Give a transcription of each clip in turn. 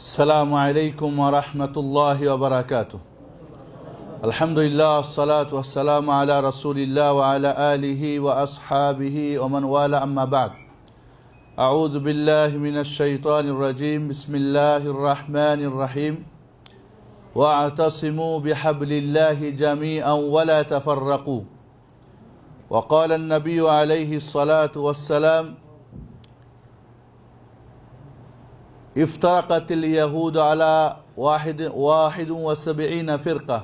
السلام عليكم ورحمة الله وبركاته. الحمد لله والصلاة والسلام على رسول الله وعلى آله وأصحابه ومن والاه أما بعد. أعوذ بالله من الشيطان الرجيم. بسم الله الرحمن الرحيم. واعتصموا بحبل الله جميعا ولا تفرقوا. وقال النبي عليه الصلاة والسلام: افترقت اليهود على 71 فرقة.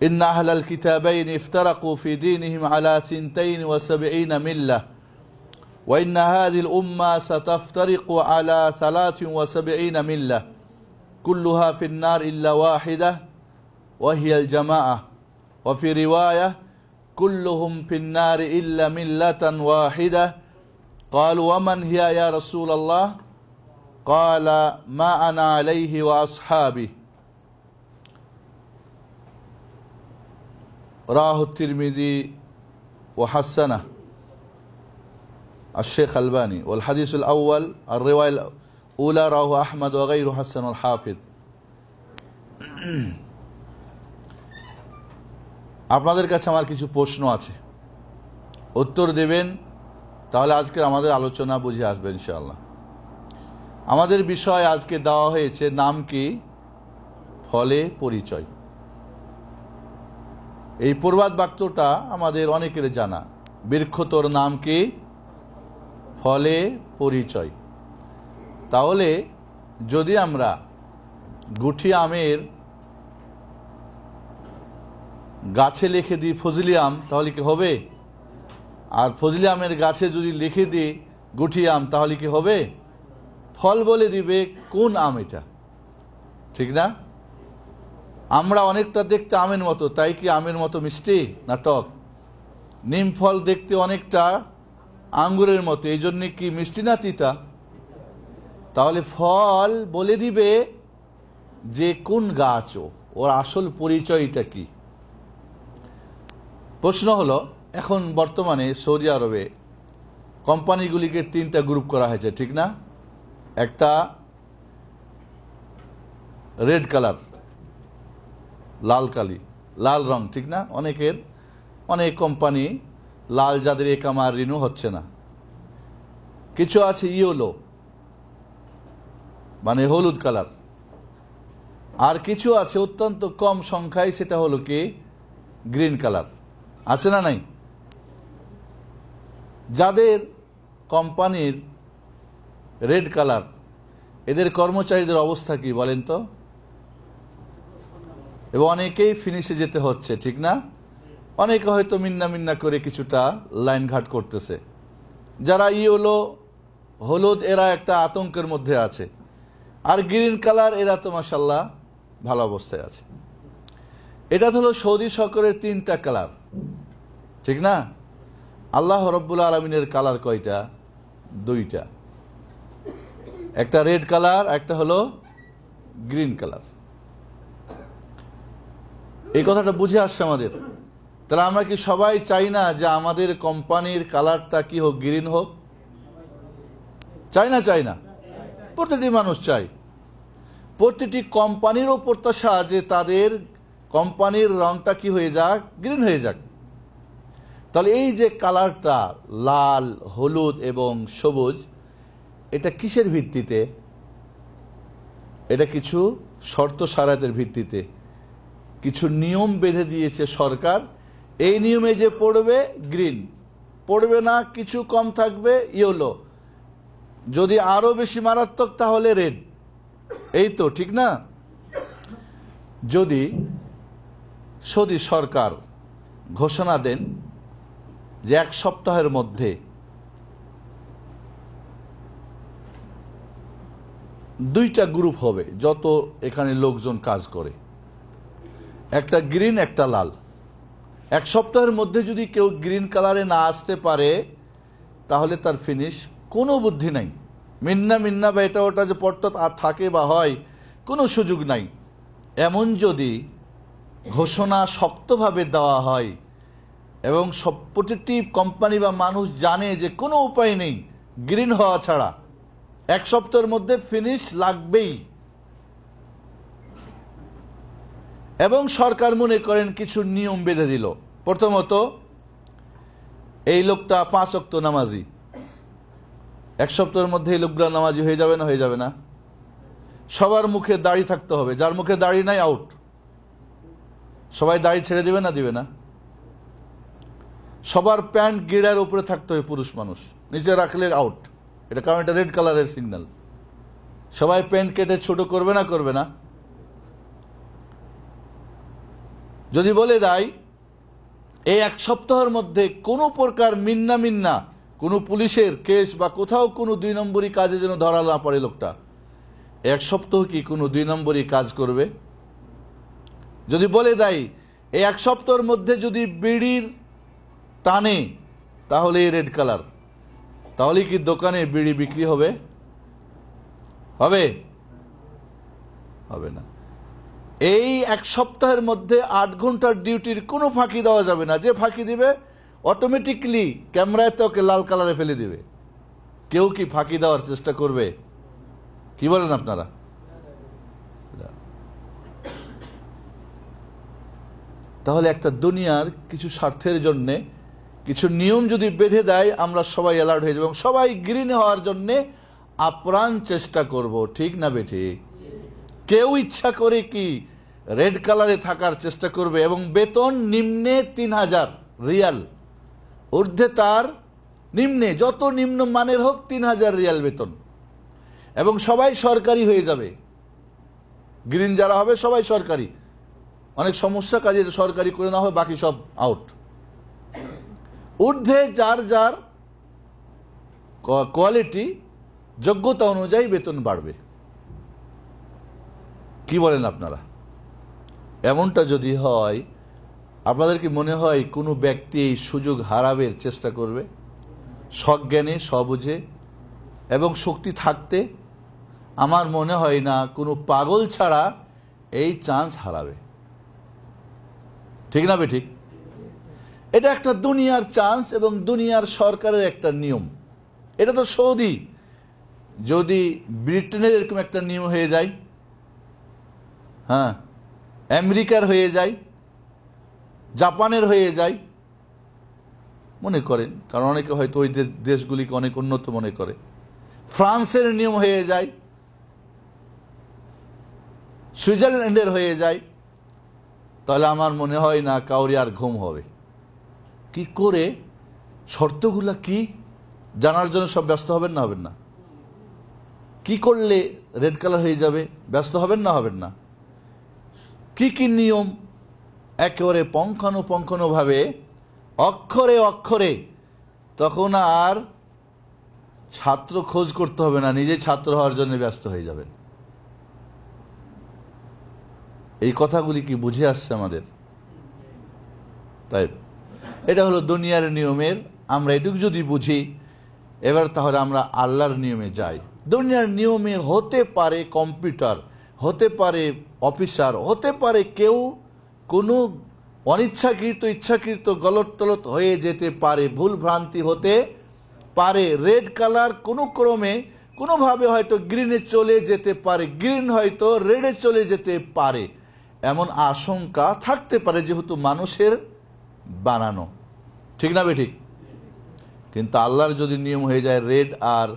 إن أهل الكتابين افترقوا في دينهم على 72 ملة، وإن هذه الأمة ستفترق على 73 ملة كلها في النار إلا واحدة وهي الجماعة. وفي رواية: كلهم في النار إلا ملة واحدة. قالوا: ومن هي يا رسول الله؟ قال: ما أنا عليه وأصحابي. رواه الترمذي وحسنه الشيخ الباني. والحديث الأول الرواية الأولى رواه أحمد وغيره حسن الحافظ. আপনাদের কাছে আমার কিছু প্রশ্ন আছে, উত্তর দেবেন, তাহলে আজকের আমাদের আলোচনা বুঝে আসবে ইনশাআল্লাহ। আমাদের বিষয় আজকে দেওয়া হয়েছে নাম কি, ফলে পরিচয়। এই প্রবাদ বাক্যটা আমাদের অনেকের জানা। বৃক্ষ তোর নাম কি, ফলে পরিচয়। তাহলে যদি আমরা গুঠি আমের গাছে লিখে দিই ফজলি আম, তাহলে কি হবে? আর ফজলি আমের গাছে যদি লিখে দিই গুঠি আম, তাহলে কি হবে? ফল বলে দিবে কোন আম এটা, ঠিক না? আমরা অনেকটা দেখতে আমের মতো, তাই কি আমের মতো মিষ্টি না টক? নিম ফল দেখতে অনেকটা আঙ্গুরের মতো, এই জন্য কি মিষ্টি না তিতা? তাহলে ফল বলে দিবে যে কোন গাছ, ওর আসল পরিচয়টা কি। প্রশ্ন হলো, এখন বর্তমানে সৌদি আরবে কোম্পানিগুলিকে 3টা গ্রুপ করা হয়েছে, ঠিক না? একটা রেড কালার, লাল রং, ঠিক না? অনেক কোম্পানি লাল, যাদের একামা রিনিউ হচ্ছে না। কিছু আছে ইয়েলো, মানে হলুদ কালার। আর কিছু আছে অত্যন্ত কম সংখ্যায়, সেটা হলো কি গ্রিন কালার। আছে না নাই? যাদের কোম্পানির রেড কালার, এদের কর্মচারীদের অবস্থা কি বলেন তো? এবং অনেকেই ফিনিশে যেতে হচ্ছে, ঠিক না? অনেকে হয়তো মিন্না করে কিছুটা লাইন ঘাট করতেছে। যারা ইয়েলো, হলুদ, এরা একটা আতঙ্কের মধ্যে আছে। আর গ্রিন কালার, এরা তো মাশাআল্লাহ ভালো অবস্থায় আছে। এটা হলো সৌদি সরকারের 3টা কালার, ঠিক না? আল্লাহ রব্বুল আলামিনের কালার কয়টা? 2টা। একটা রেড কালার, একটা হলো গ্রিন কালার। এই কথাটা বুঝে আসছে আমাদের। তাহলে আমরা কি সবাই চাই না যে আমাদের কোম্পানির কালারটা কি হোক, গ্রিন হোক? চাই না? প্রতিটি মানুষ চাই। প্রতিটি কোম্পানিরও প্রত্যাশা যে তাদের কোম্পানির রংটা কি হয়ে যাক, গ্রিন হয়ে যাক। তাহলে এই যে কালারটা লাল, হলুদ এবং সবুজ, এটা কিসের ভিত্তিতে? এটা কিছু শর্ত সারাতের ভিত্তিতে, কিছু নিয়ম বেঁধে দিয়েছে সরকার। এই নিয়মে যে পড়বে গ্রিন, পড়বে না কিছু কম থাকবে ইয়েলো, যদি আরো বেশি মারাত্মক তাহলে রেড। এই তো, ঠিক না? যদি সৌদি সরকার ঘোষণা দেন যে 1 সপ্তাহের মধ্যে 2টা গ্রুপ হবে, যত এখানে লোকজন কাজ করে, একটা গ্রিন একটা লাল। 1 সপ্তাহের মধ্যে যদি কেউ গ্রিন কালারে না আসতে পারে, তাহলে তার ফিনিশ। কোনো বুদ্ধি নাই, মিন্না বা এটা ওটা যে পড়তে থাকে বা হয়, কোনো সুযোগ নাই। এমন যদি ঘোষণা শক্তভাবে দেওয়া হয় এবং প্রতিটি কোম্পানি বা মানুষ জানে যে কোনো উপায় নেই গ্রিন হওয়া ছাড়া, এক সপ্তাহের মধ্যে ফিনিশ লাগবেই। এবং সরকার মনে করেন কিছু নিয়ম বেঁধে দিল। প্রথমত, এই লোকটা 5 ওয়াক্ত নামাজি, এক সপ্তাহের মধ্যে এই লোকগুলা নামাজি হয়ে যাবে না? হয়ে যাবে না? সবার মুখে দাড়ি থাকতে হবে, যার মুখে দাড়ি নাই আউট। সবাই দাড়ি ছেড়ে দিবে না? দিবে না? সবার প্যান্ট গিরার উপরে থাকতে হবে, পুরুষ মানুষ নিচে রাখলে আউট। এটা কারণ এটা রেড কালারের সিগন্যাল। সবাই প্যান্ট কেটে ছোট করবে না? করবে না? যদি বলে দেয় এই এক সপ্তাহের মধ্যে কোনো প্রকার মিন্না কোনো পুলিশের কেস বা কোথাও কোনো 2 নম্বরই কাজে যেন ধরা না পড়ে লোকটা, এক সপ্তাহ কি কোনো 2 নম্বরই কাজ করবে? যদি বলে দেয় এই এক সপ্তাহের মধ্যে যদি বিড়ির টানে তাহলে রেড কালার, তাহলে কি দোকানে বিড়ি বিক্রি হবে? হবে? হবে না। এই এক সপ্তাহের মধ্যে 8 ঘন্টার ডিউটির কোনো ফাঁকি দেওয়া যাবে না। যে ফাঁকি দিবে অটোমেটিকলি ক্যামেরায় তো ওকে লাল কালারে ফেলে দিবে। কেউ কি ফাঁকি দেওয়ার চেষ্টা করবে? কি বলেন আপনারা? তাহলে একটা দুনিয়ার কিছু স্বার্থের জন্য কিছু নিয়ম যদি বেঁধে দেয়, আমরা সবাই অ্যালার্ট হয়ে যাব এবং সবাই গ্রিন হওয়ার জন্য আপ্রাণ চেষ্টা করব। ঠিক না বেঠিক? কেউ ইচ্ছা করে কি রেড কালারে থাকার চেষ্টা করবে? এবং বেতন নিম্নে 3000 রিয়াল, ঊর্ধ্বে তার নিম্নে যত নিম্ন মানের হোক 3000 রিয়াল বেতন, এবং সবাই সরকারি হয়ে যাবে। গ্রিন যারা হবে সবাই সরকারি। অনেক সমস্যা, কাজে সরকারি করে না হয় বাকি সব আউট। ঊর্ধ্বে যার যার কোয়ালিটি, যোগ্যতা অনুযায়ী বেতন বাড়বে। কি বলেন আপনারা? এমনটা যদি হয়, আপনাদের কি মনে হয় কোনো ব্যক্তি এই সুযোগ হারাবে চেষ্টা করবে? সজ্ঞানে, সবুঝে এবং শক্তি থাকতে আমার মনে হয় না কোনো পাগল ছাড়া এই চান্স হারাবে। ঠিক না বেঠিক? এটা একটা দুনিয়ার চান্স এবং দুনিয়ার সরকারের একটা নিয়ম। এটা তো সৌদি, যদি ব্রিটেনের এরকম একটা নিয়ম হয়ে যায়, হ্যাঁ, আমেরিকার হয়ে যায়, জাপানের হয়ে যায়, মনে করেন, কারণ অনেকে হয়তো ওই দেশগুলিকে অনেক উন্নত মনে করে, ফ্রান্সের নিয়ম হয়ে যায়, সুইজারল্যান্ডের হয়ে যায়, তাহলে আমার মনে হয় না কাউরি আর ঘুম হবে। কি করে, শর্তগুলা কি জানার জন্য সব ব্যস্ত হবেন না? হবেন না? কি করলে রেড কালার হয়ে যাবে? ব্যস্ত হবেন না? হবেন না? কি কি নিয়ম একেবারে পুঙ্খানুপুঙ্খভাবে অক্ষরে অক্ষরে, তখন আর ছাত্র খোঁজ করতে হবে না, নিজে ছাত্র হওয়ার জন্য ব্যস্ত হয়ে যাবেন। এই কথাগুলি কি বুঝে আসছে আমাদের? তাই এটা হলো দুনিয়ার নিয়মের, আমরা এটুকু যদি বুঝি, এবার তাহলে আমরা আল্লাহর নিয়মে যাই। দুনিয়ার নিয়মে হতে পারে কম্পিউটার, হতে পারে অফিসার, হতে পারে কেউ কোনো অনিচ্ছাকৃত ইচ্ছাকৃত গলত টলত হয়ে যেতে পারে, ভুল ভ্রান্তি হতে পারে, রেড কালার কোনো ক্রমে কোনোভাবে হয়তো গ্রিনে চলে যেতে পারে, গ্রিন হয়তো রেডে চলে যেতে পারে, এমন আশঙ্কা থাকতে পারে, যেহেতু মানুষের বানানো। ঠিক না বেঠিক? কিন্তু আল্লাহর যদি নিয়ম হয়ে যায় রেড আর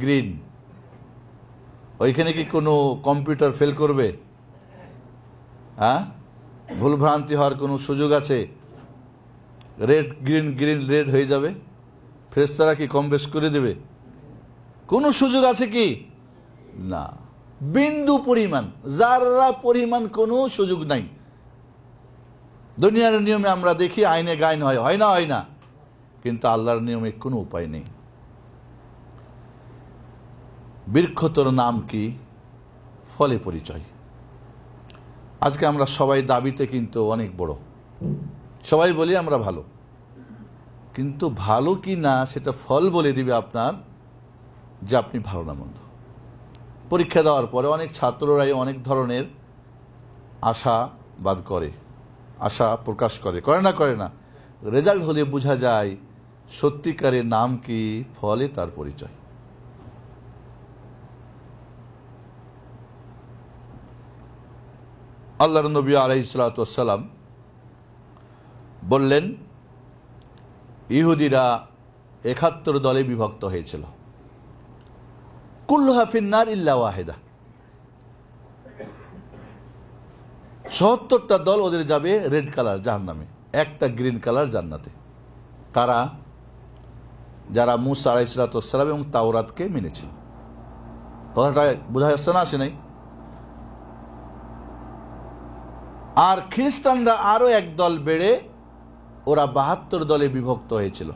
গ্রিন, ওইখানে কি কোনো কম্পিউটার ফেল করবে? হ্যাঁ, ভুল ভ্রান্তি হওয়ার কোনো সুযোগ আছে? রেড গ্রিন, গ্রিন রেড হয়ে যাবে। ফেরেশতারা কি কম বেশ করে দেবে? কোনো সুযোগ আছে কি? না, বিন্দু পরিমাণ, যারা পরিমাণ কোনো সুযোগ নাই। দুনিয়ার নিয়মে আমরা দেখি আইনে গাইন হয়, হয় না? হয় না। কিন্তু আল্লাহর নিয়মে কোনো উপায় নেই। বৃক্ষতর নাম কি? ফলে পরিচয়। আজকে আমরা সবাই দাবিতে কিন্তু অনেক বড়, সবাই বলি আমরা ভালো, কিন্তু ভালো কি না সেটা ফল বলে দিবে আপনার, যে আপনি ভালো না মন্দ। পরীক্ষা দেওয়ার পরে অনেক ছাত্ররাই অনেক ধরনের আশাবাদ করে, আশা প্রকাশ করে, করে না? করে না? রেজাল্ট হলে বোঝা যায় সত্যিকারের নাম কি, ফলে তার পরিচয়। আল্লাহর নবী আলাইহিস সালাতু ওয়াস সালাম বললেন, ইহুদিরা ৭১ দলে বিভক্ত হয়েছিল। কুল্লুহা ফিন্নার ইল্লা ওয়াহিদা, ৭৭টা দল ওদের যাবে রেড কালার জাহান্নামে, একটা গ্রিন কালার জান্নাতে। কারা? যারা মুসা আলাইহিস সালাতু ওয়াস সালাম এবং তাওরাতকে মেনেছিল। কথাটা বোঝা যাচ্ছে না? আসে নাই? আর খ্রিস্টানরা আরো এক দল বেড়ে ওরা ৭২ দলে বিভক্ত হয়েছিল।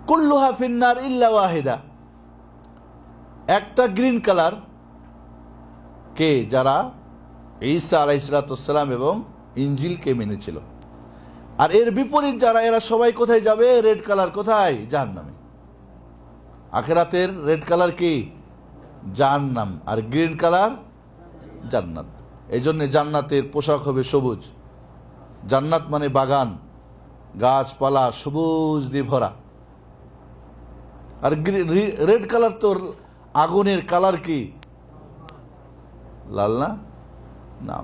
কুল্লুহা ফিন্নার ইল্লা ওয়াহিদা, একটা গ্রিন কালার কে? যারা ঈসা আলাইহিস সালাম এবং ইনজিলকে মেনেছিল। আর এর বিপরীত যারা, এরা সবাই কোথায় যাবে? Red colour. কোথায়? জাহান্নামে। আখিরাতের রেড কালার কি? জাহান্নাম। আর গ্রিন কালার জান্নাত। এই জন্য জান্নাতের পোশাক হবে সবুজ। জান্নাত মানে বাগান, গাছপালা সবুজ দিয়ে ভরা। আর রেড কালার তো আগুনের কালার কি? লাল না? না।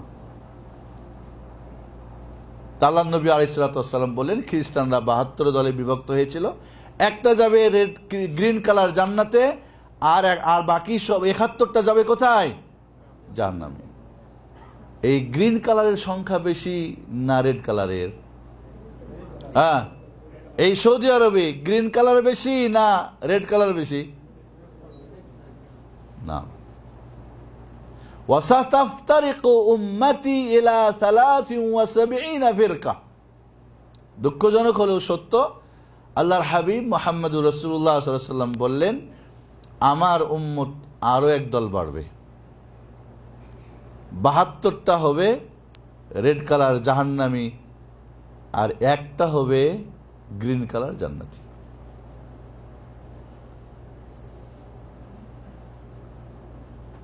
আল্লাহর নবী আলাইহিস সালাতু ওয়াস সালাম বলেন, খ্রিস্টানরা ৭২ দলে বিভক্ত হয়েছিল। একটা যাবে রেড গ্রিন কালার জান্নাতে, আর বাকি সব ৭১টা যাবে কোথায়? জাহান্নামে। এই গ্রিন কালারের সংখ্যা বেশি না রেড কালারের? হ্যাঁ, এই সৌদি আরবে গ্রিন কালার বেশি না রেড কালার বেশি? না। ওয়াসাতাফতারিকু উম্মতি ইলা ৭৩ ফিরকা। দুঃখজনক হলেও সত্য, আল্লাহর হাবিব মুহাম্মদুর রাসূলুল্লাহ সাল্লাল্লাহু আলাইহি ওয়াসাল্লাম বললেন, আমার উম্মত আরো এক দল বাড়বে। ৭২টা হবে রেড কালার জাহান্নামী, আর একটা হবে গ্রিন কালার জান্নাতি।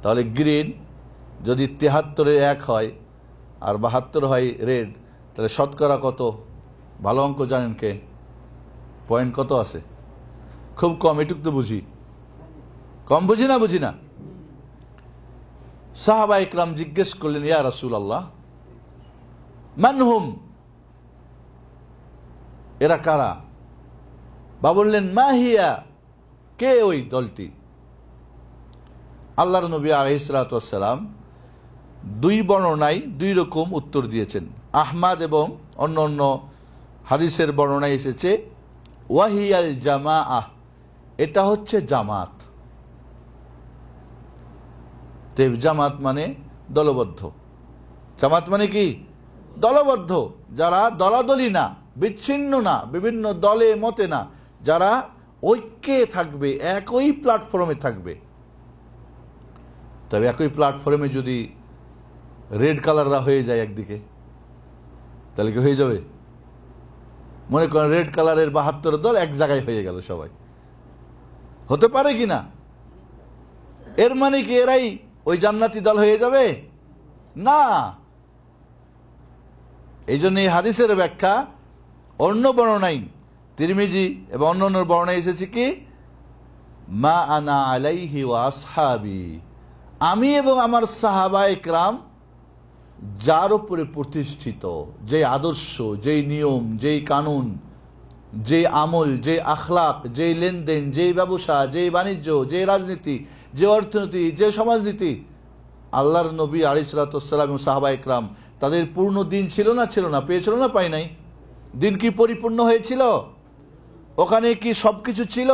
তাহলে গ্রিন যদি ৭৩-এ ১ হয় আর ৭২ হয় রেড, তাহলে শতকরা কত? ভালো অঙ্ক জানেন কে? পয়েন্ট কত আছে? খুব কম। এটুক তো বুঝি, কম বুঝি না? বুঝি না। সাহাবা ইকরাম জিজ্ঞেস করলেন, ইয়া রাসূলুল্লাহ, মানহুম, এরা কারা? বা বললেন, মাহিয়া, কে ওই দলটি? আল্লাহর নবী আলাইহিস সালাতু ওয়াস সালাম দুই বর্ণনায় দুই রকম উত্তর দিয়েছেন। আহমদ এবং অন্য অন্য হাদিসের বর্ণনায় এসেছে, ওয়াহিয়াল জামাআহ, এটা হচ্ছে জামাত। জামাত মানে দলবদ্ধ। জামাত মানে কি? দলবদ্ধ। যারা দলাদলি না, বিচ্ছিন্ন না, বিভিন্ন দলে মতে না, যারা ঐক্যে থাকবে, একই প্ল্যাটফর্মে থাকবে। তবে একই প্ল্যাটফর্মে যদি রেড কালাররা হয়ে যায় একদিকে, তাহলে কি হয়ে যাবে? মনে করেন রেড কালারের ৭২ দল এক জায়গায় হয়ে গেল, সবাই হতে পারে কিনা? এর মানে কি এরাই ওই জান্নাতি দল হয়ে যাবে? না। এই জন্য এই হাদিসের ব্যাখ্যা অন্য বর্ণনায়, তিরমিজি এবং অন্য অন্য বর্ণনায় এসেছে কি, মা আনা আলাইহি ওয়া আসহাবি, আমি এবং আমার সাহাবায়ে কেরাম যার উপরে প্রতিষ্ঠিত, যে আদর্শ, যেই নিয়ম, যেই কানুন, যে আমল, যে আখলাক, যে লেনদেন, যে ব্যবসা, যে বাণিজ্য, যে রাজনীতি, যে অর্থনীতি, যে সমাজনীতি, আল্লাহর নবী আলাইহিস সালাতু ওয়াস সালাম এবং সাহাবায়ে কেরাম তাদের পূর্ণ দিন ছিল না? ছিল না? পেয়েছিল না? পাই নাই? দিন কি পরিপূর্ণ হয়েছিল? ওখানে কি সবকিছু ছিল?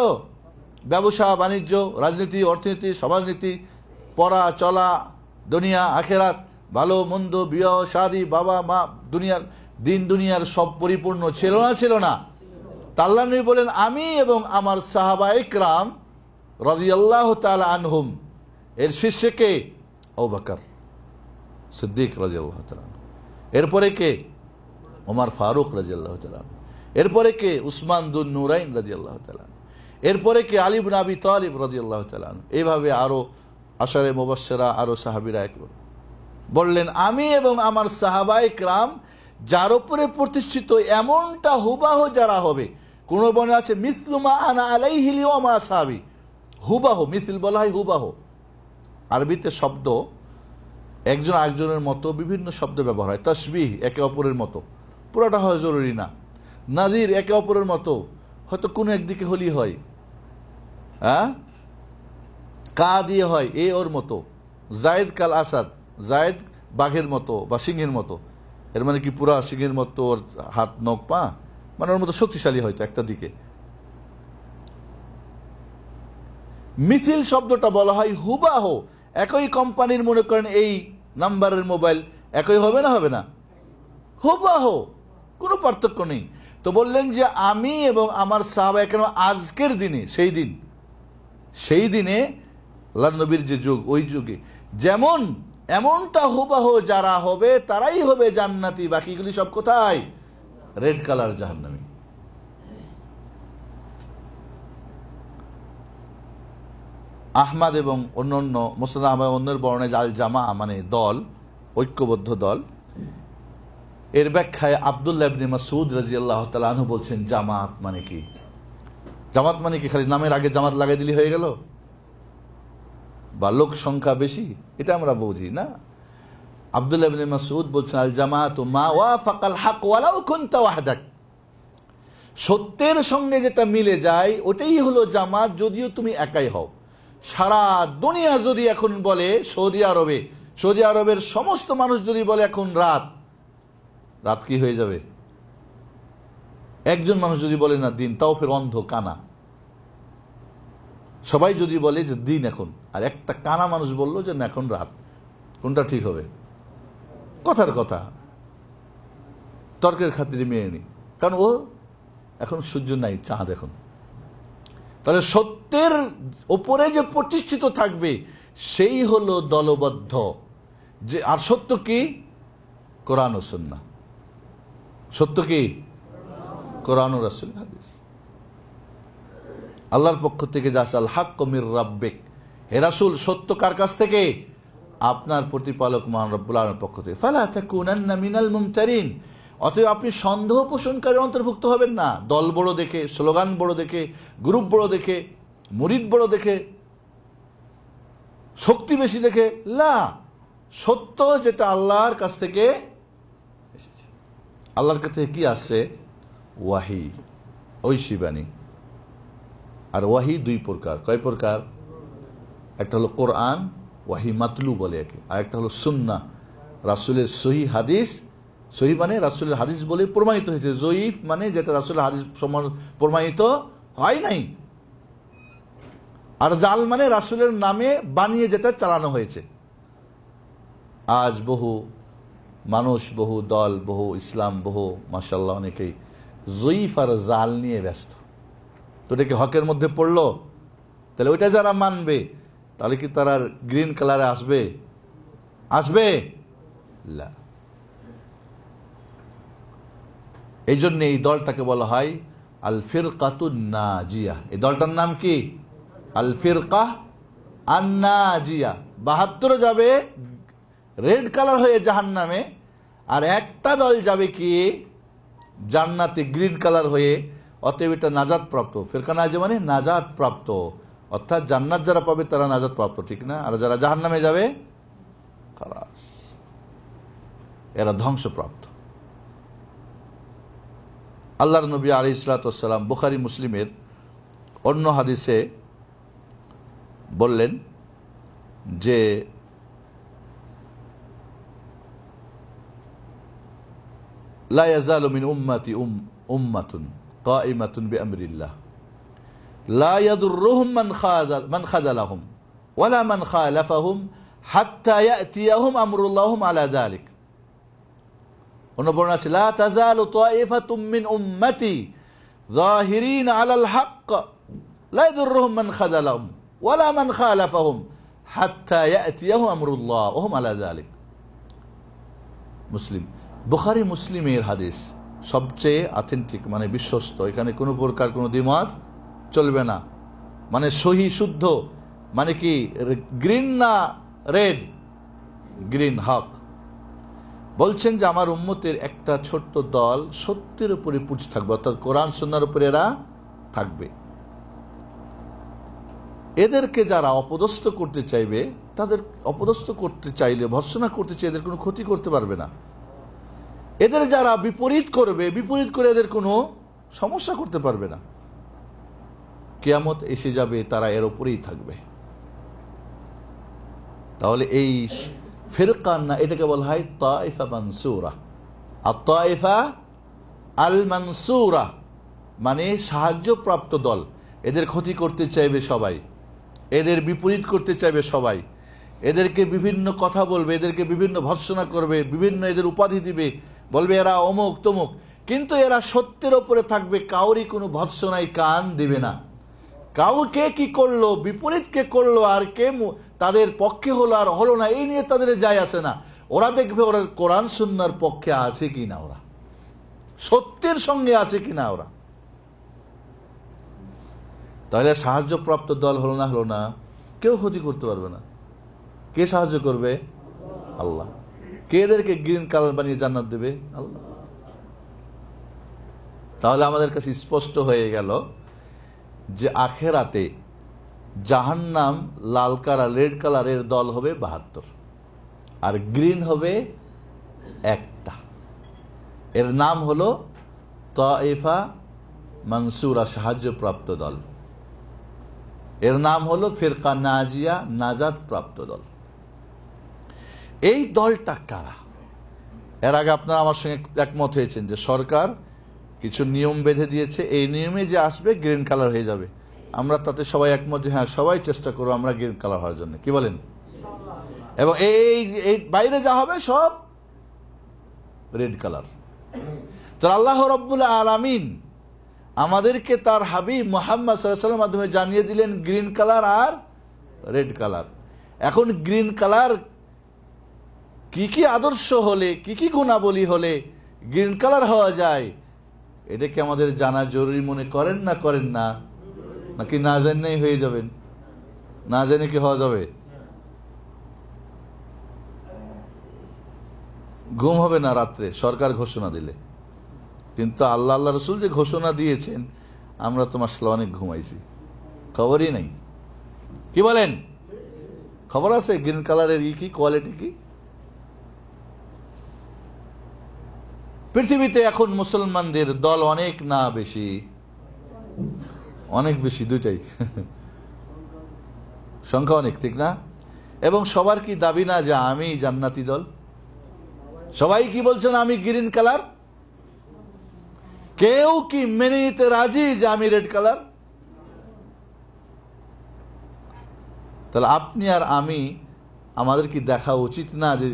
ব্যবসা, বাণিজ্য, রাজনীতি, অর্থনীতি, সমাজনীতি, পড়া চলা, দুনিয়া আখেরাত, ভালো মন্দ, বিবাহ শাদী, বাবা মা, দুনিয়ার দিন দুনিয়ার সব পরিপূর্ণ ছিল না? ছিল না? আল্লাহর নবী বলেন, আমি এবং আমার সাহাবায়ে কেরাম রাদিয়াল্লাহু তাআলা আনহুম, এর শীর্ষে কে? আবু বকর সিদ্দিক রাদিয়াল্লাহু তাআলা, এরপরে কে? ওমর ফারুক রাদিয়াল্লাহু তাআলা, এরপরে কে? উসমান দুন নুরাইন রাদিয়াল্লাহু তাআলা, এরপরে কে? আলী ইবনে আবি তালিব রাদিয়াল্লাহু তাআলা। এইভাবে আরো আশারে মুবাশশিরা, আরো সাহাবীরা একবার বললেন, আমি এবং আমার সাহাবায়ে কেরাম যার উপরে প্রতিষ্ঠিত, এমনটা হুবাহু যারা হবে। কোন বর্ণনা আছে মিসলুমা আনা আলাইহি ওয়া আসহাবি, হুবাহু। মিসল বলা হয় হুবাহু। আরবিতে শব্দ একজন আরেকজনের মতো বিভিন্ন শব্দ ব্যবহার হয়। তাসবিহ একে অপরের মতো, পুরোটা হয় জরুরি না। নাজির একে অপরের মতো, হয়তো কোনো একদিকে হলি হয়, হ্যাঁ, কা দিয়ে হয় এ ওর মতো। জায়েদ কাল আসাদ, জায়েদ বাঘের মতো বা সিংহের মতো, এর মানে কি পুরা সিংহের মতো ওর হাত নখ পা, মানে ওর মতো শক্তিশালী হয়তো একটা দিকে। মিছিল শব্দটা বলা হয় হুবাহ, একই কোম্পানির মনে করেন এই নাম্বারের মোবাইল একই হবে না, হবে না? হুবাহ, কোনো পার্থক্য নেই। তো বললেন যে আমি এবং আমার সাহাবায়ে কেরাম আজকের দিনে, সেই দিনে আল্লাহর নবীর যে যুগ, ওই যুগে যেমন এমনটা হুবাহ যারা হবে তারাই হবে জান্নাতি, বাকিগুলি সব কোথায়? রেড কালার জাহান্নামী। আহমদ এবং অন্যান্য মুসনাদ আহমদ অন্যের বর্ণনায় আল জামা মানে দল, ঐক্যবদ্ধ দল। এর ব্যাখ্যায় আব্দুল্লাহ ইবনে মাসউদ রাদিয়াল্লাহু তাআলা আনহু বলছেন জামাত মানে কি? জামাত মানে কি খালি নামের আগে জামাত লাগাই দিলে হয়ে গেল, বা লোক সংখ্যা বেশি, এটা আমরা বুঝি না। আব্দুল্লাহ ইবনে মাসউদ বলছেন আল জামাতু মা ওয়াফাকাল হক ওয়ালাউ কুনতা ওয়াহদাক, সত্যের সঙ্গে যেটা মিলে যায় ওটাই হলো জামাত, যদিও তুমি একাই হও। সারা দুনিয়া যদি এখন বলে, সৌদি আরবের সমস্ত মানুষ যদি বলে এখন রাত কি হয়ে যাবে? একজন মানুষ যদি বলে না দিন, তাও ফের অন্ধ কানা। সবাই যদি বলে যে দিন এখন, আর একটা কানা মানুষ বললো যে না এখন রাত, কোনটা ঠিক হবে? কথার কথা, তর্কের খাতিরে মেনে নি, কারণ ও এখন সূর্য নাই, চাঁদ এখন। তাহলে সত্যের ওপরে যে প্রতিষ্ঠিত থাকবে সেই হলো দলবদ্ধ। যে আর সত্য কি? কোরআন ও সুন্নাহ। সত্য কি? কোরআন ও রাসূলের হাদিস, আল্লাহর পক্ষ থেকে যা আল হাক্ক মির রাব্বিক। হে রাসূল, সত্য কার কাছ থেকে? আপনার প্রতিপালক মহান রব্বুল আলামিনের পক্ষ থেকে। ফালা তাকুনান্না মিনাল মুমতারিন, অতএব আপনি সন্দেহ পোষণকারীর অন্তর্ভুক্ত হবেন না। দল বড় দেখে, স্লোগান বড় দেখে, গ্রুপ বড় দেখে, মুরিদ বড় দেখে, শক্তি বেশি দেখে লা, সত্য যেটা আল্লাহর কাছ থেকে এসেছে। আল্লাহর কাছ থেকে কি আসছে? ওয়াহি, ঐশী বাণী। আর ওয়াহি দুই প্রকার। কয় প্রকার? একটা হলো কোরআন, ওয়াহি মাতলু বলে একে, আর একটা হলো সুন্নাহ, রাসূলের সহিহ হাদিস। সহিহ মানে রাসূলের হাদিস বলে প্রমাণিত হয়েছে, জয়ীফ মানে যেটা রাসূলের হাদিস প্রমাণিত হয় নাই, আর জাল মানে রাসূলের নামে বানিয়ে যেটা চালানো হয়েছে। আজ বহু মানুষ, বহু দল, বহু ইসলাম, বহু মাশাআল্লাহ অনেকেই জয়ীফ আর জাল নিয়ে ব্যস্ত। তো এটা কি হকের মধ্যে পড়লো? তাহলে ওইটা যারা মানবে তাহলে কি তারা গ্রিন কালারে আসবে? না। এই জন্য এই দলটাকে বলা হয় আল ফিরকাতুন নাজিয়া। এই দলটার নাম কি? আল ফিরকাহ আন নাজিয়া। 72 যাবে রেড কালার হয়ে জাহান্নামে, আর একটা দল যাবে কি জান্নাতে গ্রিন কালার হয়ে। অতএব এটা নাজাত প্রাপ্ত। ফিরকা নাজিয়া মানে নাজাত প্রাপ্ত, অর্থাৎ জান্নাত যারা পাবে তারা নাজাত প্রাপ্ত, ঠিক না? আর যারা জাহান্নামে যাবে খালাস, এরা ধ্বংসপ্রাপ্ত। আল্লাহর নবী আলাইহিস সালাতু ওয়াস সালাম বুখারী মুসলিমের অন্য হাদিসে বললেন যে লা ইয়াজালু মিন উম্মতি উম্মাতুন কাইমাতুন বিআমরিল্লাহ লা ইয়াদুররুহুম মান খাযালাহুম ওয়ালা মান খালাফাহুম হাত্তা ইয়াতিয়াহুম আমরুল্লাহুম আলা যালিক। অন্য বর্ণনা আছে লা তাযালু তাইফাতুম মিন উম্মতি যাহিরিন আলাল হক লা ইয়াদুররুহুম মান খাযালাহুম ওয়ালা মান খালাফাহুম হাত্তা ইয়াতিয়াহুম আমরুল্লাহ ওয়া হুম আলা যালিক। মুসলিম, বুখারী মুসলিমের হাদিস সবচেয়ে অথেন্টিক, মানে বিশ্বস্ত। এখানে কোনো প্রকার কোনো দ্বিমত চলবে না, মানে সহি শুদ্ধ। মানে কি গ্রিন না রেড? গ্রিন, হক। বলছেন যে আমার উম্মতের একটা ছোট্ট দল সত্যের উপরে পুঁজ থাকবে, অর্থাৎ কোরআন সুন্নাহর উপরে এরা থাকবে। এদেরকে যারা অপদস্থ করতে চাইবে, তাদের অপদস্থ করতে চাইলে, ভর্ৎসনা করতে চাইলে এদের কোনো ক্ষতি করতে পারবে না। এদের যারা বিপরীত করবে, বিপরীত করে এদের কোনো সমস্যা করতে পারবে না। কিয়ামত এসে যাবে, তারা এর উপরেই থাকবে। তাহলে এই ফিরকা না, এটাকে বলা হয় তায়েফা মানসুরা। আর তায়েফা আল মানসুরা মানে সাহায্যপ্রাপ্ত দল। এদের ক্ষতি করতে চাইবে সবাই, এদের বিপরীত করতে চাইবে সবাই, এদেরকে বিভিন্ন কথা বলবে, এদেরকে বিভিন্ন ভর্ৎসনা করবে, বিভিন্ন এদের উপাধি দিবে, বলবে এরা অমুক তমুক, কিন্তু এরা সত্যের ওপরে থাকবে, কাউরই কোনো ভর্ৎসনায় কান দিবে না। কাউকে কি করলো, বিপরীত কে করলো, আর কে তাদের পক্ষে হলো আর হলো না, এই নিয়ে তাদের যায় আসে না। ওরা দেখবে ওরা কোরআন সুন্নাহর পক্ষে আছে কিনা, ওরা সত্যের সঙ্গে আছে কিনা ওরা। তাহলে সাহায্যপ্রাপ্ত দল হলো না, কেউ ক্ষতি করতে পারবে না। কে সাহায্য করবে? আল্লাহ। কে এদেরকে গ্রিন কালার বানিয়ে জান্নাত দেবে? আল্লাহ। তাহলে আমাদের কাছে স্পষ্ট হয়ে গেল যে আখেরাতে জাহান্নাম লাল কালার, রেড কালারের দল হবে 72, আর গ্রিন হবে একটা। এর নাম হলো তায়েফা মানসুরা, সাহায্যপ্রাপ্ত দল। এর নাম হলো ফিরকা নাজিয়া, নাজাত প্রাপ্ত দল। এই দলটা কারা? এর আগে আপনারা আমার সঙ্গে একমত হয়েছেন যে সরকার কিছু নিয়ম বেঁধে দিয়েছে, এই নিয়মে যে আসবে গ্রিন কালার হয়ে যাবে। আমরা তাতে সবাই একমত যে হ্যাঁ, সবাই চেষ্টা করবো আমরা গ্রিন কালার হওয়ার জন্য, কি বলেন? এবং এই বাইরে যা হবে সব রেড কালার। তো আল্লাহ রাব্বুল আলামিন আমাদেরকে তার হাবিব মুহাম্মদ সাল্লাল্লাহু আলাইহি ওয়াসাল্লামের মাধ্যমে জানিয়ে দিলেন গ্রিন কালার আর রেড কালার। এখন গ্রিন কালার কি কি আদর্শ হলে, কি কি গুণাবলী হলে গ্রিন কালার হওয়া যায়, এটা কি আমাদের জানা জরুরি মনে করেন না করেন না? নাকি না জানলেই হয়ে যাবেন? না জেনে কি হওয়া যাবে? ঘুম হবে না রাত্রে সরকার ঘোষণা দিলে, কিন্তু আল্লাহ রসুল যে ঘোষণা দিয়েছেন আমরা তো মাশাআল্লাহ অনেক ঘুমাইছি, খবরই নাই। কি বলেন? খবর আছে গ্রিন কালারের কি কোয়ালিটি কি? পৃথিবীতে এখন মুসলমানদের দল অনেক না বেশি? অনেক বেশি, দুইটাই সংখ্যা অনেক, ঠিক না? এবং সবার কি দাবি না যে আমি জান্নাতি দল? সবাই কি বলছেন আমি গ্রিন কালার? কেউ কি মেনে নিতে রাজি যে আমি রেড কালার? তাহলে আপনি আর আমি, আমাদের কি দেখা উচিত না যে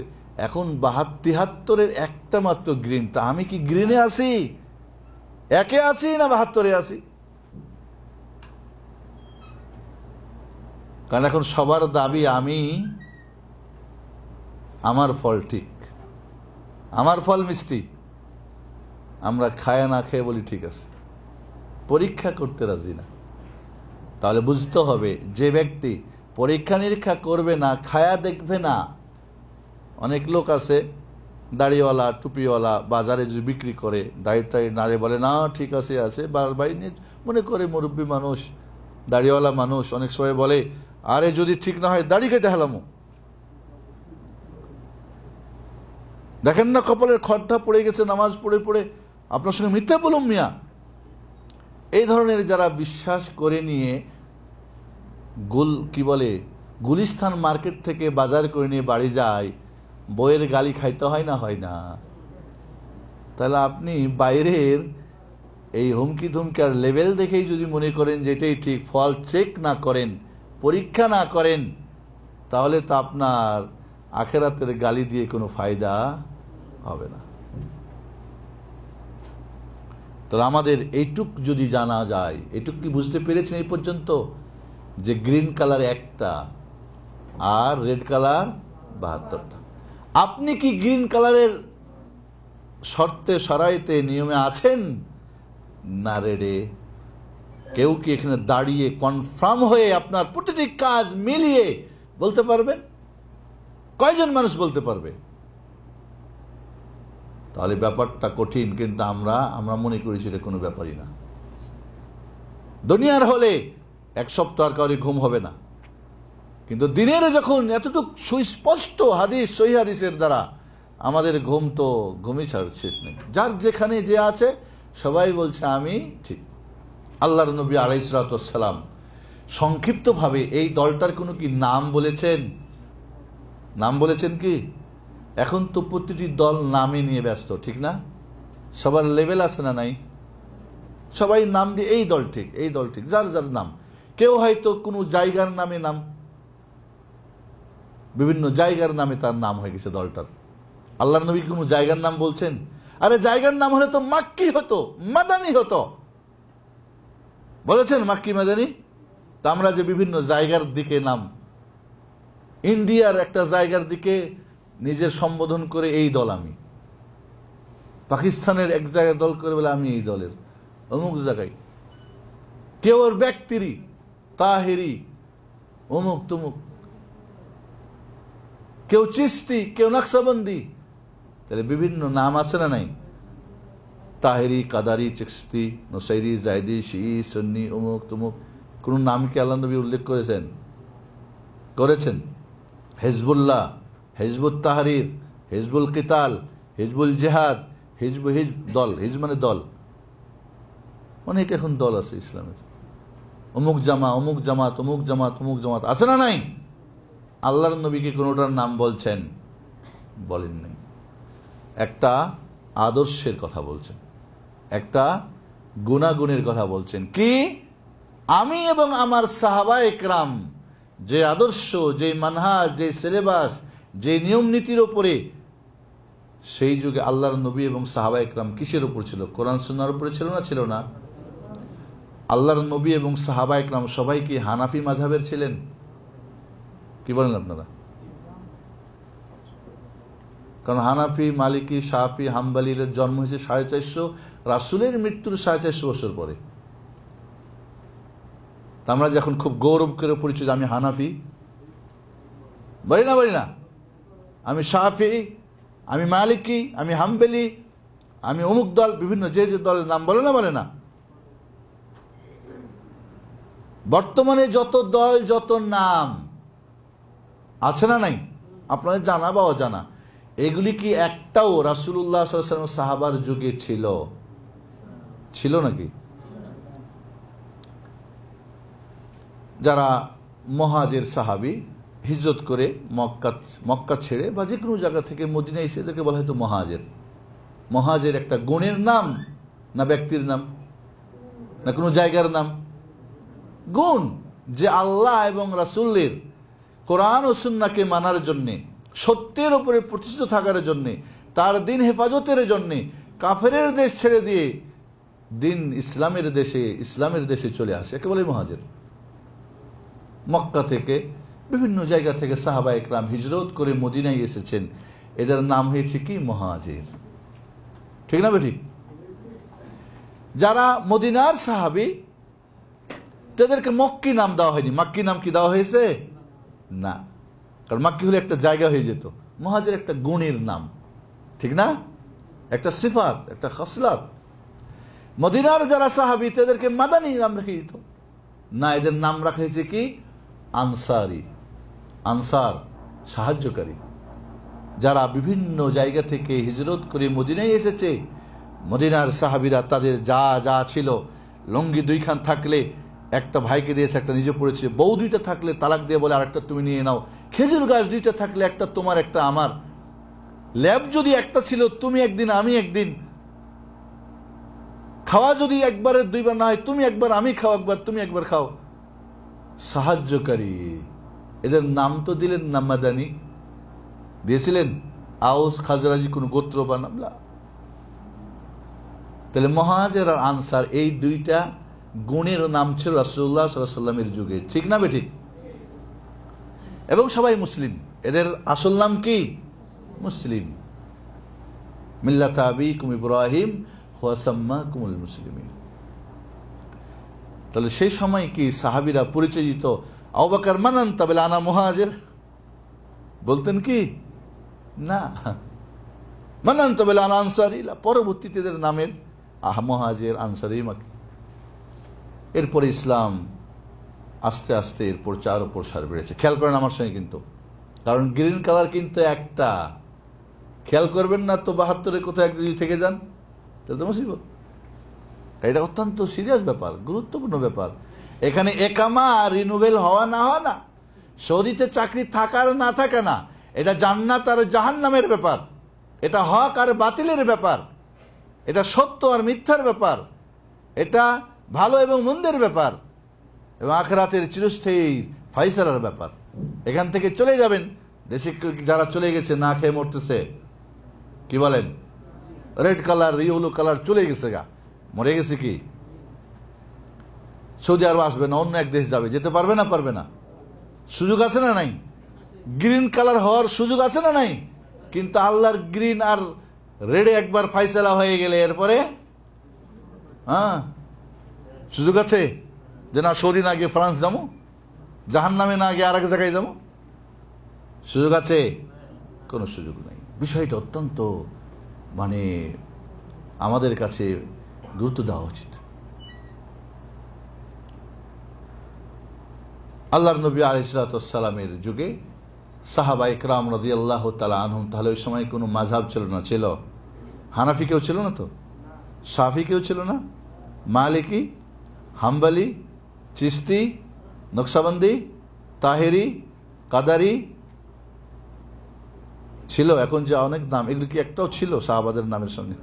এখন 72-73-এর একটা মাত্র গ্রিন, তা আমি কি গ্রিনে আছি, একে আছি না 72-এ আছি? কারণ এখন সবার দাবি আমি, আমার ফল ঠিক, আমার ফল মিষ্টি, আমরা খায় না খেয়ে বলি ঠিক আছে, পরীক্ষা করতে রাজি না। তাহলে বুঝতে হবে যে ব্যক্তি পরীক্ষা নিরীক্ষা করবে না, খায়া দেখবে না। অনেক লোক আছে দাড়িওয়ালা, টুপিওয়ালা, বাজারে যদি বিক্রি করে দাড়িটাই নাড়ে বলে না ঠিক আছে আছে, বাড়ি নিয়ে মনে করে মুরব্বী মানুষ, দাড়িওয়ালা মানুষ, অনেক সময় বলে আরে যদি ঠিক না হয় দাড়ি কেটে হেলামো। দেখেন না কপালের খড়টা পড়ে গেছে নামাজ পড়ে পড়ে, আপনার সঙ্গে মিথ্যা বলুন মিয়া। এই ধরনের যারা বিশ্বাস করে নিয়ে গুলিস্তান মার্কেট থেকে বাজার করে নিয়ে বাড়ি যায়, বইয়ের গালি খাইতে হয় না? হয় না? তাহলে আপনি বাইরের এই হুমকি ধুমকার লেভেল দেখেই যদি মনে করেন যে এটাই ঠিক, ফল চেক না করেন, পরীক্ষা না করেন, তাহলে তো আপনার আখেরাতের গালি দিয়ে কোনো ফায়দা হবে না। তাহলে আমাদের এইটুক যদি জানা যায়, এইটুক কি বুঝতে পেরেছেন এই পর্যন্ত যে গ্রিন কালার একটা আর রেড কালার 72টা। আপনি কি গ্রিন কালারের শর্তে সরাইতে নিয়মে আছেন না রেডে? কেউ কি এখানে দাঁড়িয়ে কনফার্ম হয়ে আপনার প্রতিটি কাজ মিলিয়ে বলতে পারবেন? কয়জন মানুষ বলতে পারবে? তাহলে ব্যাপারটা কঠিন, কিন্তু আমরা মনে করি সেটা কোনো ব্যাপারই না। দুনিয়ার হলে এক সপ্তাহ আর কারোর ঘুম হবে না। কিন্তু দিনের যখন এতটুকু সুস্পষ্ট হাদিস, সহিহ হাদিসের দ্বারা আমাদের ঘুম তো ঘুমই ছাড় শেষ নেই। যার যেখানে যে আছে সবাই বলছে আমি ঠিক। আল্লাহর নবী আলাইহিস সালাতু ওয়াস সালাম সংক্ষিপ্তভাবে এই দলটার কোনো কি নাম বলেছেন? নাম বলেছেন কি? এখন তো প্রতিটি দল নামে নিয়ে ব্যস্ত, ঠিক না? সবার লেভেল আছে না নাই? সবাই নাম দিয়ে এই দল ঠিক, এই দল ঠিক, যার যার নাম। কেউ হয়তো কোনো জায়গার নামে নাম, বিভিন্ন জায়গার নামে তার নাম হয়ে গেছে দলটার। আল্লাহর নবী কোনো জায়গার নাম বলছেন? আরে জায়গার নাম হলে তো মাক্কি হতো, মাদানি হতো। বলেছেন মাক্কি মাদানি? তা আমরা যে বিভিন্ন জায়গার দিকে নাম, ইন্ডিয়ার একটা জায়গার দিকে নিজের সম্বোধন করে এই দল আমি, পাকিস্তানের এক জায়গায় দল করে বলে আমি এই দলের অমুক জায়গায়, কেউ ওর ব্যক্তিরই তাহেরি অমুক তমুক, কেউ চিস্তি, কেউ নকশবন্দি। তাহলে বিভিন্ন নাম আছে না নাই? তাহেরি, কাদারি, চিস্তি, নসাইরি, জায়দি, শিই, সুন্নি, অমুক তমুক। কোন নাম কি আল্লাহ নবী উল্লেখ করেছেন? করেছেন? Hezbollah, Hizbut Tahrir, Hizbul Qital, Hizbul Jihad, Hizb দল, হিজ মানে দল। অনেক এখন দল আছে ইসলামের, অমুক জামা, অমুক জামাত, অমুক জামাত, অমুক জামাত, আছে না নাই? আল্লাহর নবীকে কোনটার নাম বলছেন? বলেন নাই। একটা আদর্শের কথা বলছেন, একটা গুণাগুণের কথা বলছেন। কি? আমি এবং আমার সাহাবায়ে একরাম যে আদর্শ, যে মানহাজ, যে সিলেবাস, যে নিয়ম নীতির উপরে, সেই যুগে আল্লাহর নবী এবং সাহাবায়ে একরাম কিসের উপর ছিল? কোরআন সুন্নাহর উপরে ছিল না? ছিল না? আল্লাহর নবী এবং সাহাবায়ে একরাম সবাই কি হানাফি মাযহাবের ছিলেন? কি বলেন আপনারা? কারণ হানাফি, মালিকি, শাফি, হাম্বলির জন্ম হয়েছে 450, রাসূলের মৃত্যুর 450 বছর পরে। আমরা যখন খুব গৌরব করে পরিচয়, আমি হানাফি বলি না, বলি না, আমি শাফি, আমি মালিকি, আমি হাম্বলি, আমি অমুক দল, বিভিন্ন যে যে দলের নাম বলে না, বলে না? বর্তমানে যত দল, যত নাম আছে না নাই, আপনাদের জানা বা অজানা, এগুলি কি একটাও রাসূলুল্লাহ সাল্লাল্লাহু আলাইহি ওয়াসাল্লাম সাহাবার যুগে ছিল? ছিল নাকি? যারা মুহাজির সাহাবী হিজরত করে মক্কা ছেড়ে বা যে কোনো জায়গা থেকে মদিনায় এসে, এদেরকে বলা হয়তো মুহাজির। মুহাজির একটা গুণের নাম না ব্যক্তির নাম না কোনো জায়গার নাম? গুণ, যে আল্লাহ এবং রাসূলের কোরআন ও সুন্নাহকে মানার জন্যে, সত্যের উপরে প্রতিষ্ঠিত থাকার জন্যে, তার দিন হেফাজতের জন্যে কাফেরের দেশ ছেড়ে দিয়ে দিন ইসলামের দেশে চলে আসে, একে বলে মুহাজির। মক্কা থেকে বিভিন্ন জায়গা থেকে সাহাবা একরাম হিজরত করে মদিনায় এসেছেন, এদের নাম হয়েছে কি? মুহাজির। ঠিক না বেঠিক? যারা মদিনার সাহাবী, তাদেরকে মক্কি নাম দেওয়া হয়নি। মাক্কি নাম কি দেওয়া হয়েছে? না, কারণ মাক্কি হলে একটা জায়গা হয়ে যেত। মুহাজির একটা গুণের নাম, ঠিক না? একটা সিফাত, একটা খাসলাত। মদিনার যারা সাহাবী, তাদেরকে মাদানী নাম রেখে দিত না, এদের নাম রাখা হয়েছে কি? আনসারি। আনসার, সাহায্যকারী। যারা বিভিন্ন জায়গা থেকে হিজরত করে মদিনায় এসেছে, মদিনার সাহাবীরা তাদের যা যা ছিল, লঙ্গি 2 খান থাকলে একটা ভাইকে দিয়েছে, একটা নিজে পড়েছে, বউ 2টা থাকলে তালাক দিয়ে বলে আরেকটা তুমি নিয়ে নাও, খেজুর গাছ 2টা থাকলে একটা তোমার একটা আমার, ল্যাব যদি একটা ছিল তুমি একদিন আমি একদিন, খাওয়া যদি একবারের 2বার না হয়, তুমি একবার আমি খাও, একবার তুমি একবার খাও। সাহায্যকারী, এদের নাম তো দিলেন না মাদানী, দিয়েছিলেন আউস খাজরাজি কোন গোত্র বা নাম? তাহলে মুহাজির আর আনসার এই 2টা গুণের নাম ছিল রাসূলুল্লাহ সাল্লাল্লাহু আলাইহি ওয়াসাল্লামের যুগে, ঠিক না বেঠিক? এবং সবাই মুসলিম। এদের আসল নাম কি? মুসলিম। মিল্লাতা আবিকুম ইব্রাহিম ওয়া সাম্মাকুমুল মুসলিমিন। তাহলে সেই সময় কি সাহাবীরা পরিচয় দিত, আবু বকর মান আনতা? বলে আনা মুহাজির। বলতেন কি? না। মান আনতা? বলে আনা আনসারী। পরবর্তীতে এদের নামের মুহাজির, আনসারী, মাক্কি। এরপরে ইসলাম আস্তে আস্তে এর প্রচার ও প্রসার বেড়েছে। খেয়াল করেন আমার সঙ্গে কিন্তু, কারণ গ্রিন কালার কিন্তু একটা, খেয়াল করবেন না তো 72-এ কোথাও এক যদি থেকে যান তাহলে তো মুসিবত। এটা অত্যন্ত সিরিয়াস ব্যাপার, গুরুত্বপূর্ণ ব্যাপার। এখানে একামা রিনুভেল হওয়া না হওয়া না, সৌদিতে চাকরি থাকার না থাকা না, এটা জান্নাত আর জাহান্নামের ব্যাপার, এটা হক আর বাতিলের ব্যাপার, এটা সত্য আর মিথ্যার ব্যাপার, এটা ভালো এবং মন্দের ব্যাপার, এবং আখিরাতের চিরস্থায়ী ফাইসালার ব্যাপার। এখান থেকে চলে যাবেন, দেশে যারা চলে গেছে না খেয়ে মরতেছে, কি বলেন, রেড কালার ইয়েলো কালার চলে গেছে, গা মরে গেছে, কি সৌদি আরব আসবে না, অন্য এক দেশ যাবে, যেতে পারবে না? পারবে না। সুযোগ আছে না নাই? গ্রিন কালার হওয়ার সুযোগ আছে না নাই? কিন্তু আল্লাহর গ্রিন আর রেডে একবার ফাইসালা হয়ে গেলে এরপরে সুযোগ আছে যে না সৌদি না গিয়ে ফ্রান্স যাবো, জাহান্নামে না গিয়ে আর এক জায়গায় যাবো? সুযোগ আছে? কোনো সুযোগ নাই। বিষয়টা অত্যন্ত আমাদের কাছে গুরুত্ব দেওয়া উচিত। আল্লাহর নবী আলাইহিস সালামের যুগে সাহাবা ইকরাম রাদিয়াল্লাহু তাআলা আনহুম, তাহলে ওই সময় কোনো মাযহাব ছিল না? ছিল। হানাফি কেউ ছিল না তো, শাফি কেউ ছিল না, মালিকি, হাম্বলি, চিস্তি, নকশাবন্দি, তাহেরি, কাদারি ছিল। এখন যে অনেক নাম, এগুলো কি একটাও ছিল সাহাবাদের নামের সঙ্গে?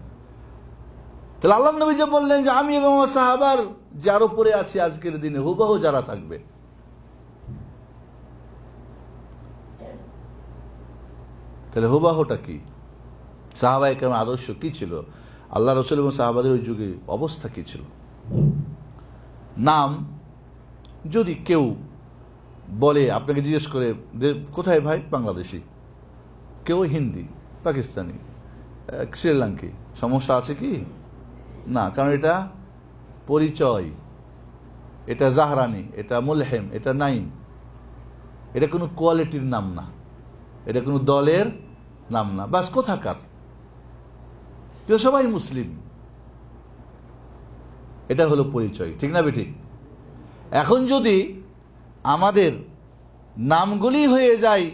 তাহলে আল্লাহ নবী যে বললেন যে আমি এবং আমার সাহাবার যার উপরে আছি আজকের দিনে হুবহু যারা থাকবে, তাহলে হুবাহুটা কি? সাহাবায়ে কেরামের আদর্শ কি ছিল? আল্লাহ রাসূল এবং সাহাবাদের ওই যুগে অবস্থা কি ছিল? নাম যদি কেউ বলে, আপনাকে জিজ্ঞেস করে যে কোথায় ভাই, বাংলাদেশি, কেউ হিন্দি, পাকিস্তানি, শ্রীলঙ্কি, সমস্যা আছে কি? না, কারণ এটা পরিচয়, এটা জাহরানি, এটা মুলহেম, এটা নাইম, এটা কোনো কোয়ালিটির নাম না, এটা কোনো দলের নাম না, বাস কোথাকার, সবাই মুসলিম, এটা হলো পরিচয়। ঠিক না বেঠিক? এখন যদি আমাদের নামগুলি হয়ে যায়,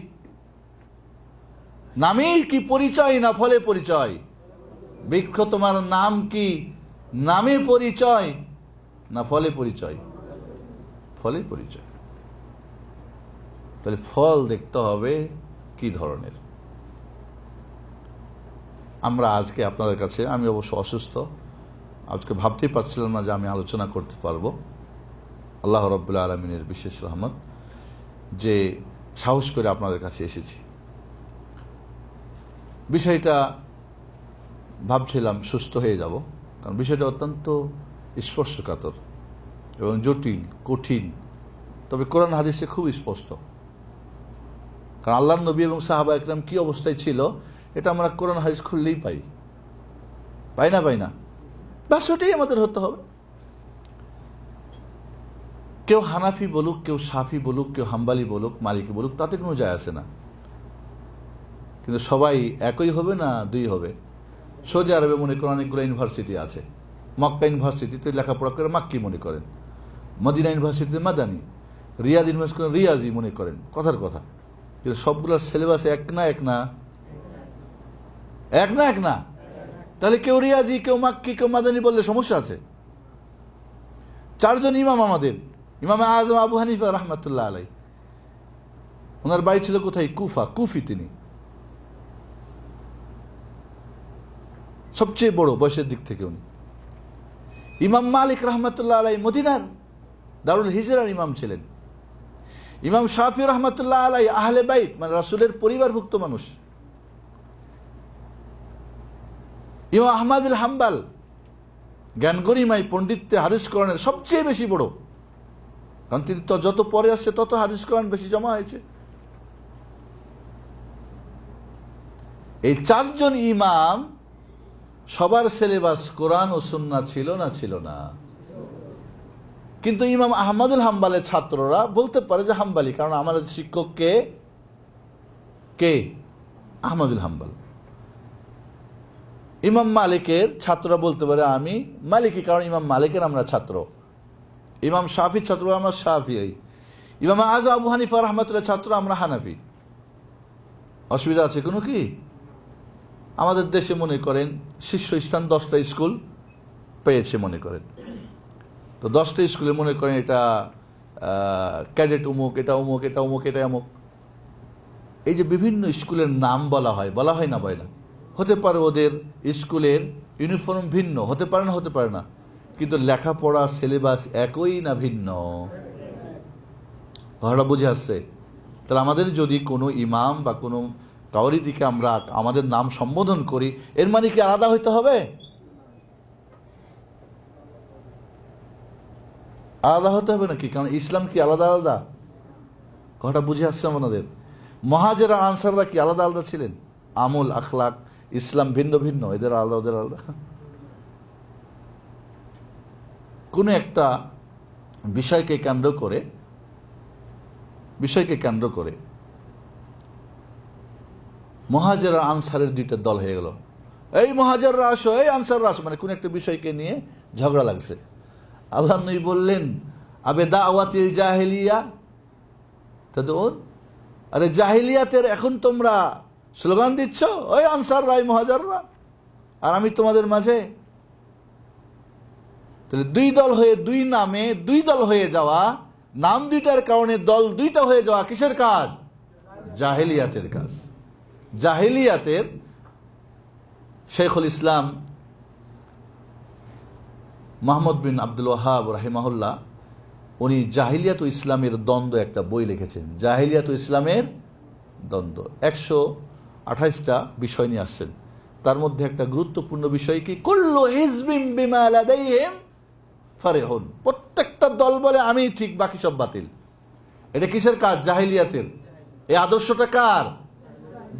নামেই কি পরিচয় না ফলে পরিচয়? বৃক্ষ তোমার নাম কি নামে পরিচয় না ফলে পরিচয়? ফলে পরিচয়। তাহলে ফল দেখতে হবে কি ধরনের। আমরা আজকে আপনাদের কাছে, আমি অবশ্য অসুস্থ, আজকে ভাবতেই পারছিলাম না যে আমি আলোচনা করতে পারবো। আল্লাহ রাব্বুল আলামিনের বিশেষ রহমত যে সাহস করে আপনাদের কাছে এসেছি। বিষয়টা ভাবছিলাম সুস্থ হয়ে যাব, কারণ বিষয়টা অত্যন্ত স্পর্শকাতর এবং জটিল, কঠিন, তবে কোরআন হাদিসে খুব স্পষ্ট। কারণ আল্লাহর নবী এবং সাহাবা একরাম কি অবস্থায় ছিল এটা আমরা কোরআন হাদিস খুললেই পাই না? বাস ওটাই আমাদের হতে হবে। কেউ হানাফি বলুক, কেউ শাফি বলুক, কেউ হাম্বালি বলুক, মালিকি বলুক, তাতে কোনো যায় আসে না, কিন্তু সবাই একই হবে না, দুই হবে। সৌদি আরবে মনে করেন অনেকগুলো ইউনিভার্সিটি আছে, মক্কা ইউনিভার্সিটিতে লেখাপড়া করে মাক্কি মনে করেন, মদিনা ইউনিভার্সিটিতে মাদানি, রিয়াদ ইউনিভার্সিটি রিয়াজি মনে করেন, কথার কথা, কিন্তু সবগুলোর সিলেবাস এক না। তাহলে কেউ রিয়াজি, কেউ মাক্কি, কেউ মাদানি বললে সমস্যা আছে। চারজন ইমাম আমাদের, ইমাম আজম আবু হানিফা রাহমাতুল্লাহ আলাই, ওনার বাড়ি ছিল কোথায়? কুফা, কুফি তিনি, সবচেয়ে বড় বয়সের দিক থেকে উনি। ইমাম মালিক রাহমাতুল্লাহ আলাই মদিনার দারুল হিজরার ইমাম ছিলেন। ইমাম শাফি রাহমাতুল্লাহ আলাই আহলে বাইত, মানে রাসূলের পরিবারভুক্ত মানুষ। ইমাম আহমদ বিন হাম্বল জ্ঞান গরিমায় পণ্ডিত্যে হাদিস কোরআনের সবচেয়ে বেশি বড়, কারণ তিনি তো যত পরে আসছে তত হাদিস কোরআন বেশি জমা হয়েছে। এই চারজন ইমাম সবার সিলেবাস কোরআন ও সুন্নাহ ছিল না? কিন্তু ইমাম আহমদুল হাম্বলের ছাত্ররা বলতে পারে যে হাম্বলি, কারণ আমাদের শিক্ষক কে? আহমদুল হাম্বল। ইমাম মালিকের ছাত্ররা বলতে পারে আমি মালিকি, কারণ ইমাম মালিকের আমরা ছাত্র। ইমাম শাফির ছাত্র আমরা শাফিঈ, ইমাম আযম আবু হানিফা রাহমাতুল্লাহ ছাত্র, আমরা হানাফি। অসুবিধা আছে কোনো কি? আমাদের দেশে মনে করেন শীর্ষস্থান 10টা স্কুল পেয়েছে মনে করেন, তো 10টা স্কুলে মনে করেন এটা ক্যাডেট অমুক, এটা অমুক, এটা অমুক, এটা অমুক। এই যে বিভিন্ন স্কুলের নাম বলা হয় না বলে না? হতে পারে ওদের স্কুলের ইউনিফর্ম ভিন্ন, হতে পারে না, হতে পারে না, কিন্তু লেখাপড়া সিলেবাস একই না ভিন্ন? কথাটা বুঝে আসছে? তাহলে আমাদের যদি কোনো ইমাম বা কোনো কাউরি দিকে আমরা আমাদের নাম সম্বোধন করি, এর মানে কি আলাদা হইতে হবে? আলাদা হতে হবে নাকি? কারণ ইসলাম কি আলাদা আলাদা? কথাটা বুঝে আসছে আমাদের? মুহাজির আর আনসাররা কি আলাদা আলাদা ছিলেন? আমল, আখলাক, ইসলাম ভিন্ন ভিন্ন, এদের আলাদা, ওদের আলাদা। কোন একটা বিষয়কে কেন্দ্র করে মুহাজির আর আনসারের দুইটা দল হয়ে গেল। এই মুহাজিররা আসো, এই আনসাররা আসো, মানে কোন একটা বিষয়কে নিয়ে ঝগড়া লাগছে। আল্লাহ নবী বললেন, আবে দাওয়াতিল জাহেলিয়া তাদউন, আরে জাহিলিয়াতের এখন তোমরা স্লোগান দিচ্ছ, ওই আনসাররা, ওই মুহাজিররা, আর আমি তোমাদের মাঝে। তাহলে দুই দল হয়ে, দুই নামে দুই দল হয়ে যাওয়া, নাম দুইটার কারণে দল দুইটা হয়ে যাওয়া কিসের কাজ? জাহেলিয়াতের কাজ। জাহেলিয়াতের শেখুল ইসলাম মুহাম্মদ বিন আব্দুল ওয়াহাব রাহিমাহুল্লাহ, উনি জাহিলিয়াত ও ইসলামের দ্বন্দ্ব একটা বই লিখেছেন। জাহিলিয়াত ও ইসলামের দ্বন্দ্ব 128টা বিষয় নিয়ে আসছেন। তার মধ্যে একটা গুরুত্বপূর্ণ বিষয় কি? কুল্লু হিজবিন বিমা লাদাইহিম ফারিহুন, প্রত্যেকটা দল বলে আমি ঠিক, বাকি সব বাতিল। এটা কিসের কাজ? জাহিলিয়াতের। এই আদর্শটা কার?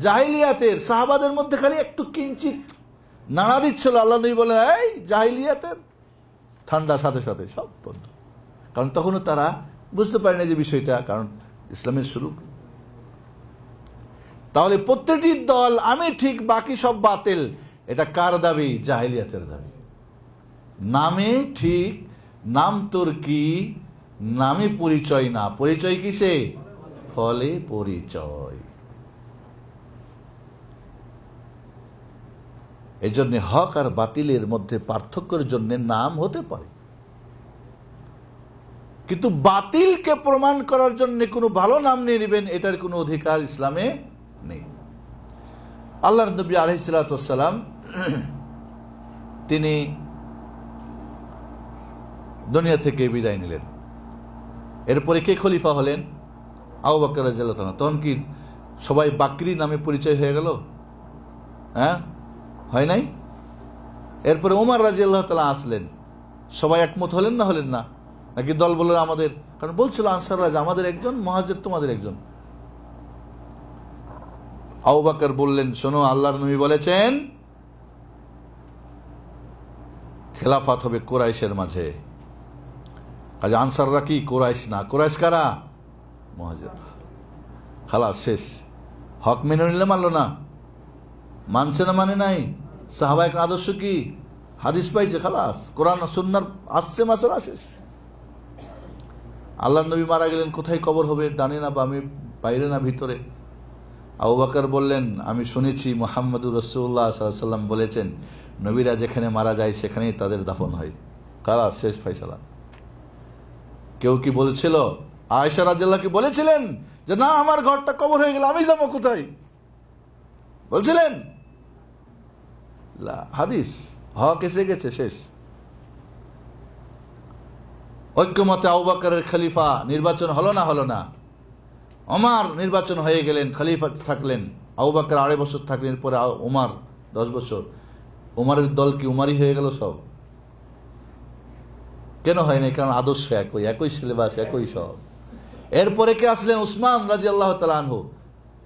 জাহিলিয়াতের। সাহাবাদের মধ্যে খালি একটু কিঞ্চিত নাড়া দিচ্ছিল, আল্লাহ নবী বলেন এই জাহিলিয়াতের, ঠান্ডা সাথে সাথে সব বন্ধ। কারণ তখনও তারা বুঝতে পারে না যে বিষয়টা, কারণ ইসলামের শুরু। তাহলে প্রত্যেকটি দল আমি ঠিক, বাকি সব বাতিল, এটা কার দাবি? জাহিলিয়াতের দাবি। নামে ঠিক, নাম তোর কি, নামে পরিচয় না, পরিচয় কিসে? ফলে পরিচয়। এই জন্য হক আর বাতিলের মধ্যে পার্থক্যের জন্য নাম হতে পারে, কিন্তু বাতিলকে প্রমাণ করার জন্য কোনো ভালো নাম নিয়ে নেবেন, এটার কোনো অধিকার ইসলামে নেই। আল্লাহর নবী আলাইহিস সালাতু ওয়াস সালাম তিনি দুনিয়া থেকে বিদায় নিলেন। এরপরে কে খলিফা হলেন? আবু বকর রাদিয়াল্লাহু তাআলা। তখন কি সবাই বাকরি নামে পরিচয় হয়ে গেল? হ্যাঁ, হয় নাই? এরপরে ওমর রাদিয়াল্লাহু তাআলা আসলেন। সবাই একমত হলেন না হলেন না? নাকি দল বলল আমাদের, কারণ বলছিল আনসাররা যে আমাদের একজন, মুহাজির তোমাদের একজন। আবু বকর বললেন, শোনো, আল্লাহর নবী বলেছেন খেলাফত হবে কুরাইশের মাঝে। কাজে আনসাররা কি? কুরাইশ না। কুরাইশ কারা? মুহাজির। খালাস, শেষ। হক মেনে নিলে মানলো না, মানছে না, মানে নাই। সাহাবায়ে আদর্শ কি? হাদিস পাইছে, খালাস, কোরআন সুন্নাহর আসছে, মাসলা শেষ। আল্লাহর নবী মারা গেলেন, কোথায় কবর হবে? ডানে না বামে, বাইরে না ভিতরে? আবু বকর বললেন, আমি শুনেছি মুহাম্মদুর রাসূলুল্লাহ সাল্লাল্লাহু আলাইহি ওয়াসাল্লাম বলেছেন, নবীরা যেখানে মারা যায় সেখানেই তাদের দাফন হয়। খালাস, শেষ ফয়সালা। কেউ কি বলেছিল? আয়েশা রাদিয়াল্লাহু কি বলেছিলেন যে না, আমার ঘরটা কবর হয়ে গেল, আমি যাবো কোথায়? বলছিলেন? হাদিস, হক এসে গেছে, শেষ। ঐক্যমতে আবু বকরের খলিফা নির্বাচন হলো না? হলো না। ওমর নির্বাচন হয়ে গেলেন, খলিফা থাকলেন। আবু বকর 2.5 বছর থাকলেন, পরে ওমর 10 বছর। ওমরের দল কি উমারি হয়ে গেল সব? কেন হয় নাই? কারণ আদর্শ একই, একই সিলেবাস, একই সব। এরপরে কে আসলেন? উসমান রাদিয়াল্লাহু তাআলা আনহু।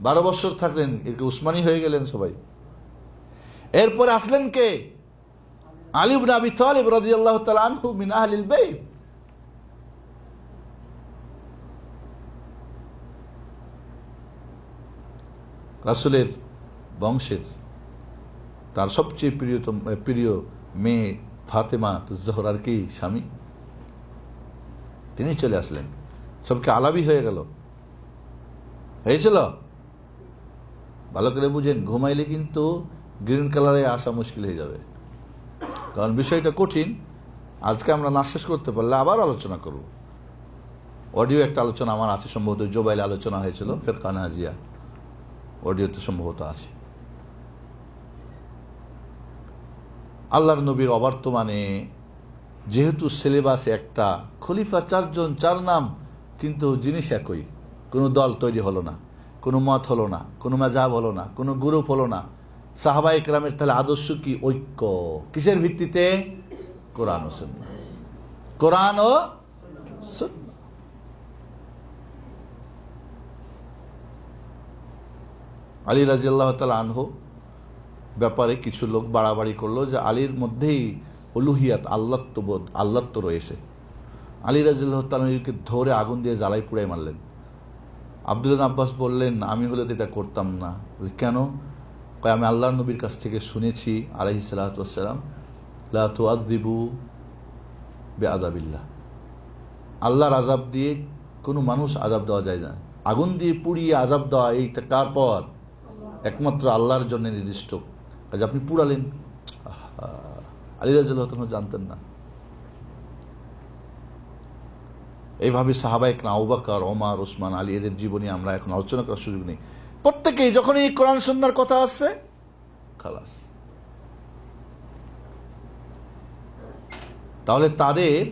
12 বছর থাকলেন, উসমানী হয়ে গেলেন সবাই। এরপরে আসলেন কে? আলী ইবনে আবি তালিব রাদিয়াল্লাহু তাআলা আনহু, মিন আহলিল বাইত। রাসূলের বংশের তার সবচেয়ে প্রিয় মেয়ে ফাতেমা জোহরার কি স্বামী, তিনি চলে আসলেন। সবকে আলাবি হয়ে গেল, হয়েছিল? ভালো করে বুঝেন, ঘুমাইলে কিন্তু গ্রিন কালারে আসা মুশকিল হয়ে যাবে, কারণ বিষয়টা কঠিন। আজকে আমরা না শেষ করতে পারলে আবার আলোচনা করব। অডিও একটা আলোচনা আমার আছে, সম্ভবত জোবাইলে আলোচনা হয়েছিল, ফেরকা নাজিয়া অডিওতে সম্ভবত আছে। আল্লাহর নবীর অবর্তমানে যেহেতু সিলেবাস একটা, খলিফা 4 জন, 4 নাম, কিন্তু জিনিস একই। কোনো দল তৈরি হলো না, কোনো মত হলো না, কোনো মাযহাব হলো না, কোনো গ্রুপ হলো না। সাহাবায়ে কেরামের তাহলে আদর্শ কি? ঐক্য। কিসের ভিত্তিতে? কোরআন ও সুন্নাহ। কোরআন ও সুন্নাহ। আলী রাদিয়াল্লাহু তাআলা আনহু ব্যাপারে কিছু লোক বাড়াবাড়ি করলো যে আলীর মধ্যেই উলুহিয়াত, আল্লাহত্ববোধ, আল্লাহত্ব রয়েছে। আলী রাদিয়াল্লাহু তাআলাকে ধরে আগুন দিয়ে জ্বালাই পুড়াই মারলেন। আব্দুল্লাহ ইবনে আব্বাস বললেন, আমি হলে তো এটা করতাম না। কেন? কয়, আমি আল্লাহর নবীর কাছ থেকে শুনেছি আলাইহিস সালাতু ওয়াস সালাম, লা তুআযিবু বিআযাবিল্লাহ, আল্লাহর আযাব দিয়ে কোনো মানুষ আযাব দেওয়া যায় না। আগুন দিয়ে পুড়িয়ে আযাব দেওয়া এইটা কার পর? একমাত্র আল্লাহর জন্য নির্দিষ্ট। কাজে আপনি পুড়ালেন। আলী রাদিয়াল্লাহু তাআলা জানতেন না। এইভাবে সাহাবায়ে কেরাম, আবু বকর, ওমর, ওসমান, আলী, এদের জীবনী আমরা এখন আলোচনা করার সুযোগ নেই। প্রত্যেকেই যখন এই কোরআন সুন্নাহর কথা আসছে, খালাস। তাহলে তাদের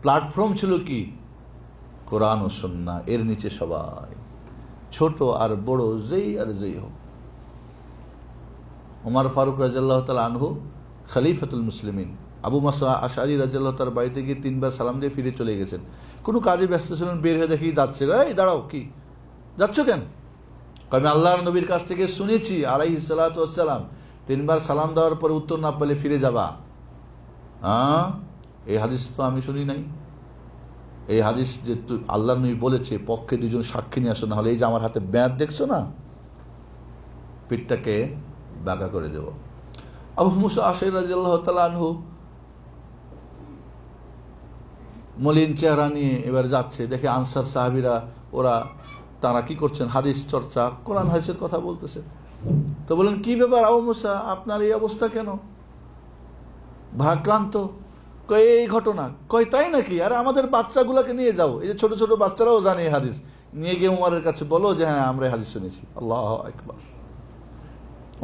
প্ল্যাটফর্ম ছিল কি? কোরআন ও সুন্নাহ, এর নিচে সবাই, ছোট আর বড়, যেই হোক। ওমর ফারুক রাদিয়াল্লাহু তাআলা আনহু খলিফাতুল মুসলিমিন, আবু মুসা আশআরী রাদিয়াল্লাহু তাআলার বাড়িতে গিয়ে 3 বার সালাম দিয়ে ফিরে চলে গেছেন। কোনো কাজে ব্যস্ত ছিলেন, বের হয়ে দেখি যাচ্ছে। এই দাঁড়াও, কি যাচ্ছ কেন? আমি আল্লাহর নবীর কাছ থেকে শুনেছি আলাইহিস সালাতু ওয়াস সালাম 3 বার সালাম দেওয়ার পরে উত্তর না পেলে ফিরে যাবা। এই হাদিস তো আমি শুনি নাই। এই হাদিস যে আল্লাহর নবী বলেছে, পক্ষে 2 জন সাক্ষী নিয়ে আসো, না হলে এই যে আমার হাতে ব্যাঁত দেখছো না, পিঠটাকে বাঁকা করে দেব। আবু মুসা আশআরী রাদিয়াল্লাহু তাআলা আনহু মলিন চেহারা নিয়ে এবার যাচ্ছে, দেখে আনসার সাহাবীরা, তারা কি করছেন? হাদিস চর্চা, কোরআন হাদিসের কথা বলতেছে। তো বলেন, কি ব্যাপার আবু মুসা, আপনার এই অবস্থা কেন? ভারাক্রান্ত। কয়, এই ঘটনা। কয়, তাই নাকি? আরে আমাদের বাচ্চাগুলোকে নিয়ে যাও, এই যে ছোট ছোট বাচ্চারাও জানে এই হাদিস, নিয়ে গিয়ে উমরের কাছে বলো যে হ্যাঁ, আমরা হাদিস শুনেছি। আল্লাহু আকবার।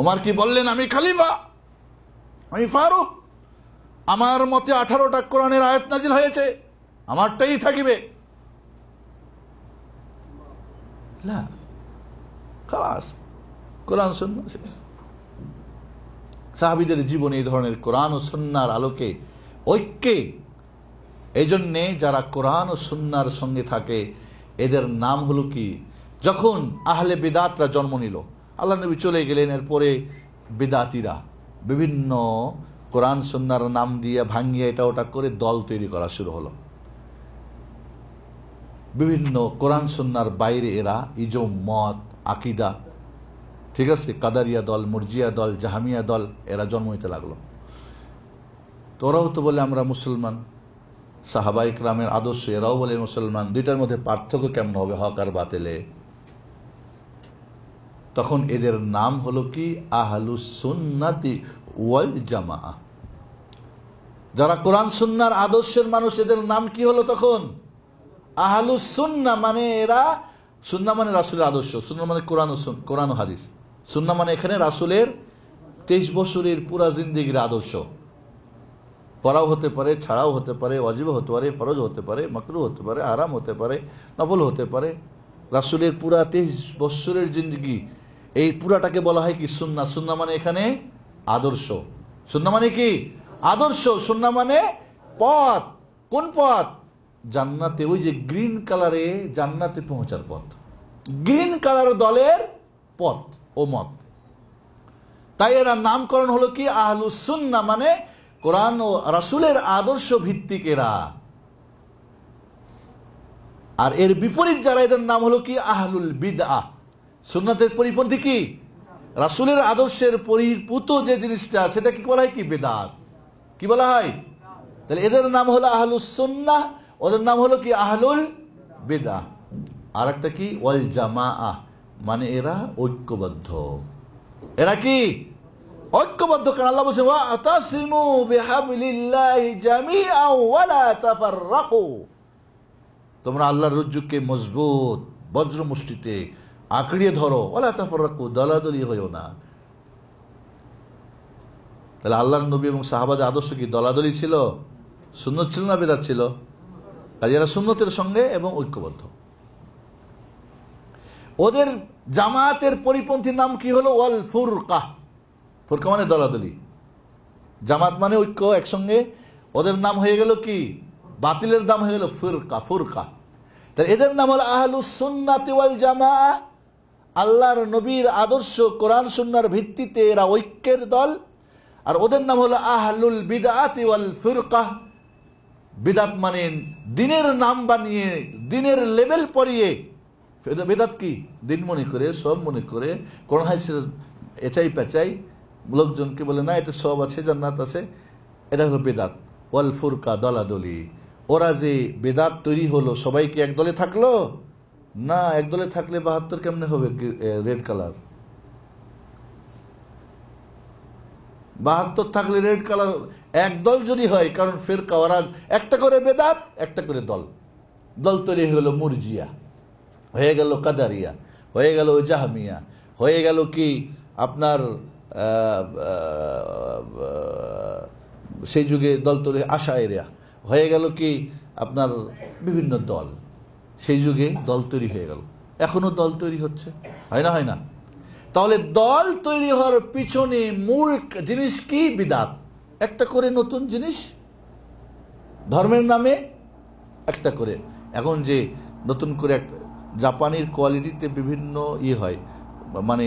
উমর কি বললেন? আমি খলিফা, আমি ফারুক, আমার মতে 18টা কোরআনের আয়াত নাজিল হয়েছে, আমারটাই থাকিবে। না, খালাস, কোরআন সুন্নাহ শেষ। সাহাবীদের জীবনে এই ধরনের কোরআন ও সুন্নাহর আলোকে, ঐক্যে, এই জন্যে যারা কোরআন ও সুন্নাহর সঙ্গে থাকে এদের নাম হলো কি? যখন আহলে বিদাতরা জন্ম নিল, আল্লাহ নবী চলে গেলেন, এরপরে বিদাতিরা বিভিন্ন কোরআন সুন্নাহর নাম দিয়ে ভাঙিয়ে এটা ওটা করে দল তৈরি করা শুরু হলো। বিভিন্ন কোরআন সুন্নাহর বাইরে এরা ইজম, মত, আকিদা, ঠিক আছে, কাদারিয়া দল, মুরজিয়া দল, জাহামিয়া দল, এরা জন্ম নিতে লাগলো। তোরাও তো বলে আমরা মুসলমান, সাহাবায়ে কেরামের আদর্শ, এরাও বলে মুসলমান। দুইটার মধ্যে পার্থক্য কেমন হবে? হক আর বাতিলে। তখন এদের নাম হলো কি? আহলুস সুন্নাতি ওয়াল জামাআহ। যারা কোরআন সুন্নাহর আদর্শের মানুষ, এদের নাম কি হলো তখন? আহলুস সুন্নাহ। মানে এরা, সুন্নাহ মানে রাসূলের আদর্শ, সুন্নাহ মানে কোরআন ও হাদিস। সুন্নাহ মানে এখানে রাসূলের 23 বছরের পুরা জিন্দেগির আদর্শ। পড়াও হতে পারে, ছাড়াও হতে পারে, ওয়াজিব হতে পারে, ফরজ হতে পারে, মাকরুহ হতে পারে, হারাম হতে পারে, নফল হতে পারে। রাসূলের পুরা 23 বছরের জিন্দেগি, এই পুরাটাকে বলা হয় কি? সুন্নাহ। সুন্নাহ মানে এখানে আদর্শ। সুন্নাহ মানে কি? আদর্শ। সুন্নাহ মানে পথ। কোন পথ? জান্নাতে, ওই যে গ্রিন কালারে জান্নাতে পৌঁছার পথ, গ্রিন কালার দলের পথ ও মত। তাই এরা নামকরণ হলো কি? আহলুস সুন্নাহ, মানে কোরআন ও রাসূলের আদর্শ ভিত্তিক এরা। আর এর বিপরীত যারা, এদের নাম হলো কি? আহলুল বিদআহ। সুন্নাতের পরিপন্থী কি? রাসূলের আদর্শের পরিপুত যে জিনিসটা, সেটা কি বলা হয়? কি? বিদআত। কি বলা হয়? তাহলে এদের নাম হলো আহলুস সুন্নাহ, ওদের নাম হলো কি? আহলুল বিদআ, আর একটা কি ওয়াল জামাআহ, মানে এরা ঐক্যবদ্ধ। এরা কি ঐক্যবদ্ধ? কারণ আল্লাহ বলেছেন ওয়াতাসিমু বিহাবলিল্লাহি জামিআন ওয়া লা তাফাররাকু, তোমরা আল্লাহর রজ্জুকে মজবুত বজ্র মুষ্টিতে আঁকড়িয়ে ধরো, ওয়া লা তাফাররাকু, দলাদলি হইও না। তাহলে আল্লাহর নবী এবং সাহাবাদের আদর্শ কি দলাদলি ছিল? সুন্নত ছিল না বিদআত ছিল? কাজে এরা সুন্নতের সঙ্গে এবং ঐক্যবদ্ধ। ওদের জামায়াতের পরিপন্থীর নাম কি হলো? ওয়াল ফুরকা। ফুরকা মানে দলাদলি, জামাত মানে ঐক্য একসঙ্গে। ওদের নাম হয়ে গেল কি? বাতিলের নাম হয়ে গেল ফুরকা। ফুরকা, তাহলে এদের নাম হলো আহলুস সুন্নাতি ওয়াল জামাআহ। আল্লাহর নবীর আদর্শ কোরআন সুন্নাহর ভিত্তিতে এরা ঐক্যের দল। আর ওদের নাম হলো আহলুল বিদআতি ওয়াল ফুরকা। বিদআত মানে দিনের নাম বানিয়ে, দিনের লেবেল পরিয়ে, বিদআত কি দিন মনে করে, সব মনে করে, কোরআন হাদিসের এচাই পেঁচাই লোকজনকে বলে না এটা সব আছে, জান্নাত আছে, এটা হলো বিদআত। ওয়াল ফুরকা, দলাদলি। ওরা যে বিদআত তৈরি হলো, সবাই কি এক দলে থাকলো? না, এক দলে থাকলে ৭২ কেমনে হবে রেড কালার? ৭২ থাকলে রেড কালার এক দল যদি হয়, কারণ ফিরকা ওরা একটা করে বেদাত, একটা করে দল। দল তৈরি হয়ে গেল মুরজিয়া, হয়ে গেল কাদারিয়া, হয়ে গেল জাহমিয়া, হয়ে গেল কি আপনার সেই যুগে দল তৈরি আশায়েরিয়া, হয়ে গেল কি আপনার বিভিন্ন দল। সেই যুগে দল তৈরি হয়ে গেল, এখনো দল তৈরি হচ্ছে, হয় না? হয় না? তাহলে দল তৈরি হওয়ার পিছনে মূল জিনিস কি? বিদআত। একটা করে নতুন জিনিস ধর্মের নামে একটা করে। এখন যে নতুন করে জাপানির কোয়ালিটিতে বিভিন্ন হয়, মানে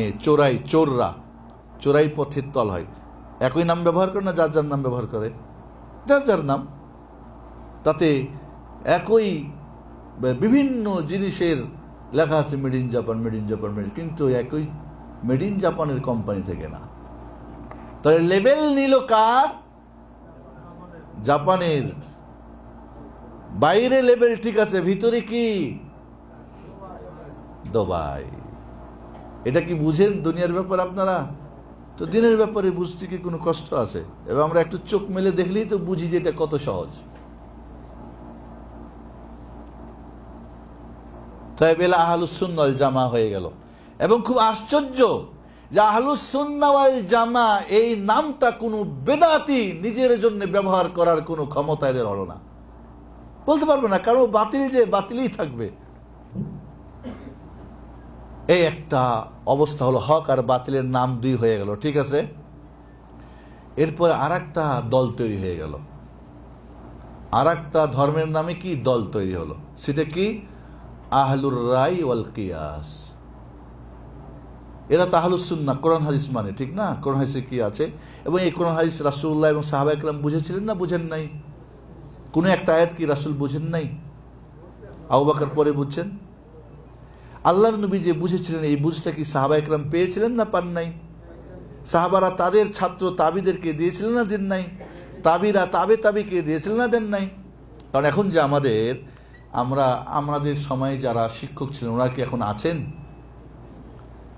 চোরাই পথের তল হয়, একই নাম ব্যবহার করে না, যার যার নাম ব্যবহার করে, যার যার নাম, তাতে একই বিভিন্ন জিনিসের লেখা আছে made in Japan, made in Japan, কিন্তু একই মেড ইন জাপানের কোম্পানি থেকে না। তাহলে লেবেল নিল কার? জাপানের। বাইরে লেবেল ঠিক আছে, ভিতরে কি? দুবাই। এটা কি বুঝেন দুনিয়ার ব্যাপার আপনারা? তো দিনের ব্যাপারে বুঝতে কি কোনো কষ্ট আছে? এবার আমরা একটু চোখ মেলে দেখলেই তো বুঝি যে এটা কত সহজ। তাই বেলা আহলুস সুন্নাহ ওয়াল জামা হয়ে গেল। এবং খুব আশ্চর্য যে আহলুস সুন্নাহ ওয়াল জামা এই নামটা কোনো বেদাতি নিজের জন্য ব্যবহার করার কোনো ক্ষমতা এদের হলো না, বলতে পারবে না, কারণ বাতিল যে বাতিলই থাকবে। এই একটা অবস্থা হলো, হক আর বাতিলের নাম দুই হয়ে গেল, ঠিক আছে। এরপরে আর একটা দল তৈরি হয়ে গেল, আর একটা ধর্মের নামে কি দল তৈরি হলো, সেটা কি? আহলুর রাই ওয়াল কিয়াস। এরা তো আহলুস সুন্নাহ, কোরআন হাদিস মানে, ঠিক না? কোরআন হাদিসে কি আছে, এবং এই কোরআন হাদিস রাসূলুল্লাহ এবং সাহাবায়ে কেরাম বুঝেছিলেন না বুঝেন নাই? কোন একটা আয়াত কি রাসূল বুঝেন নাই? আবু বকর পরে বুঝছেন। আল্লাহর নবী যে বুঝেছিলেন, এই বুঝটা কি সাহাবায়ে কেরাম পেয়েছিলেন না পান নাই? সাহাবারা তাদের ছাত্র তাবিদেরকে দিয়েছিলেন না দেন নাই? তাবিরা তাবিকে দিয়েছিলেন না দেন নাই? কারণ এখন যে আমাদের সময়ে যারা শিক্ষক ছিলেন, ওরা কি এখন আছেন?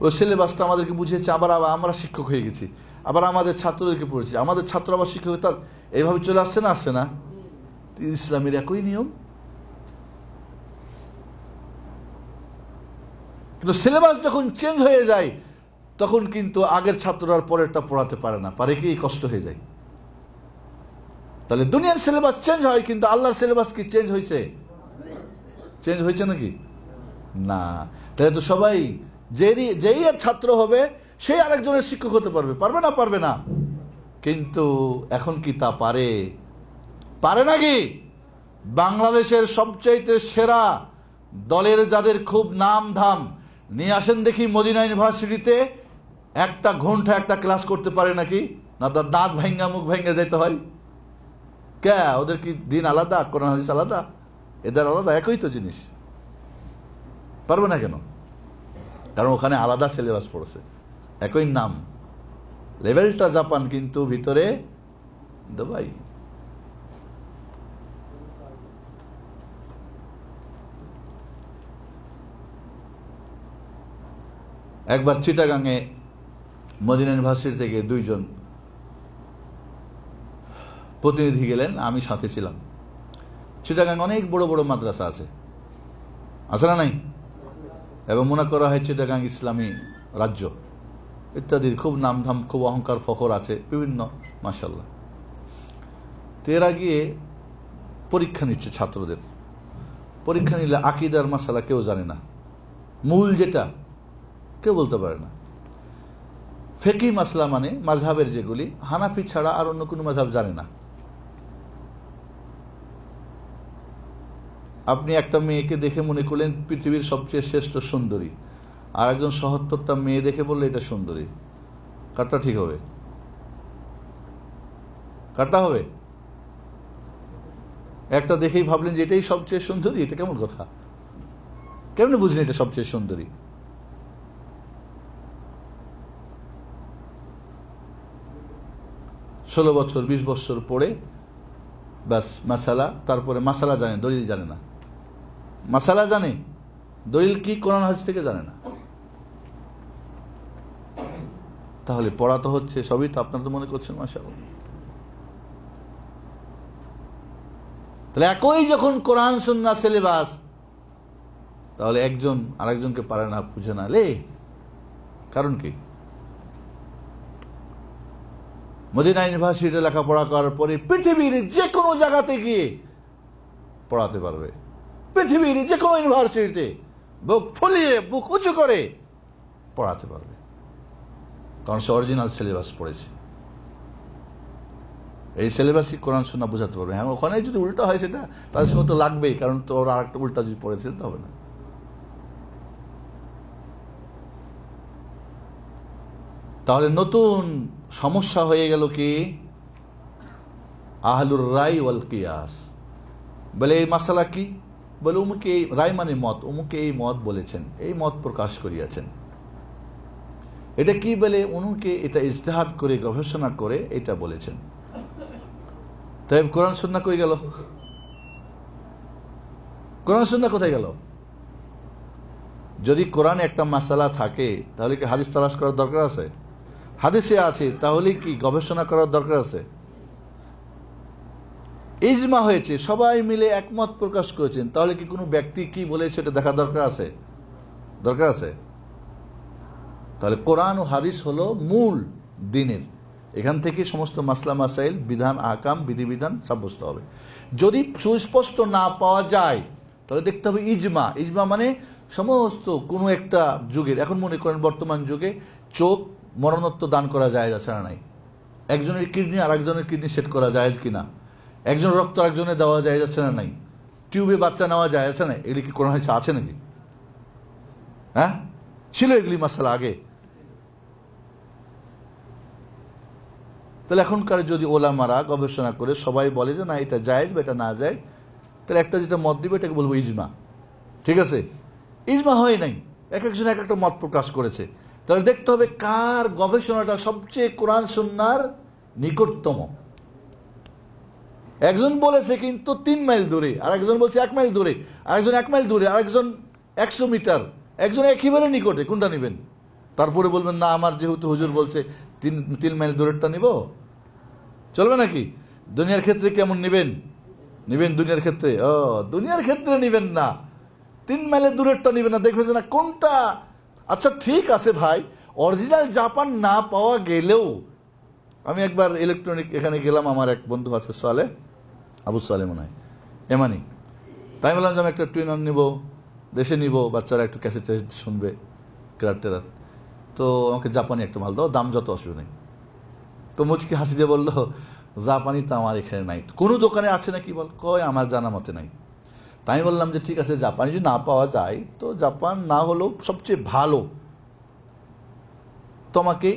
ওই সিলেবাসটা আমাদেরকে বুঝিয়েছে, আবার আমরা শিক্ষক হয়ে গেছি, আবার আমাদের ছাত্রদেরকে পড়েছি, আমাদের ছাত্র আবার শিক্ষক, তার এইভাবে চলে আসছে না? আসছে না? ইসলামের একই নিয়ম, কিন্তু সিলেবাস যখন চেঞ্জ হয়ে যায়, তখন কিন্তু আগের ছাত্ররা আর পরেরটা পড়াতে পারে না, পারে কি? কষ্ট হয়ে যায়। তাহলে দুনিয়ার সিলেবাস চেঞ্জ হয়, কিন্তু আল্লাহর সিলেবাস কি চেঞ্জ হয়েছে? চেঞ্জ হয়েছে নাকি? না। তাহলে তো সবাই যেই আর ছাত্র হবে সেই আরেকজনের শিক্ষক হতে পারবে, পারবে না? পারবে না। কিন্তু এখন কি তা পারে? পারে নাকি? বাংলাদেশের সবচাইতে সেরা দলের যাদের খুব নাম ধাম, নিয়ে আসেন দেখি মদিনা ইউনিভার্সিটিতে, একটা ঘন্টা একটা ক্লাস করতে পারে নাকি? না, তার দাঁত ভাঙ্গা মুখ ভাঙ্গা যেতে হয়। কে? ওদের কি দিন আলাদা, কোরআন হাদিস আলাদা, এদের আলাদা? একই তো জিনিস, পারবে না কেন? কারণ ওখানে আলাদা সিলেবাস পড়ছে, একই নাম, লেভেলটা জাপান, কিন্তু ভিতরে দুবাই। একবার চিটাগাঙে মদিনা ইউনিভার্সিটি থেকে 2 জন প্রতিনিধি গেলেন, আমি সাথে ছিলাম। চিটাগাং অনেক বড় বড় মাদ্রাসা আছে না নাই? এবং মনে করা হয় চিটাগাং ইসলামী রাজ্য ইত্যাদির খুব নামধাম, খুব অহংকার ফখর আছে বিভিন্ন, মাশাআল্লাহ। তো এরা গিয়ে পরীক্ষা নিচ্ছে ছাত্রদের। পরীক্ষা নিলে আকীদার মাসালা কেউ জানে না, মূল যেটা কেউ বলতে পারে না। ফিকহি মাসলা মানে মাযহাবের যেগুলি, হানাফি ছাড়া আর অন্য কোনো মাযহাব জানে না। আপনি একটা মেয়েকে দেখে মনে করলেন পৃথিবীর সবচেয়ে শ্রেষ্ঠ সুন্দরী, আর একজন ৭৭টা মেয়ে দেখে বললে এটা সুন্দরী, কারটা ঠিক হবে? কারটা হবে? একটা দেখেই ভাবলেন যে এটাই সবচেয়ে সুন্দরী, এটা কেমন কথা? কেমনে বুঝলেন এটা সবচেয়ে সুন্দরী? ষোলো বছর 20 বছর পরে ব্যাস মাসালা, তারপরে মাসালা জানে, দলিল জানে না। মাসালা জানে, দলিল কি কোরআন হাদিস থেকে জানে না। তাহলে পড়া তো হচ্ছে, সবই তো আপনারা তো মনে করছেন মাশাআল্লাহ। তাহলে একই যখন কোরআন সুন্নাহ সিলেবাস, তাহলে একজন আরেকজনকে পারে না, বুঝে না, লে কারণ কি? মদিনা ইউনিভার্সিটিতে লেখাপড়া করার পরে পৃথিবীর যে কোনো জায়গাতে গিয়ে পড়াতে পারবে, পৃথিবীর যে কোনো ইউনিভার্সিটিতে বুক ফুলিয়ে, বুক উঁচু করে পড়াতে পারবে, কারণ সে অরিজিনাল সিলেবাস পড়েছে। এই সিলেবাসই কোরআন সুন্নাহ বোঝাতে পারবে। হ্যাঁ, ওখানে যদি উল্টা হয় সেটা তাদের সঙ্গে তো লাগবেই, কারণ তো ওরা আরেকটা উল্টা যদি পড়েছে তো হবে না। তাহলে নতুন সমস্যা হয়ে গেল কি? আহলুর রাই ওয়াল কিয়াস। বলে এই মাসালা কি? বলে অমুকে, রায় মানে মত, অমুকে এই মত বলেছেন, এই মত প্রকাশ করিয়াছেন। এটা কি? বলে অমুকে এটা ইজতিহাদ করে, গবেষণা করে এটা বলেছেন। তাই কোরআন সুন্নাহ কই গেল? কোরআন সুন্নাহ কোথায় গেল? যদি কোরআনে একটা মাসালা থাকে তাহলে কি হাদিস তালাশ করার দরকার আছে? হাদিসে আছে, তাহলে কি গবেষণা করার দরকার আছে? ইজমা হয়েছে, সবাই মিলে একমত প্রকাশ করেছেন, তাহলে কি কোনো ব্যক্তি কি বলেছে এটা দেখা দরকার আছে? দরকার আছে। তাহলে কোরআন ও হাদিস হলো মূল দ্বীনের, এখান থেকে সমস্ত মাসলা মাসাইল, বিধান, আহকাম, বিধিবিধান সাব্যস্ত হবে। যদি সুস্পষ্ট না পাওয়া যায় তাহলে দেখতে হবে ইজমা। ইজমা মানে সমস্ত কোনো একটা যুগের, এখন মনে করেন বর্তমান যুগে চোখ মরণোত্তর দান করা যায় আছে না নাই? একজনের কিডনি আর একজনের কিডনি সেট করা যায় কিনা? একজন রক্ত আরেকজনের দেওয়া যায় যাচ্ছে না নাই? টিউবে বাচ্চা নেওয়া যায় আছে না? এগুলি কি কোরআন হাদিসে আছে নাকি? হ্যাঁ, ছিল এগুলি মাসালা আগে। তাহলে এখনকার যদি ওলামারা গবেষণা করে সবাই বলে যে না এটা জায়েজ বা এটা না জায়েজ, তাহলে একটা যেটা মত দিবে এটাকে বলবো ইজমা। ঠিক আছে? ইজমা হয় নাই, এক একজন এক একটা মত প্রকাশ করেছে। তাহলে দেখতে হবে কার গবেষণাটা সবচেয়ে কোরআন সুন্নাহর নিকটতম। একজন বলেছে কিন্তু 3 মাইল দূরে, আর একজন বলছে 1 মাইল দূরে, আরেকজন 1 মাইল দূরে, আরেকজন 100 মিটার, একজন একেবারে নিকটে। কোনটা নিবেন? তারপরে বলবেন না আমার যেহেতু হুজুর বলছে 3 মাইল দূরেরটা নিব, চলবে নাকি? দুনিয়ার ক্ষেত্রে কেমন নিবেন? নিবেন দুনিয়ার ক্ষেত্রে? দুনিয়ার ক্ষেত্রে নিবেন না, 3 মাইলের দূরেরটা নিবেন না, দেখবেন না কোনটা। আচ্ছা ঠিক আছে ভাই, অরিজিনাল জাপান না পাওয়া গেলেও, আমি একবার ইলেকট্রনিক এখানে গেলাম, আমার এক বন্ধু আছে সালে, আবু সালে মনে হয়, এমানি। তাই বললাম যে আমি একটা টুইনার নিব, দেশে নিব, বাচ্চারা একটু ক্যাসেট শুনবে, কেরার টেরার, তো আমাকে জাপানি একটা মাল দাও, দাম যত অসুবিধা নেই। তো মুচকি হাসি দিয়ে বললো জাপানি তো আমার এখানে নাই। কোনো দোকানে আছে নাকি বল? কয় আমার জানা মতে নাই। তাই বললাম যে ঠিক আছে, জাপানি যদি না পাওয়া যায় তো জাপান না হলেও সবচেয়ে ভালো তোমাকে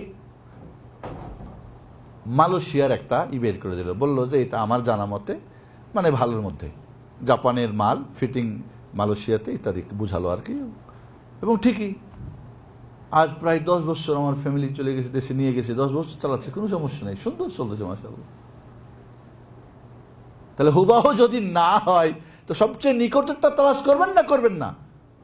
মালয়েশিয়ার একটা বের করে দিল, বললো যে এটা আমার জানা মতে মানে ভালোর মধ্যে, জাপানের মাল ফিটিং মালয়েশিয়াতে ইত্যাদি বুঝালো আর কি। এবং ঠিকই আজ প্রায় 10 বছর আমার ফ্যামিলি চলে গেছে, দেশে নিয়ে গেছে, 10 বছর চালাচ্ছে, কোনো সমস্যা নেই, সুন্দর চলতেছে মাশাআল্লাহ। তাহলে হুবাহু যদি না হয় তো সবচেয়ে নিকটেরটা তালাশ করবেন না, করবেন না?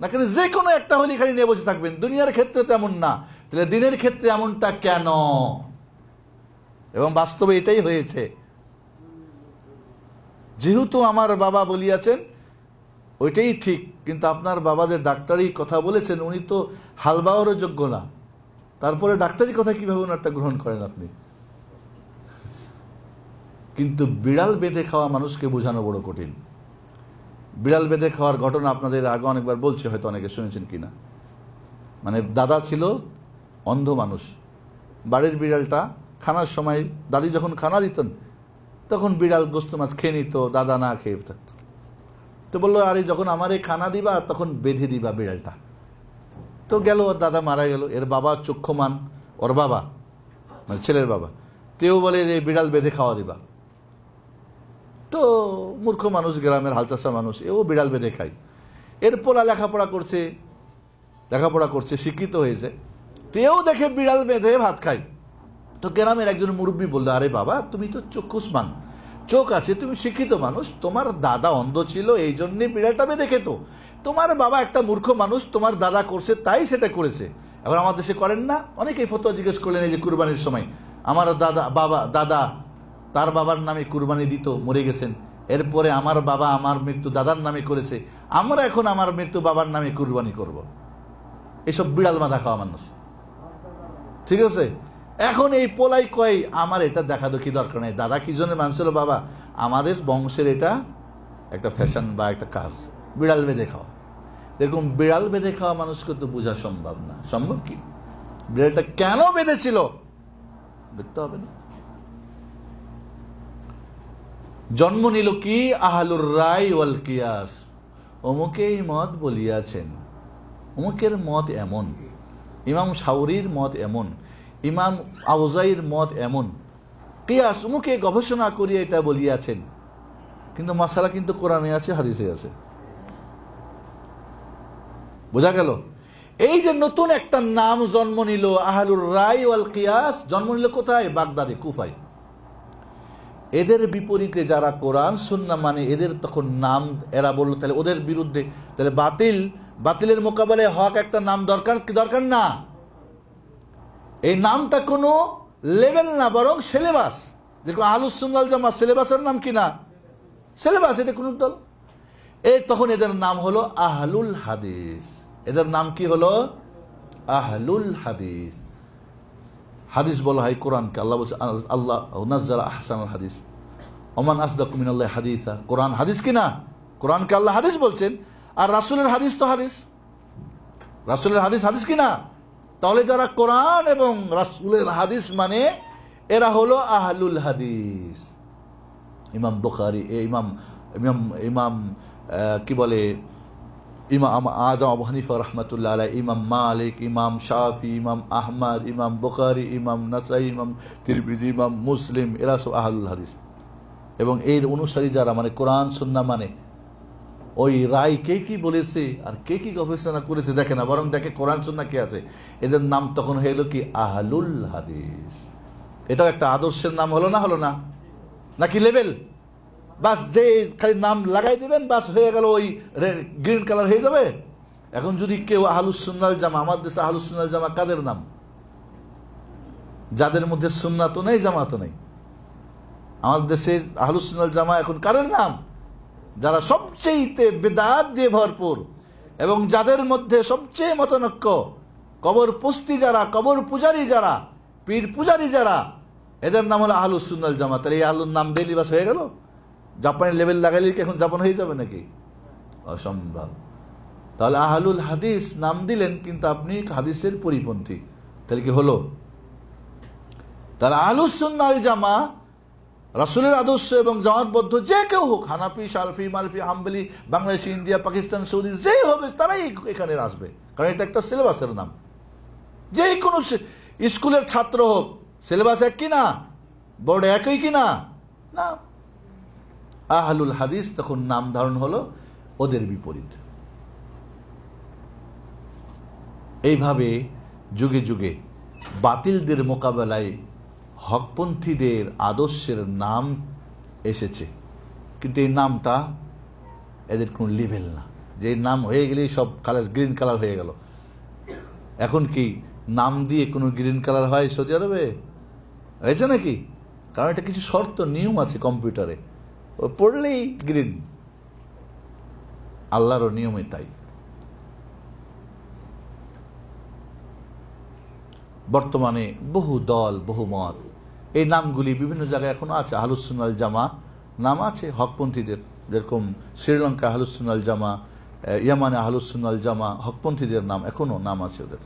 না কেন যে কোনো একটা হলে খালি নিয়ে বসে থাকবেন। দুনিয়ার ক্ষেত্রে তেমন না, তাহলে দিনের ক্ষেত্রে এমনটা কেন? এবং বাস্তবে এটাই হয়েছে। যেহেতু আমার বাবা বলিয়াছেন ওইটাই ঠিক, কিন্তু আপনার বাবা যে ডাক্তারি কথা বলেছেন উনি তো হালবাওয়ারও যোগ্য না, তারপরে ডাক্তারি কথা কিভাবে ওনারটা গ্রহণ করেন আপনি? কিন্তু বিড়াল বেঁধে খাওয়া মানুষকে বোঝানো বড় কঠিন। বিড়াল বেঁধে খাওয়ার ঘটনা আপনাদের আগে অনেকবার বলছি, হয়তো অনেকে শুনেছেন কিনা। মানে দাদা ছিল অন্ধ মানুষ, বাড়ির বিড়ালটা খানার সময় দাদি যখন খানা দিতেন তখন বিড়াল গোস্ত মাছ খেয়ে নিত, দাদা না খেয়ে থাকতো। তো বললো, আরে যখন আমারে খানা দিবা তখন বেঁধে দিবা বিড়ালটা। তো গেল, ওর দাদা মারা গেল। এর বাবা চক্ষুমান, ওর বাবা মানে ছেলের বাবা, তেও বলে যে বিড়াল বেঁধে খাওয়া দিবা। তো মূর্খ মানুষ, গ্রামের হালচাষা মানুষ, এও বিড়াল বেঁধে খায়। এরপর লেখাপড়া করছে, শিক্ষিত হয়েছে, তেও দেখে বিড়াল বেঁধে ভাত খায়। তো গ্রামের একজন মুরব্বী বললো, আরে বাবা তুমি তো চক্ষুষ্মান, চোখ আছে, তুমি শিক্ষিত মানুষ, তোমার দাদা অন্ধ ছিল এই জন্য বিড়ালটা বেঁধে খেত, তোমার বাবা একটা মূর্খ মানুষ, তোমার দাদা করছে তাই সেটা করেছে। এখন আমার দেশে করেন না? অনেকেই ফতোয়া জিজ্ঞেস করলেন এই যে কুরবানির সময় আমার দাদা তার বাবার নামে কুরবানি দিত, মরে গেছেন, এরপরে আমার বাবা আমার মৃত্যু দাদার নামে করেছে, আমরা এখন আমার মৃত্যু বাবার নামে কুরবানি করব। এসব বিড়াল মাথা খাওয়া মানুষ, ঠিক আছে? এখন এই পোলাই কয় আমার এটা দেখা দেখি দরকার নেই, দাদা কি জন্য মানছিল, বাবা আমাদের বংশের এটা একটা ফ্যাশন বা একটা কাজ, বিড়াল বেঁধে খাওয়া। এরকম বিড়াল বেঁধে খাওয়া মানুষকে তো বোঝা সম্ভব না। সম্ভব কি? বিড়ালটা কেন বেঁধেছিল দেখতে হবে না? জন্ম নিল কি আহলুর রায় ওয়াল কিয়াস, অমুকে এই মত বলিয়াছেন, অমুকের মত এমন, ইমাম শাওরির মত এমন, ইমাম আউজাইর মত এমন, কিয়াস অমুকে গবেষণা করিয়া এটা বলিয়াছেন। কিন্তু মাসালা কিন্তু কোরআনে আছে, হাদিসে আছে। বোঝা গেল? এই যে নতুন একটা নাম জন্ম নিল আহলুর রায় ওয়াল কিয়াস, জন্ম নিল কোথায়? বাগদাদে, কুফায়। এদের বিপরীতে যারা কোরআন সুন্নাহ মানে এদের তখন নাম এরা বলল, তাহলে ওদের বিরুদ্ধে, তাহলে বাতিলের মোকাবেলায় হক একটা নাম দরকার কি দরকার না? এই নামটা কোনো লেভেল না, বরং সিলেবাস। যেরকম আহলুস সুন্নাহ ওয়াল জামাত সিলেবাসের নাম কি না? সিলেবাস। এটা কোন দল? তখন এদের নাম হলো আহলুল হাদিস। এদের নাম কি হলো? আহলুল হাদিস। হাদিস বলা হয় কোরআনকে, আল্লাহ বলছে আল্লাহ নাজ্জালা আহসানুল হাদিস ওমান আসদাকু মিনাল্লাহি হাদিসা। কোরআন হাদিস কিনা? কোরআনকে আল্লাহ হাদিস বলছেন, আর রাসূলের হাদিস তো হাদিস, রাসূলের হাদিস হাদিস কিনা? তাহলে যারা কোরআন এবং রাসূলের হাদিস মানে এরা হলো আহলুল হাদিস। ইমাম বুখারী, ইমাম কি বলে, ইমাম আজম আবু হানিফা রহমতুল্লাহ আলাইহি, ইমাম মালিক, ইমাম শাফি, ইমাম আহমদ, ইমাম বুখারী, ইমাম নাসাই, ইমাম তিরমিজি, ইমাম মুসলিম, এরা সব আহলুল হাদিস। এবং এর অনুসারী যারা মানে কোরআন সুন্নাহ মানে, ওই রায় কে কি বলেছে আর কে কি গবেষণা করেছে দেখে না, বরং দেখে কোরআন সুন্নাহ কে আছে। এদের নাম তখন হয়ে গেল কি? আহলুল হাদিস। এটাও একটা আদর্শের নাম হলো না? হলো না? নাকি লেভেল? বাস যে খালি নাম লাগাই দিবেন, বাস হয়ে গেল, ওই গ্রিন কালার হয়ে যাবে। এখন যদি কেউ আহলুস সুন্নাহ ওয়াল জামাত, আমার দেশে আহলুস সুন্নাহ ওয়াল জামাত কাদের নাম? যাদের মধ্যে সুন্নাতও নেই জামাতও নেই। আমার দেশের আহলুস সুন্নাহ ওয়াল জামাত এখন কাদের নাম? যারা সবচেয়ে বিদআত দিয়ে ভরপুর এবং যাদের মধ্যে সবচেয়ে মতনৈক্য, কবর পুস্তি যারা, কবর পূজারী যারা, পীর পূজারী যারা, এদের নাম হলো আহলুস সুন্নাহ ওয়াল জামাত। তাহলে এই আহলুর নাম দিলি বাস হয়ে গেল? জাপানের লেভেল লাগাইলে কি এখন জাপান হয়ে যাবে নাকি? অসম্ভব। তাহলে আহলুল হাদিস নাম দিলেন, কিন্তু আপনি হাদিসের পরিপন্থী, তাহলে কি হলো? তাহলে আহলুস সুন্নাহ ওয়াল জামাত রাসূলের আদর্শ এবং জামাতবদ্ধ যে কেউ হোক, হানাফি, শারফি, মালফি, হাম্বলি, বাংলাদেশি, ইন্ডিয়া, পাকিস্তান, সৌদি, যে হবে তারাই এখানে আসবে, কারণ এটা একটা সিলেবাসের নাম। যে কোনো স্কুলের ছাত্র হোক, সিলেবাস এক কিনা? বোর্ড একই কিনা? না। আহলুল হাদিস তখন নাম ধারণ হলো ওদের বিপরীত। এইভাবে যুগে যুগে বাতিলদের মোকাবেলায় হকপন্থীদের আদর্শের নাম এসেছে, কিন্তু এই নামটা এদের কোন লেভেল না। যে নাম হয়ে গেলেই সব কালার গ্রিন কালার হয়ে গেল। এখন কি নাম দিয়ে কোনো গ্রিন কালার হয় সৌদি আরবে? হয়েছে নাকি? কারণ এটা কিছু শর্ত নিয়ম আছে কম্পিউটারে, ও পড়লেই গ্রিন। আল্লাহরও নিয়মে তাই। বর্তমানে বহু দল, বহু মত, এই নামগুলি বিভিন্ন জায়গায় এখনো আছে। আহলুস সুন্নাহ ওয়াল জামা নাম আছে হকপন্থীদের, যেরকম শ্রীলঙ্কা আহলুস সুন্নাহ ওয়াল জামা, ইয়ামানে আহলুস সুন্নাহ ওয়াল জামা, হকপন্থীদের নাম এখনো নাম আছে ওদের।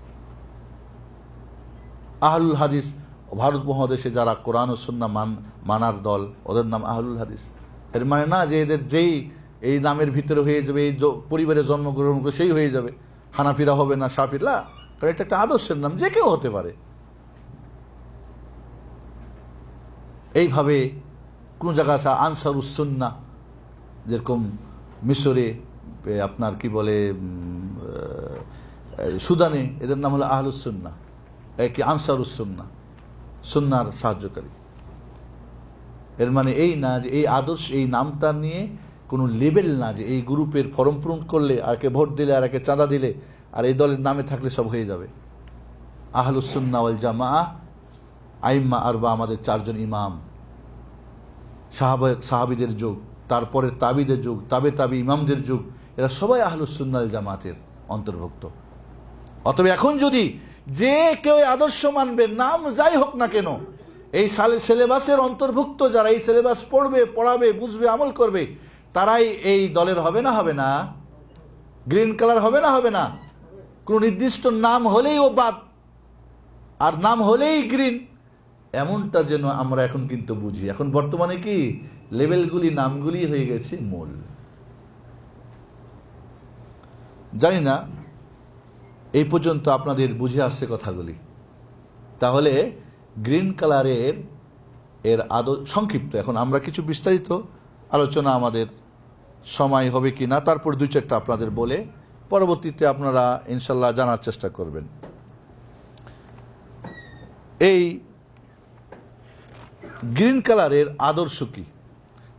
আহলুল হাদিস, ভারত মহাদেশে যারা কোরআন ও সুন্নাহ মানার দল, ওদের নাম আহলুল হাদিস। এর মানে না যে এদের যেই এই নামের ভিতরে হয়ে যাবে, এই পরিবারে জন্মগ্রহণ করে সেই হয়ে যাবে, হানাফিরা হবে না, শাফিরা। কারণ এটা একটা আদর্শের নাম, যে কেউ হতে পারে। এইভাবে কোন জায়গা আছে আনসারুস সুন্নাহ, যেরকম মিশরে আপনার কি বলে সুদানে এদের নাম হলো আহলুস সুন্নাহ, কি আনসারুস সুন্নাহ, সুন্নাহর সাহায্যকারী। এর মানে এই না যে এই আদর্শ, এই নামটা নিয়ে কোনো লেবেল না যে এই গ্রুপের ফর্ম পূরণ করলে, আর কে ভোট দিলে, আর একে চাঁদা দিলে, আর এই দলের নামে থাকলে সব হয়ে যাবে। আহলুস সুন্নাহ ওয়াল জামাআহ আইম্মা আরবা, আমাদের চারজন ইমাম, সাহাবীদের যুগ, তারপরে তাবিদের যুগ, তাবে ইমামদের যুগ, এরা সবাই আহলুস সুন্নাহ ওয়াল জামাতের অন্তর্ভুক্ত। অতএব এখন যদি যে কেউ আদর্শ মানবে, নাম যাই হোক না কেন, এই সিলেবাসের অন্তর্ভুক্ত যারা এই সিলেবাস পড়বে, পড়াবে, বুঝবে, আমল করবে, তারাই এই দলের হবে না? হবে না? গ্রিন কালার হবে না? হবে না? কোন নির্দিষ্ট নাম হলেই ও বাদ, আর নাম হলেই গ্রিন, এমনটা যেন আমরা এখন কিন্তু বুঝি। এখন বর্তমানে কি লেভেলগুলি, নামগুলি হয়ে গেছে মূল। জানি না এই পর্যন্ত আপনাদের বুঝে আসছে কথাগুলি। তাহলে গ্রিন কালারের এর সংক্ষিপ্ত, এখন আমরা কিছু বিস্তারিত আলোচনা আমাদের সময় হবে কি না, তারপর দুই চারটা আপনাদের বলে পরবর্তীতে আপনারা ইনশাল্লাহ জানার চেষ্টা করবেন। এই গ্রিন কালারের আদর্শ কি?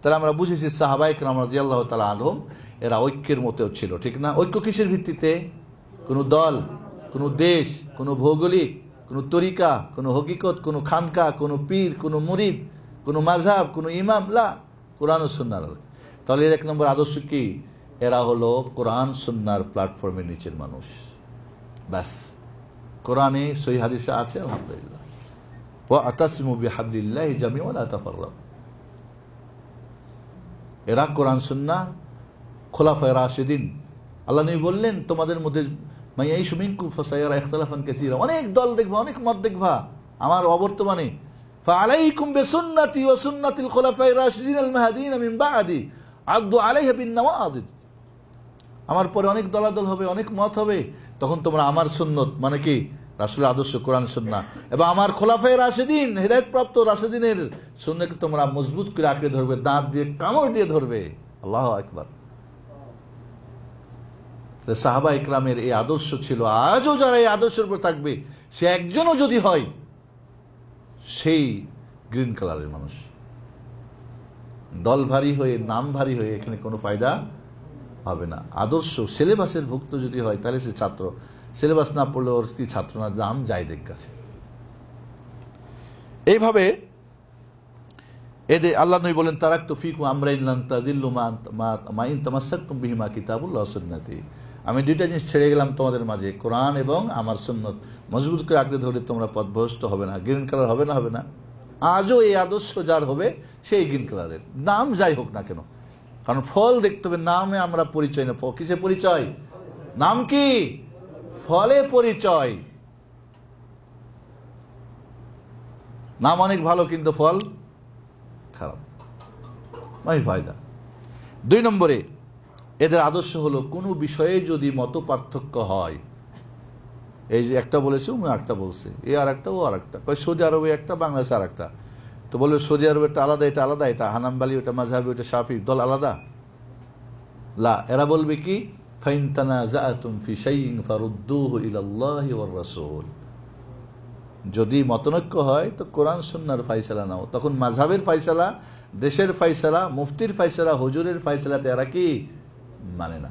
তাহলে আমরা বুঝেছি সাহাবায়ে কেরাম রাদিয়াল্লাহু তাআলা আনহুম এরা ঐক্যের মতেও ছিল, ঠিক না? ঐক্য কিসের ভিত্তিতে? কোনো দল, কোনো দেশ, কোনো ভৌগোলিক, কোনো তরিকা, কোনো হকিকত, কোনো খানকা, কোনো পীর, কোনো মুরিদ, কোনো মাযহাব, কোনো ইমাম, লা, কোরআন ও সুন্নাহর। তাহলে এর এক নম্বর আদর্শ কি? এরা হলো কোরআন সুন্নাহর প্ল্যাটফর্মের নিচের মানুষ। ব্যাস, কোরআনে সহিহ হাদিসে আছে আলহামদুলিল্লাহ, ওয়া আতাসিমু বিহাবলিল্লাহি জামিআন ওয়া লা তাফাররাকু। এরা কোরআন সুন্নাহ, খোলাফায়ে রাশিদিন। আল্লাহ নবী বললেন তোমাদের মধ্যে মাইয়াইশু মিনকুম ফাসায়ারা ইখতিলাফান কাসীরা, অনেক দল দেখবা, অনেক মত দেখবা আমার অবর্তমানে। ফাআলাইকুম বিসুন্নতি ওয়া সুন্নাতিল খোলাফায়ে রাশিদিন আল মাহদিয়িন মিন বা'দি আদু আলাইহা বিন-নওয়াজিদ। আমার পরে অনেক দলাদল হবে, অনেক মত হবে, তখন তোমরা আমার সুন্নত মানে কি রাসূলের আদর্শ কোরআন সুন্নাহ এবং আমার খোলাফায়ে রাশিদিন, হেদায়েতপ্রাপ্ত রাশিদিনের সুন্নাহকে তোমরা মজবুত করে আঁকড়ে ধরবে, দাঁত দিয়ে কামড় দিয়ে ধরবে। আল্লাহু আকবার। সাহাবা ইকরামের এই আদর্শ ছিল। আজও যারা এই আদর্শের উপর থাকবে, সে একজনও যদি হয়, সেই গ্রিন কালারের মানুষ। দল ভারী হয়ে, নাম ভারী হয়ে এখানে কোনো ফায়দা হবে না। আদর্শ সিলেবাসের ভুক্ত যদি হয়, তাহলে সে ছাত্র। সিলেবাস না পড়লে ওর কি ছাত্র না, নাম যাই দেখ কাছে। এইভাবে এদের আল্লাহ নবী বলেন তারাকতু ফীকুম আমরাইন লান তাদিল্লু মা ইন তামাসসাকতুম বিহিমা কিতাবুল্লাহ ওয়া সুন্নতি। আমি দুইটা জিনিস ছেড়ে গেলাম তোমাদের মাঝে, কোরআন এবং আমার সুন্নত, মজবুত করে আঁকড়ে ধরে তোমরা পথভ্রষ্ট হবে না। গ্রিন কালার হবে না? হবে না? আজও এই আদর্শ যার হবে, সেই গ্রিন কালারের, নাম যাই হোক না কেন। কারণ ফল দেখতে হবে, নামে আমরা পরিচয় না। কিসে পরিচয়? নাম কি? ফলে পরিচয়। নাম অনেক ভালো, কিন্তু ফল খারাপ, নয় ফায়দা। দুই নম্বরে এদের আদর্শ হলো কোনো বিষয়ে যদি মত পার্থক্য হয়, এই যে একটা বলেছে ও একটা বলছে, এ আর একটা ও আর একটা, সৌদি আরবে একটা, বাংলাদেশে আর একটা, তো বলবে সৌদি আরবে একটা আলাদা, এটা আলাদা, এটা হানাম্বালি, ওটা মাযহাবি, ওটা শাফি, দল আলাদা। লা, এরা বলবে কি ফাইন তানাযাআতুম ফি শাইইন ফারুদ্দুহু ইলাল্লাহি ওয়ার রাসূল। যদি মতনৈক্য হয় তো কোরআন সুন্নাহর ফয়সালা নাও। তখন মাযহাবের ফয়সালা, দেশের ফয়সালা, মুফতির ফয়সালা, হুজুরের ফয়সালাতে এরা কি মানে না।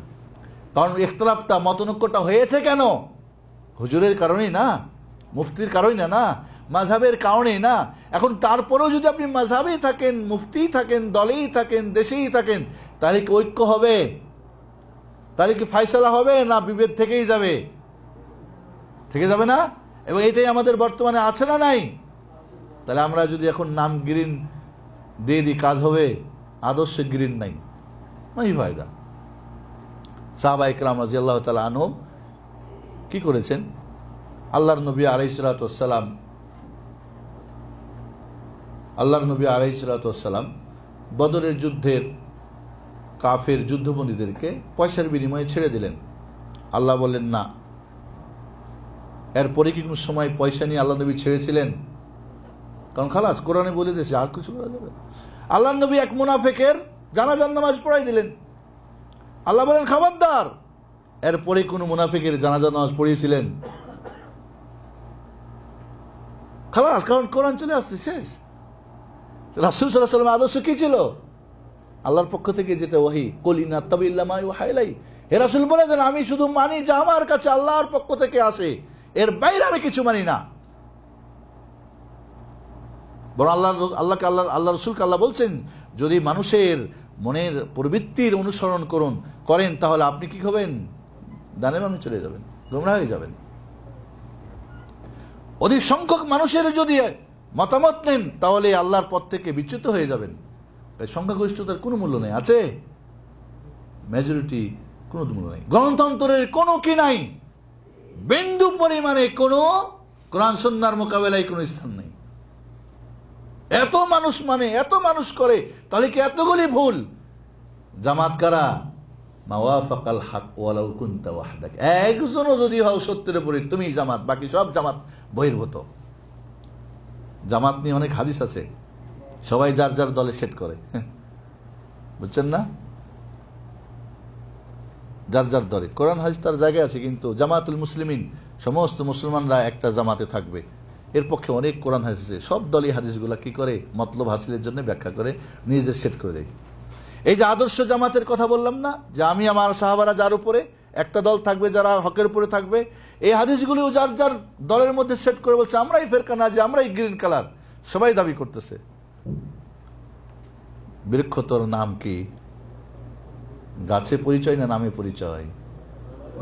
কারণ ইখতিলাফটা, মতনৈক্যটা হয়েছে কেন? হুজুরের কারণেই না, মুফতির কারণেই না, মাযহাবের কারণেই না। এখন তারপরেও যদি আপনি মাযহাবেই থাকেন, মুফতি থাকেন, দলেই থাকেন, দেশেই থাকেন, তাহলে কি ঐক্য হবে? তাহলে কি ফায়সালা হবে, না বিভেদ থেকেই যাবে? থেকে যাবে না? এবং এটাই আমাদের বর্তমানে আছে না নাই? তাহলে আমরা যদি এখন নাম গ্রিন দিয়ে দিই, কাজ হবে? আদর্শে গ্রিন নাই, নাই ফায়দা। সাহাবায়ে কেরাম রাদিয়াল্লাহু তাআলা আনহুম কি করেছেন? আল্লাহর নবী আলাইহিস সালাম বদরের যুদ্ধের কাফের যুদ্ধবন্দীদেরকে পয়সার বিনিময়ে ছেড়ে দিলেন। আল্লাহ বললেন না। এরপরে কি কোনো সময় পয়সা নিয়ে আল্লাহ নবী ছেড়েছিলেন? কারণ খালাস, কোরআনে বলে দিয়েছে আর কিছু করা যাবে। আল্লাহ নবী এক মুনাফিকের জানাজার নামাজ পড়াই দিলেন। আল্লাহ বলেন খবরদার। এরপরে কোন মুনাফিকের জানাজার নামাজ পড়িয়েছিলেন? খালাস, কারণ কোরআন চলে আসছে, শেষ। রাসূল সাল্লাল্লাহু আলাইহি ওয়াসাল্লামের আদর্শ কি ছিল? আল্লাহর পক্ষ থেকে যেটা ওহী, কুল ইন আত্তাবিল্লাহ মা ইউহা ইলাই। হে রাসূল বলে দেন, আমি শুধু মানি যা আমার কাছে আল্লাহর পক্ষ থেকে আসে, এর বাইরে আমি কিছু মানি না। বরং আল্লাহ রসুলকে আল্লাহ বলছেন, যদি মানুষের মনের প্রবৃত্তির অনুসরণ করেন তাহলে আপনি কি হবেন? ডানে বামে চলে যাবেন, গোমরাহ হয়ে যাবেন। অধিক সংখ্যক মানুষের যদি মতামত নেন তাহলে আল্লাহর পথ থেকে বিচ্যুত হয়ে যাবেন। সংখ্যাগরিষ্ঠতার কোনো মূল্য নেই, আছে? মেজরিটি কোনো মূল্য নেই। গণতন্ত্রের কোনো কি নাই, বিন্দু পরিমাণে কোনো কোরআন সুন্নাহর মোকাবেলায় কোনো স্থান নেই। এত মানুষ মানে, এত মানুষ করে, তাহলে কি এতগুলি ভুল? জামাত কারা? মা ওয়াফাকাল হক ওয়ালাউ কুনতা ওয়াহদাক। একজনও যদি হও সত্যের উপরে, তুমি জামাত, বাকি সব জামাত বহির্ভূত। জামাত নিয়ে অনেক হাদিস আছে, সবাই যার যার দলে সেট করে, বুঝছেন না? যার যার দলে কোরআন হাদিস তার জায়গায় আছে, কিন্তু জামাতুল মুসলিমিন, সমস্ত মুসলমানরা একটা জামাতে থাকবে, এর পক্ষে অনেক কোরআন হাদিস আছে। সব দলই হাদিসগুলা কি করে? মতলব হাসিলের জন্য ব্যাখ্যা করে, নিজেদের সেট করে দেয়। এই যে আদর্শ জামাতের কথা বললাম না, যে আমি আমার সাহাবারা যার উপরে, একটা দল থাকবে যারা হকের উপরে থাকবে, এই হাদিসগুলিও যার যার দলের মধ্যে সেট করে বলছে আমরাই ফেরকা না, যে আমরাই গ্রিন কালার, সবাই দাবি করতেছে। বৃক্ষতর নাম কি? গাছে পরিচয় না নামে পরিচয়?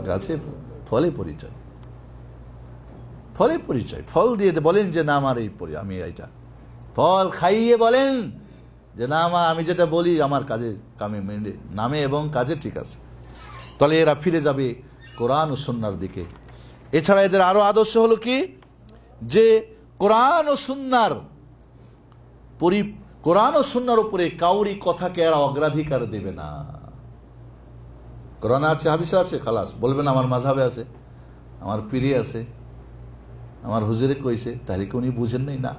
গাছে ফলে পরিচয়, ফলে পরিচয়। ফল দিয়ে বলেন যে না আমার এই আমি এইটা, ফল খাইয়ে বলেন যে না আমি যেটা বলি আমার কাজে কামে নামে এবং কাজে ঠিক আছে। তাহলে এরা ফিরে যাবে কোরআন ও সুন্নাহর দিকে। এছাড়া এদের আরো আদর্শ হলো কি, যে কোরআন ও সুন্নাহর উপরে কাউরি কথাকে এরা অগ্রাধিকার দেবে না। কোরআন আছে, হাদিসে আছে, খালাস। বলবেন আমার মাযহাবে আছে, আমার পীরে আছে, আমার হুজুরে কইছে, তাহলে কি উনি বুঝেন নাই? না,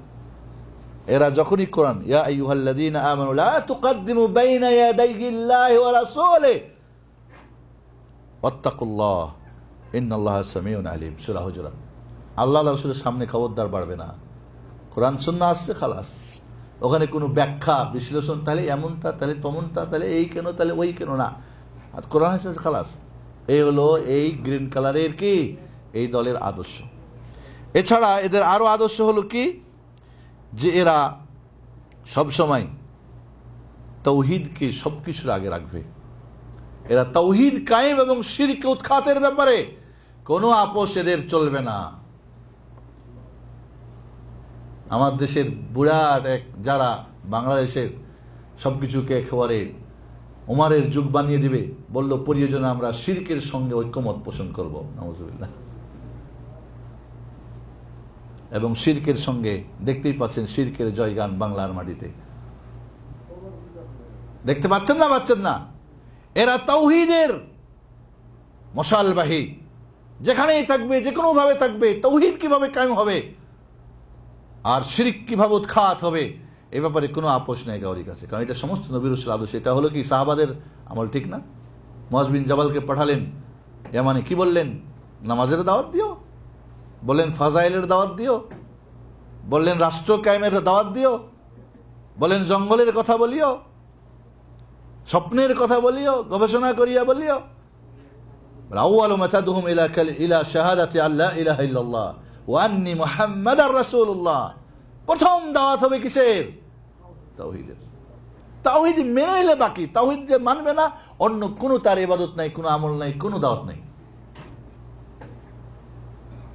এরা যখনই কোরআন ইয়া আইয়ুহাল্লাযীনা আমানু লা তুকদ্দিমু বাইনা ইয়াদাইল্লাহি ওয়া রাসূলিহি ওয়াত্তাকুল্লাহ ইন্নাল্লাহা সামিউন আলিম, সূরা হুজুরাত। আল্লাহ রাসূলের সামনে খবরদার বাড়বে না। কোরআন সুন্নাহ আসছে, খালাস। ওখানে কোনো ব্যাখ্যা বিশ্লেষণ, তাহলে এমনটা, তাহলে তমনটা, তাহলে এই কেন, তাহলে ওই কেন, না। আর কোরআন আছে, খালাস। এই হলো এই গ্রিন কালারের কি এই দলের আদর্শ। এছাড়া এদের আরো আদর্শ হলো কি, যে এরা সবসময় তাওহীদকে সবকিছুর আগে রাখবে। এরা তাওহীদ কায়েম এবং শিরক উৎখাতের ব্যাপারে কোনো আপোষ এদের চলবে না। আমার দেশের বুড়ার যারা বাংলাদেশের সবকিছুকে একেবারে ওমরের যুগ বানিয়ে দিবে, বলল প্রয়োজনে আমরা শিরকের সঙ্গে ঐক্যমত পোষণ করব, নাউযুবিল্লাহ। এবং শিরকের সঙ্গে দেখতেই পাচ্ছেন শিরকের জয়গান বাংলার মাটিতে, দেখতে পাচ্ছেন না? পাচ্ছেন না? এরা তাওহীদের মশালবাহী, যেখানেই থাকবে, যে কোনো ভাবে থাকবে, তাওহীদ কিভাবে কায়েম হবে আর শিরক কিভাবে উৎখাত হবে, এ ব্যাপারে কোনো আপোষ নেই কারোর কাছে। কারণ এটা সমস্ত নবীর রাসূলের আদর্শ। এটা হলো কি সাহাবাদের আমল, ঠিক না? মুআয বিন জাবালকে পাঠালেন ইয়ামানে, কি বললেন? নামাজের দাওয়াত দিও, বললেন ফাজাইলের দাওয়াত দিও, বললেন রাষ্ট্র কায়েমের দাওয়াত দিও, বলেন জঙ্গলের কথা বলিও, স্বপ্নের কথা বলিও, গবেষণা করিয়া বলিও। আউয়ালু মা তাদউহুম ইলা শাহাদাতি আল্লা ইলাহা ইল্লাল্লাহ ওয়া আন্নী মুহাম্মাদার রাসূলুল্লাহ। প্রথম দাওয়াত হবে কিসের? তাওহীদের। তাওহীদ মেনে নিলে বাকি, তাওহীদ যে মানবে না, অন্য কোনো তার ইবাদত নাই, কোনো আমল নাই, কোনো দাওয়াত নাই।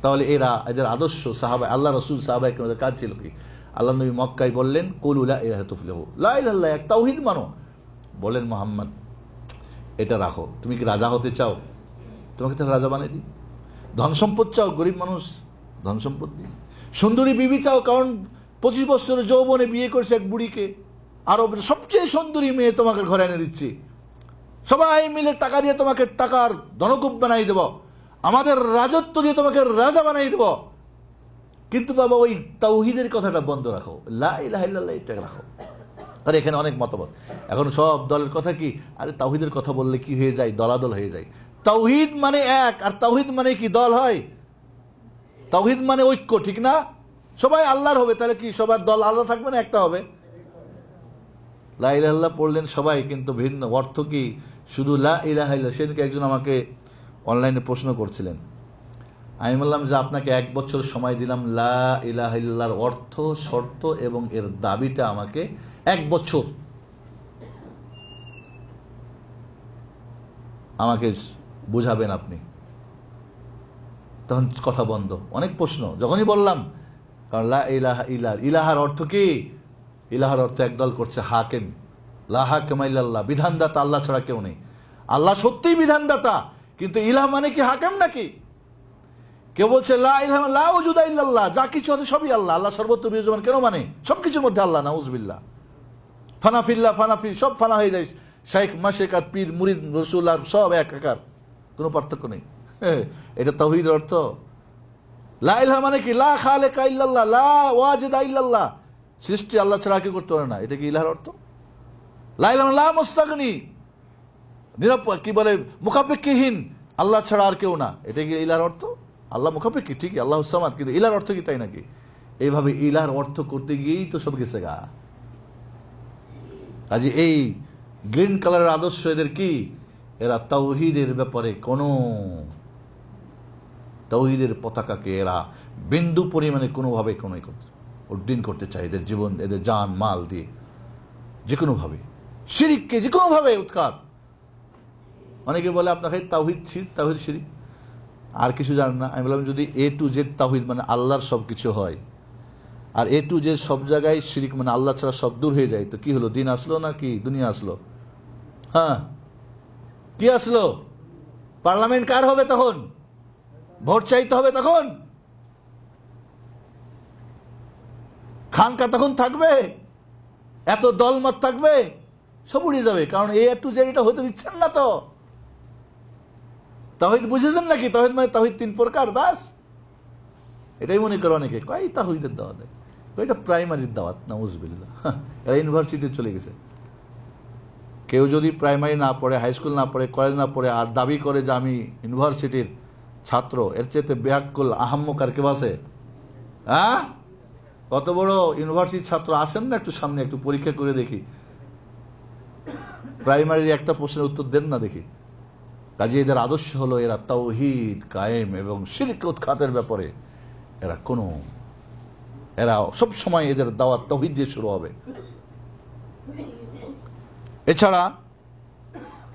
তাহলে এদের আদর্শ সাহাবা, আল্লাহ রাসূল সাহাবায়ে কেরামদের কাজ ছিল কি? আল্লাহ নবী মক্কায় বললেন কুলু লা ইলাহা তুফলিহু, লা ইলাহা ইল্লাল্লাহ, এক তাওহীদ মানো। বলেন মুহাম্মদ এটা রাখো। তুমি কি রাজা হতে চাও? তোমাকে তো রাজা বানিয়ে দিই। ধন সম্পদ চাও? গরিব মানুষ, ধন সম্পদ দিই। সুন্দরী বিবি চাও? কারণ 25 বছরের যৌবনে বিয়ে করেছে এক বুড়িকে, আরবের সবচেয়ে সুন্দরী মেয়ে তোমাকে ঘরে এনে দিচ্ছি, সবাই মিলে টাকা দিয়ে তোমাকে টাকার ধনকুব বানাই দেব, আমাদের রাজত্ব দিয়ে তোমাকে রাজা বানাই দেব। কিন্তু বাবা ওই তাওহীদের কথাটা বন্ধ রাখো, লা ইলাহা ইল্লাল্লাহ এটা রাখো। আর এখানে অনেক মতবাদ। এখন সব দলের কথা কি, আরে তাওহীদের কথা বললে কি হয়ে যায়, দলাদল হয়ে যায়। তাওহীদ মানে এক, আর তাওহীদ মানে কি দল হয়? তাওহীদ মানে ঐক্য, ঠিক না? সবাই আল্লাহর হবে, তাহলে কি সবার দল আলাদা থাকবে না, একটা হবে? লা ইলাহা ইল্লাল্লাহ পড়লেন সবাই, কিন্তু ভিন্ন অর্থ কি? শুধু লা ইলাহা ইল্লাল্লাহ। সেদিনকে একজন আমাকে অনলাইনে প্রশ্ন করছিলেন, আমি বললাম যে আপনাকে 1 বছর সময় দিলাম, লা ইলাহা ইল্লাল্লাহর অর্থ, শর্ত এবং এর দাবিটা আমাকে 1 বছর আমাকে বুঝাবেন আপনি। তখন কথা বন্ধ, অনেক প্রশ্ন। যখনই বললাম, কারণ লা ইলাহা ইল্লাল্লাহ, ইলাহার অর্থ কি? ইলাহার অর্থ একদল করছে হাকিম, লা হাকিমা ইল্লাল্লাহ, বিধানদাতা আল্লাহ ছাড়া কেউ নেই। আল্লাহ সত্যিই বিধানদাতা, কিন্তু ইলাহ মানে কি হাকিম নাকি? কেউ বলছে লা ইলাহা লা ওজুদা ইল্লাল্লাহ, যা কিছু আছে সবই আল্লাহ, আল্লাহ সর্বত্র বিরাজমান। কেন মানে? সবকিছুর মধ্যে আল্লাহ, নাউজুবিল্লাহ। ফানাফিল্লাহ, ফানাফি, সব ফানা হয়ে যায়। শাইখ মাশেক আর পীর মুরিদ রসুল আর সব একাকার, কোনো পার্থক্য নেই। এটা তাওহীদের অর্থ। লা ইলাহা মানে কি? লা খালিকা ইল্লাল্লাহ, লা ওয়াজিদা ইল্লাল্লাহ, সৃষ্টি আল্লাহ ছাড়া কেউ করতে পারে না। এটা কি ইলাহার অর্থ? লা ইলাহা লা মুস্তাগনি, কি বলে, মুখাপেক্ষীহীন, আল্লাহ ছাড়া আর কেউ না। এটা কি ইলাহার অর্থ? আল্লাহ মুখাপেক্ষী ঠিকই, আল্লাহ সামাদ, কিন্তু ইলাহার অর্থ কি তাই নাকি? এইভাবে ইলাহার অর্থ করতে গিয়েই তো সব গেছে গা। কাজে এই গ্রিন কালারের আদর্শ এদের কি? এরা তাওহীদের ব্যাপারে তাওহীদের পতাকাকে এরা বিন্দু পরিমাণে কোনোভাবে উড্ডীন করতে চায়, এদের জীবন, এদের জান মাল দিয়ে, যে কোনোভাবে শিরিককে যে কোনোভাবে উৎখাত। অনেকে বলে আপনাকে তাওহীদ শিরিক, আর কিছু জানেন না। আমি বললাম যদি A to Z তাওহীদ মানে আল্লাহর সব কিছু হয়, আর A to Z সব জায়গায় শিরিক মানে আল্লাহ ছাড়া সব দূর হয়ে যায়, তো কি হলো? দিন আসলো না কি দুনিয়া আসলো? হ্যাঁ, কি আসলো? পার্লামেন্ট কার হবে তখন? ভোট চাইতে হবে তখন? খানকা তখন থাকবে? এত দলমত থাকবে? সব উড়ে যাবে, কারণ A to Z এটা হতে দিচ্ছেন না তো। তাওহীদ বুঝেছেন নাকি? তাওহীদ মানে তাওহীদ 3 প্রকার, বাস। এটাই মনে করে অনেকে, কয় তাওহীদের দাওয়াত দেয়, এটা প্রাইমারির দাওয়াত, নাউজুবিল্লাহ। এরা ইউনিভার্সিটি চলে গেছে। কেউ যদি প্রাইমারি না পড়ে, হাই স্কুল না পড়ে, কলেজ না পড়ে, আর দাবি করে যে আমি ইউনিভার্সিটির ছাত্র, এর চেয়ে বেয়াক্কুল আহাম্মক আর কেউ আছে? হ্যাঁ, কত বড় ইউনিভার্সিটির ছাত্র? আসেন না একটু সামনে, একটু পরীক্ষা করে দেখি। প্রাইমারির একটা প্রশ্নের উত্তর দেন না দেখি। কাজে এদের আদর্শ হলো এরা তাওহীদ কায়েম এবং শিরক উৎখাতের ব্যাপারে এরা সব সময় এদের দাওয়াত তাওহীদ দিয়ে শুরু হবে। এছাড়া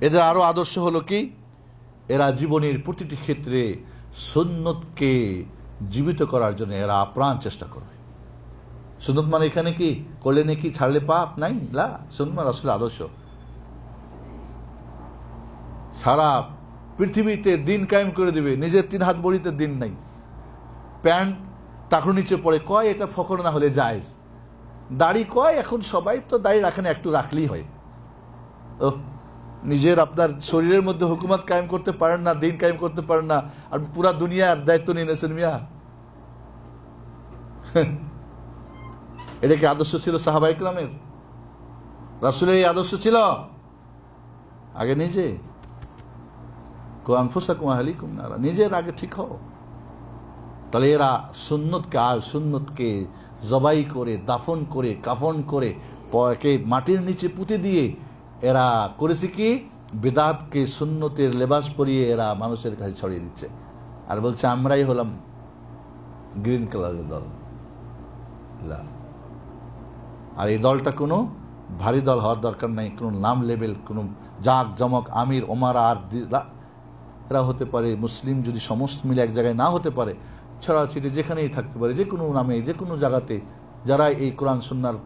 এদের আরো আদর্শ হলো কি? এরা জীবনের প্রতিটি ক্ষেত্রে সুন্নতকে জীবিত করার জন্য এরা আপ্রাণ চেষ্টা করবে। সুন্নত মানে এখানে কি করলে নাকি ছাড়লে পাপ নাই, না, সুন্নাত রাসূলের আদর্শ। সারা পৃথিবীতে দিন কায়েম করে দিবে, নিজের 3 হাত বড়িতে দিন নাই। প্যান্ট টাকুর নিচে পড়ে, কয় এটা ফখর না হলে জায়েজ। দাড়ি, কয় এখন সবাই তো দাড়ি রাখেন, একটু রাখলেই হয়। ও নিজের আপনার শরীরের মধ্যে হুকুমত কায়েম করতে পারেন না, দিন কায়েম করতে পারেন না, আর পুরা দুনিয়ার দায়িত্ব নিয়ে নেছেন মিয়া। এটা কি আদর্শ ছিল সাহাবায়ে কেরামের? রাসূলের এই আদর্শ ছিল? আগে নিজে নিজের আগে ঠিক হও। তাহলে এরা সুন্নতকে জবাই করে, দাফন করে, কাফন করে, মাটির নিচে পুঁতে দিয়ে এরা করেছে কি? বিদআতকে সুন্নতের লেবাস পরিয়ে এরা মানুষের কাছে ছড়িয়ে দিচ্ছে, আর বলছে আমরাই হলাম গ্রিন কালারের দল। আর এই দলটা কোনো ভারী দল হওয়ার দরকার নাই, কোনো নাম লেবেল, কোনো জাক জমক আমির ওমারা আর এরা হতে পারে মুসলিম যদি সমস্ত মিলে এক জায়গায় না হতে পারে, ছড়াছিটি যেখানেই থাকতে পারে, যে কোনো নামে যে কোনো জায়গাতে যারা এই কোরআন সুন্নাহর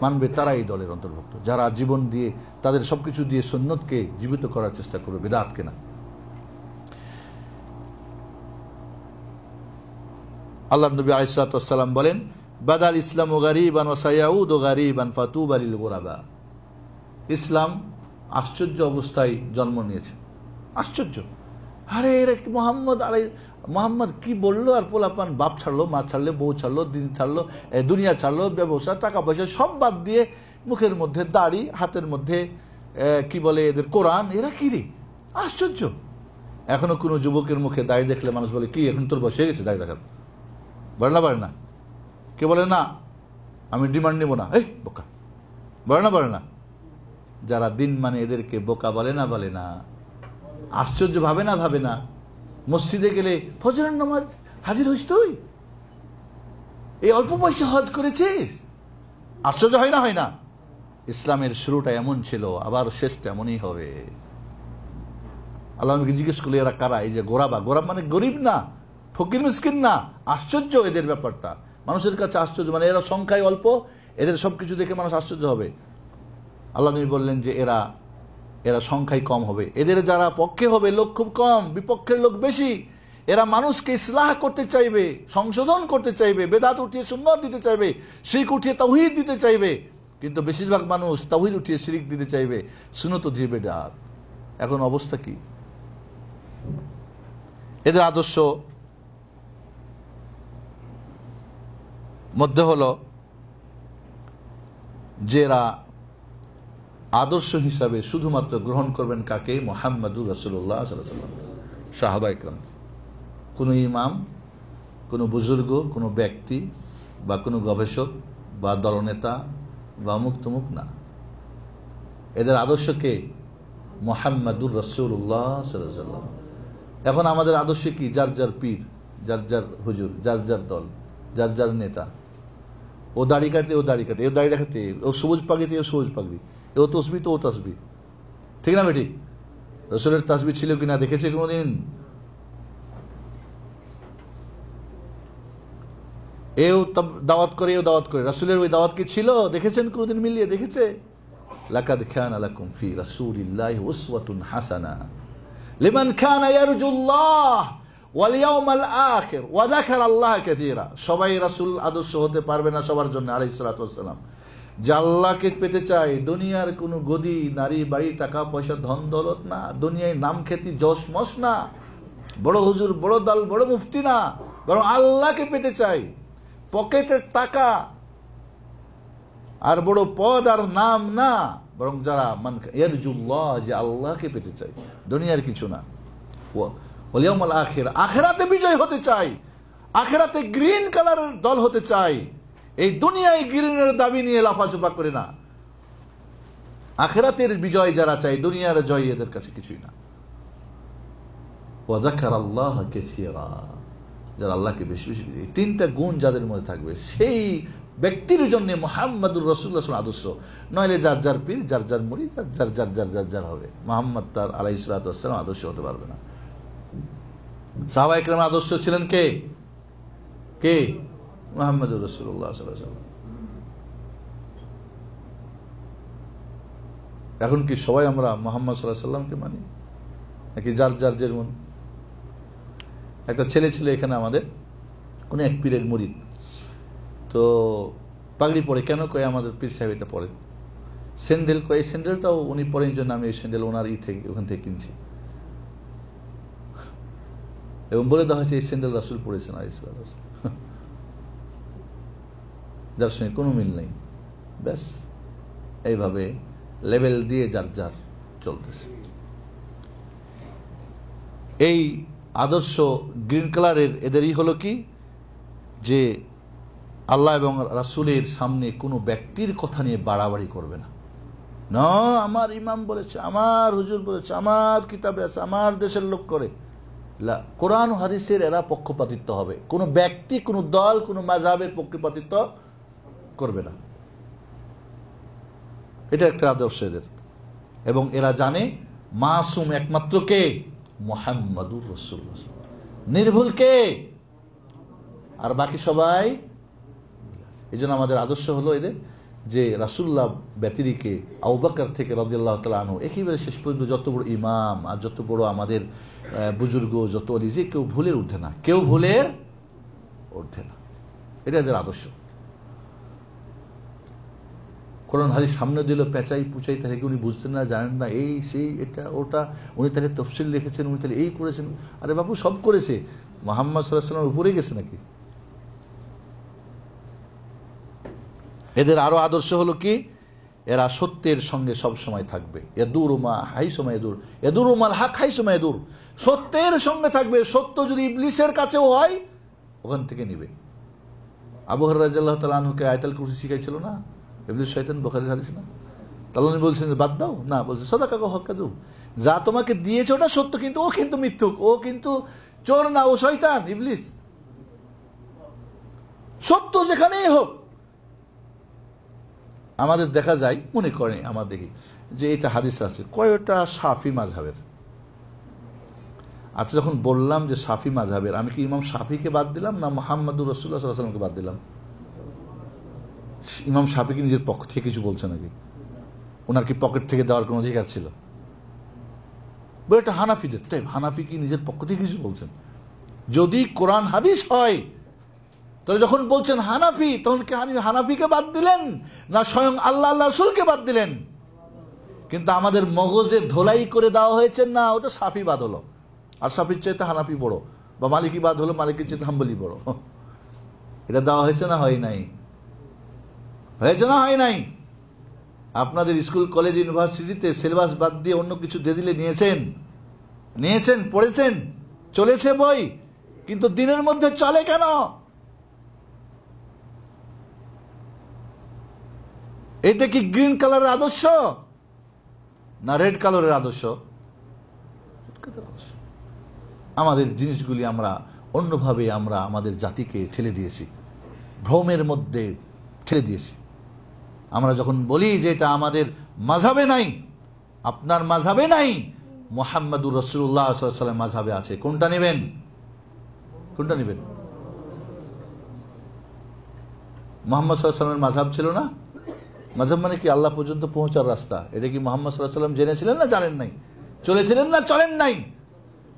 মানবে তারা এই দলের অন্তর্ভুক্ত, যারা জীবন দিয়ে তাদের সবকিছু দিয়ে সুন্নতকে জীবিত করার চেষ্টা করবে, বিদআতকে না। আল্লাহ নবী আলাইহিস সালাতু ওয়াস সালাম বলেন, বাদাল ইসলামু গারিবান ওয়া সায়াউদু গারিবান ফাতুবা লিল গুরাবা। ইসলাম আশ্চর্য অবস্থায় জন্ম নিয়েছে। আশ্চর্য, আরে এরা মোহাম্মদ কি বললো, আর পোলাপান বাপ ছাড়লো, মা ছাড়লো, বউ ছাড়লো, দিন ছাড়লো, দুনিয়া ছাড়লো, ব্যবসা, টাকা পয়সা সব বাদ দিয়ে মুখের মধ্যে দাড়ি, হাতের মধ্যে কি বলে এদের কোরআন, এরা কি রে? আশ্চর্য। এখনো কোনো যুবকের মুখে দাড়ি দেখলে মানুষ বলে, কি এখন তোর বসে গেছে দাড়ি দেখার? বলে না, কে বলে না আমি ডিমান্ড নেব না, এই বোকা, বলে না। যারা দিন মানে এদেরকে বোকা বলে না। আশ্চর্য ভাবে না। মসজিদে গেলে ফজরের নামাজ হাজির হইস তুই, এই অল্প পয়সা হজ করেছিস? আশ্চর্য হয় না? ইসলামের শুরুটা এমন ছিল, আবার শেষটা এমনই হবে। আল্লাহ নবী জিজ্ঞেস করলে এরা কারা? এই যে গোরাব মানে গরিব না, ফকির মিসকিন না। আশ্চর্য এদের ব্যাপারটা, মানুষের কাছে আশ্চর্য, মানে এরা সংখ্যায় অল্প, এদের সবকিছু দেখে মানুষ আশ্চর্য হবে। আল্লাহ নবী বললেন যে এরা সংখ্যায় কম হবে, এদের যারা পক্ষে হবে লোক খুব কম, বিপক্ষের লোক বেশি। এরা মানুষকে ইসলাহ করতে চাইবে, সংশোধন করতে চাইবে, বেদাত উঠিয়ে সুন্নাত দিতে চাইবে, শিরক উঠিয়ে তাওহীদ দিতে চাইবে। কিন্তু বেশিরভাগ মানুষ তাওহীদ উঠিয়ে শিরক দিতে চাইবে, সুন্নাত উঠিয়ে বেদাত। এখন অবস্থা কি? এদের আদর্শ মধ্যে হলো যে এরা আদর্শ হিসাবে শুধুমাত্র গ্রহণ করবেন কাকে? মুহাম্মদুর রাসূলুল্লাহ সাল্লাল্লাহু আলাইহি ওয়াসাল্লাম, সাহাবায়ে কেরাম। কোনো ইমাম, কোনো বুজুর্গ, কোনো ব্যক্তি বা কোনো গবেষক বা দলনেতা বা অমুক তমুক না। এদের আদর্শকে মুহাম্মদুর রাসূলুল্লাহ সাল্লাল্লাহু আলাইহি ওয়াসাল্লাম। এখন আমাদের আদর্শ কি? যার যার পীর, যার যার হুজুর, যার যার দল, যার যার নেতা। ও দাড়ি কাটে, ও দাড়ি কাটে, ও দাড়ি রাখাতে, ও সবুজ পাগড়িতে, ও সবুজ পাগড়ি, ও তসবি তো ও তসবি। ঠিক না বেটি? রাসূলের তাসবি ছিল কিনা দেখেছে কোনোদিন? এও দাওয়াত করে, এও দাওয়াত করে। রাসূলের ওই দাওয়াত কি ছিল? দেখেছেন কোনোদিন মিলিয়ে? দেখেছে? লাকাদ কানা লাকুম ফি রাসূলিল্লাহি উসওয়াতুন হাসানা লিমান কানা ইয়ারজুল্লাহ ওয়াল ইয়াউমাল আখির ওয়া যাকারাল্লাহ কাসীরা। সবাই রাসূল আদর্শ হতে পারবে না সবার জন্য আলাইহিস সালাতু ওয়াস সালাম। যে আল্লাহকে পেতে চায়, দুনিয়ার কোনো গদি, নারী, বাড়ি, টাকা পয়সা, ধন দৌলত না, দুনিয়ায় নাম খ্যাতি, যশ মশ না, বড় হুজুর, বড় দল, বড় মুফতি না, বরং আল্লাহকে পেতে চাই। পকেটের টাকা আর বড় পদ আর নাম না, বরং যারা ইয়ারজুল্লাহ, যে আল্লাহকে পেতে চাই, দুনিয়ার কিছু না। ওয়াল ইয়াউমাল আখির, আখিরাতে বিজয় হতে চাই, আখিরাতে গ্রিন কালারের দল হতে চাই। এই দুনিয়ায় গ্রিনের দাবি নিয়ে লাফাচুপা করে না। আখিরাতের বিজয় যারা চায়, দুনিয়ার জয় এদের কাছে কিছুই না। ওয়া যাকারাল্লাহ কাসীরা, যারা আল্লাহকে বেশি বেশি, এই তিনটা গুণ যাদের মধ্যে থাকবে, সেই ব্যক্তির জন্য মুহাম্মদুর রাসূলুল্লাহ সাল্লাল্লাহু আলাইহি ওয়াসাল্লাম আদর্শ। নইলে যার যার পীর, যার যার মুরিদ, যার যার যার যার যার হবে। মুহাম্মদ তার আলাইহিস সালাতু ওয়াস সালাম আদর্শ হতে পারবে না। সাহাবায়ে কেরামের আদর্শ ছিলেন কে? কে? মুহাম্মদুর রাসূলুল্লাহ সাল্লাল্লাহু আলাইহি ওয়াসাল্লাম। এখন কি সবাই আমরা মুহাম্মদ সাল্লাল্লাহু আলাইহি ওয়াসাল্লামকে মানি, নাকি যার যার যেমন? একটা ছেলে ছিল এখানে আমাদের, কোন এক পীরের মুরিদ, তো পাগড়ি পরে কেন? কয়ে আমাদের পীর সাহেব এটা পরে। স্যান্ডেল, কয়ে এই স্যান্ডেলটাও উনি পরেন জন্য আমি এই স্যান্ডেল ওনার ওখান থেকে কিনছি, এবং বলে দেওয়া হয়েছে এই স্যান্ডেল রাসূল পরেছেন আলাইহিস সালাতু ওয়াস সালাম, যার সঙ্গে কোনো মিল নেই। ব্যাস এইভাবে লেভেল দিয়ে যার যার চলতেছে। এই আদর্শ গ্রিন কালারের এদেরই হলো কি, যে আল্লাহ এবং রাসূলের সামনে কোনো ব্যক্তির কথা নিয়ে বাড়াবাড়ি করবে না, না, আমার ইমাম বলেছে, আমার হুজুর বলেছে, আমার কিতাবে আছে, আমার দেশের লোক করে। কোরআন ও হাদিসের এরা পক্ষপাতিত্ব হবে, কোন ব্যক্তি, কোন দল, কোন মাযহাবের পক্ষপাতিত্ব করবে না। এটা একটা আদর্শ এদের। এবং এরা জানে মাসুম একমাত্র কে? মুহাম্মাদুর রাসূলুল্লাহ, নির্ভুল কে? আর বাকি সবাই। এই জন্য আমাদের আদর্শ হলো এদের যে রাসূলুল্লাহ ব্যতিরিকে আবু বকর থেকে রাদিয়াল্লাহু তাআলা আনহু একেবারে শেষ পর্যন্ত যত বড় ইমাম আর যত বড় আমাদের বুজুর্গ, যত অলিজে, কেউ ভুলের ঊর্ধ্বে না, কেউ ভুলের ঊর্ধ্বে না। এটা এদের আদর্শ। কোরআন হাদিস সামনে দিল পেঁচাই পুচাই, তাহলে কি উনি বুঝতেন না, জানেন না, এই সেই এটা ওটা, উনি তাহলে তফসিল লিখেছেন, উনি তাহলে এই করেছেন। আরে বাবু, সব করেছে, মুহাম্মদ সাল্লাল্লাহু আলাইহি ওয়াসাল্লামের উপরে গেছে নাকি? এদের আরো আদর্শ হলো কি? এরা সত্যের সঙ্গে সব সময় থাকবে। ইয়াদুরুমা হাইসুমা ইয়াদুর, ইয়াদুরুমাল হক হাইসুমা ইয়াদুর। সত্যের সঙ্গে থাকবে। সত্য যদি ইবলিসের কাছেও হয়, ওখান থেকে নিবে। আবু হুরায়রা রাদিয়াল্লাহু তাআলা আনহুকে আয়াতুল কুরসি শিখাইছিল না ইবলিস শয়তান, বুখারীর হাদিস না? তাহলে উনি বলছেন যে বাদ দাও না, বলছে সাদাকা হক্কাদু, যা তোমাকে দিয়েছে ওটা সত্য, কিন্তু ও কিন্তু মিথ্যুক, ও কিন্তু চোর না, ও শয়তান, ইবলিস। সত্য যেখানেই হোক। আমাদের দেখা যায়, মনে করে আমার দেখি যে এটা হাদিস আছে, কয়টা শাফি মাযহাবের। আচ্ছা, যখন বললাম যে শাফি মাযহাবের, আমি কি ইমাম শাফিকে বাদ দিলাম না মুহাম্মাদুর রাসূলুল্লাহ সাল্লাল্লাহু আলাইহি ওয়াসাল্লামকে বাদ দিলাম? ইমাম শাফি কি নিজের পক্ষ থেকে কিছু বলছে নাকি? ওনার কি পকেট থেকে দেওয়ার কোনো অধিকার ছিল? এটা হানাফিদের, তাই হানাফি কি নিজের পক্ষ থেকে কিছু বলছেন? যদি কোরআন হাদিস হয়, তাহলে যখন বলছেন হানাফি, তখন কি হানাফিকে বাদ দিলেন না স্বয়ং আল্লাহ রাসূলকে বাদ দিলেন? কিন্তু আমাদের মগজে ধোলাই করে দেওয়া হয়েছে, না ওটা শাফি বাদ হলো, আর শাফির চাইতে হানাফি বড়, বা মালিকি বাদ হলো, মালিকের চাইতে হাম্বলি বড়। এটা দেওয়া হয়েছে না হয় নাই? হয়েছে না হয় নাই? আপনাদের স্কুল, কলেজ, ইউনিভার্সিটিতে সিলেবাস বাদ দিয়ে অন্য কিছু দিয়ে দিলে নিয়েছেন, পড়েছেন, চলেছে বই, কিন্তু দিনের মধ্যে চলে কেন? এটা কি গ্রিন কালারের আদর্শ না রেড কালারের আদর্শ? আমাদের জিনিসগুলি আমরা অন্যভাবে আমরা আমাদের জাতিকে ঠেলে দিয়েছি, ভ্রমের মধ্যে ঠেলে দিয়েছি। আমরা যখন বলি যে এটা আমাদের মাযহাবে নাই, আপনার মাযহাবে নাই, মুহাম্মাদুর রাসূলুল্লাহ সাল্লাল্লাহু আলাইহি ওয়াসাল্লাম মাযহাবে আছে, কোনটা নেবেন? কোনটা নেবেন? মুহাম্মদ সাল্লাল্লাহু আলাইহি ওয়াসাল্লামের মাযহাব ছিল না? মাযহাব মানে কি? আল্লাহ পর্যন্ত পৌঁছার রাস্তা। এটা কি মুহাম্মদ সাল্লাল্লাহু আলাইহি ওয়াসাল্লাম জেনেছিলেন না জানেন নাই? চলেছিলেন না চলেন নাই?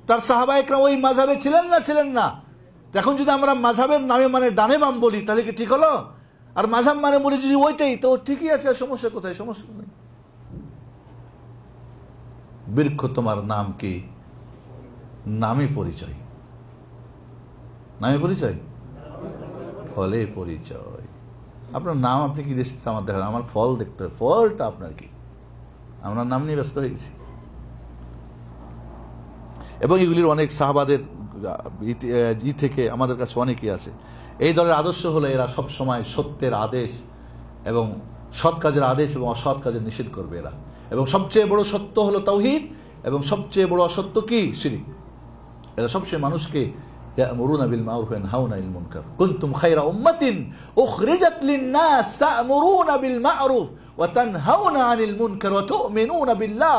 তার সাহাবা একরাম ওই মাযহাবে ছিলেন না ছিলেন না? এখন যদি আমরা মাযহাবের নামে মানে ডানে বাম বলি, তাহলে কি ঠিক হলো? আর মাযহাব মানে বলি যদি ওইটাই, তো ঠিকই আছে, সমস্যা কোথায়? সমস্যা নেই। বৃক্ষ তোমার নাম কি? নামে পরিচয়, নামে পরিচয়, ফলে পরিচয়। আপনার নাম আপনি কি দেখতে আমার দেখা, আমার ফল দেখতে হয়, ফলটা আপনার কি? আমরা নাম নিয়ে ব্যস্ত হয়ে গেছি। এবং এগুলির অনেক সাহাবাদের থেকে আমাদের কাছে অনেকই আছে। এই দলের আদর্শ হলো এরা সব সময় সত্যের আদেশ এবং সৎ কাজের আদেশ এবং অসৎ কাজের নিষেধ করবে এরা। এবং সবচেয়ে বড় সত্য হলো তাওহীদ, এবং সবচেয়ে বড় অসত্য কি? শিরক। এরা সবচেয়ে মানুষকে ইয়া'মুরুনা বিল মা'রুফ ওয়া ইয়ানহাউনা আনিল মুনকার, কুনতুম খায়রা উম্মাতিন উখরিজাত লিন-নাস তা'মুরুনা বিল মা'রুফ ওয়া তানহাউনা আনিল মুনকার ওয়া তু'মিনুনা বিল্লাহ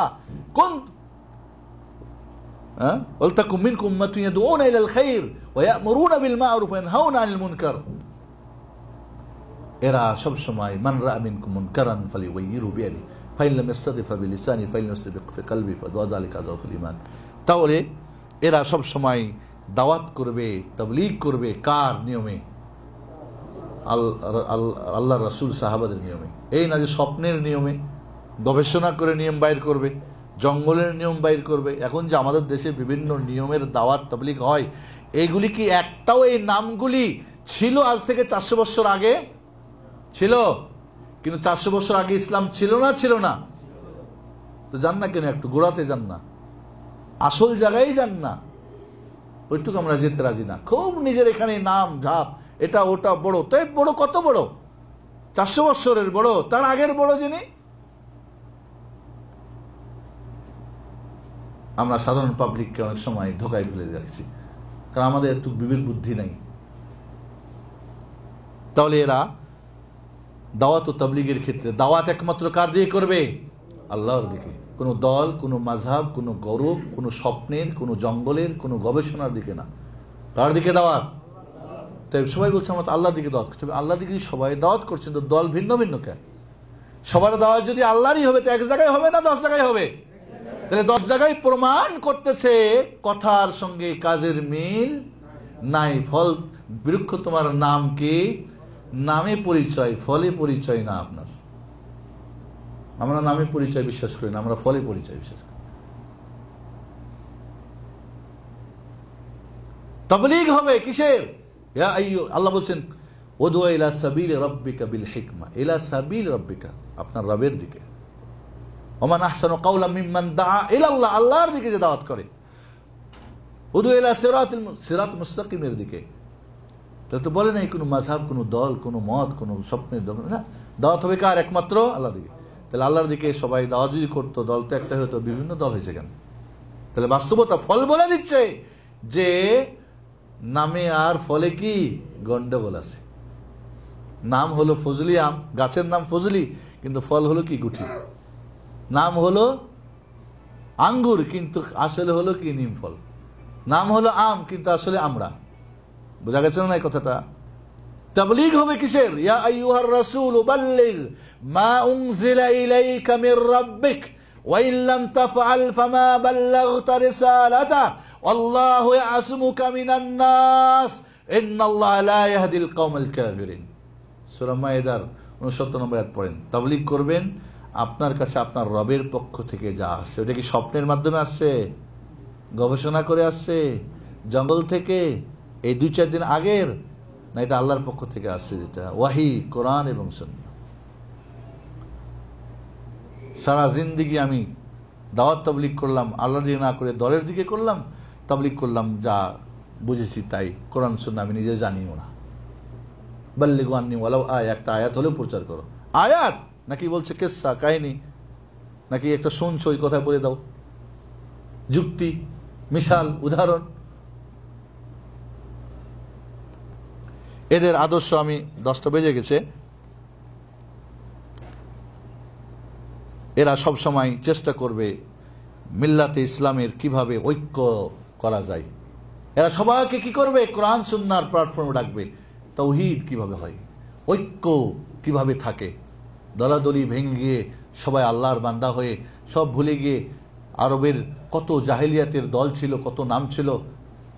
ওয়ালতাকুম মিনকুম উম্মাতুন ইয়াদউনা ইলাল খায়র ওয়া ইয়া'মুরুনা বিল মা'রুফ ওয়া ইয়ানহাউনা আনিল মুনকার। এরা সব সময় মান রা'a মিনকুম মুনকারান ফালিয়ুগাইয়িরু বিয়াদিহি ফাইন লাম ইস্তাতি ফাবিলিসানি ফাইন লাম ইস্তাতি ফিকলবি ফাযালিকা আযফুল ঈমান। তাহলে এরা সব সময় দাওয়াত করবে, তাবলীগ করবে কার নিয়মে? আল্লাহ রাসূল সাহাবাদের নিয়মে। এই না যে স্বপ্নের নিয়মে, গবেষণা করে নিয়ম বাইর করবে, জঙ্গলের নিয়ম বাইর করবে। এখন যে আমাদের দেশে বিভিন্ন নিয়মের দাওয়াত তাবলীগ হয়, এইগুলি কি একটাও এই নামগুলি ছিল আজ থেকে 400 বছর আগে? ছিল। কিন্তু 400 বছর আগে ইসলাম ছিল না? ছিল না? তো যান না কেন, একটু গোড়াতে যান না, আসল জায়গায় যান না। ওইটুকু আমরা যেতে রাজি না। খুব নিজের এখানে নাম ঝাপ, এটা ওটা বড়, তাই বড় কত বড়? 400 বছরের বড়, তার আগের বড় যিনি। আমরা সাধারণ পাবলিককে অনেক সময় ধোকায় ফেলে যাচ্ছি, কারণ আমাদের একটু বিবেক বুদ্ধি নাই। তাহলে এরা দাওয়াত ও তাবলীগের ক্ষেত্রে দাওয়াত একমাত্র কার দিয়ে করবে? আল্লাহর দিকে। কোনো দল, কোনো মাযহাব, কোনো গৌরব, কোনো স্বপ্নের, কোনো জঙ্গলের, কোনো গবেষণার দিকে না। কার দিকে দাওয়াত? তাই সবাই বলছে আমরা তো আল্লাহর দিকে দাওয়াত করছি। আল্লাহর দিকে সবাই দাওয়াত করছেন, তো দল ভিন্ন ভিন্ন কেন? সবার দাওয়াত যদি আল্লাহরই হবে তো এক জায়গায় হবে না 10 জায়গায় হবে? তাহলে 10 জায়গায় প্রমাণ করতেছে কথার সঙ্গে কাজের মিল নাই। ফল বৃক্ষ তোমার নাম কি? নামে পরিচয়, ফলে পরিচয় না আপনার। আমরা নামে পরিচয় বিশ্বাস করি না, আমরা ফলে পরিচয় বিশ্বাস করি। তাবলীগ হবে কিসের? আল্লাহ বলছেন উদউ ইলা সাবিল রাব্বিকা বিল হিকমা, ইলা সাবিল রাব্বিকা, আপনার রবের দিকে। ওমান আহসানু কাওলাম মিম্মান দাআ ইলা আল্লাহ, আল্লাহর দিকে যে দাওয়াত করে। উদউ ইলা সিরাত মুস্তাকিমের দিকে। তাহলে তো বলে নাই কোনো মাযহাব, কোনো দল, কোনো মত, কোনো স্বপ্নের দল না। দাওয়াত হবে কার? একমাত্র আল্লাহর দিকে। তাহলে আল্লাহর দিকে সবাই দাওয়াত যদি করতো, দল তো একটা হতো, বিভিন্ন দল হয়েছে কেন? তাহলে বাস্তবতা ফল বলে দিচ্ছে যে নামে আর ফলে কি গন্ডগোল আছে। নাম হলো ফজলি আম, গাছের নাম ফজলি, কিন্তু ফল হলো কি গুটি। নাম হলো আঙ্গুর, কিন্তু আসলে হলো কি নিম ফল। নাম হলো আম, কিন্তু আসলে আমরা। বোঝা গেছে না এই কথাটা? তাবলীগ হবে কিসের? ইয়া আইয়ুহার রাসূল বাল্লিগ মা উনজিলা ইলাইকা মির রাব্বিক ওয়া ইন লাম তাফআল ফামা বাল্লাগতা রিসালাতা আল্লাহু ইয়াসমুকা মিনান নাস ইন্নাল্লাহা লা ইয়াহদিল কওমাল কাফিরিন। সূরা মাইদার 69 নম্বর আয়াত পড়েন। তাবলীগ করবেন আপনার কাছে আপনার রবের পক্ষ থেকে যা আসছে। ওটা কি স্বপ্নের মাধ্যমে আসছে? গবেষণা করে আসছে? জঙ্গল থেকে? এই 2-4 দিন আগের? না, এটা আল্লাহর পক্ষ থেকে আসছে, যেটা ওয়াহি, কোরআন এবং সুন্নাহ। সারা জিন্দেগি আমি দাওয়াত তাবলীগ করলাম, আল্লাহর দিকে না করে দলের দিকে করলাম, তাবলীগ করলাম, যা বুঝেছি তাই। কোরআন সুন্নাহ আমি নিজে জানিও না। বাল্লিগু আন্নী ওয়ালাউ আয়া, একটা আয়াত হলেও প্রচার করো। আয়াত নাকি বলছে কিসসা, কাহিনী, নাকি একটা শুনছো ওই কথা বলে দাও, যুক্তি, মিসাল, উদাহরণ। এদের আদর্শ, আমি 10টা বেজে গেছে, এরা সব সময় চেষ্টা করবে মিল্লাতে ইসলামের কিভাবে ঐক্য করা যায়। এরা সবাইকে কি করবে? কোরআন সুন্নাহর প্ল্যাটফর্মে ডাকবে। তাওহীদ কিভাবে হয়, ঐক্য কিভাবে থাকে, দলাদলি ভেঙে গিয়ে সবাই আল্লাহর বান্দা হয়ে সব ভুলে গিয়ে। আরবের কত জাহেলিয়াতের দল ছিল, কত নাম ছিল,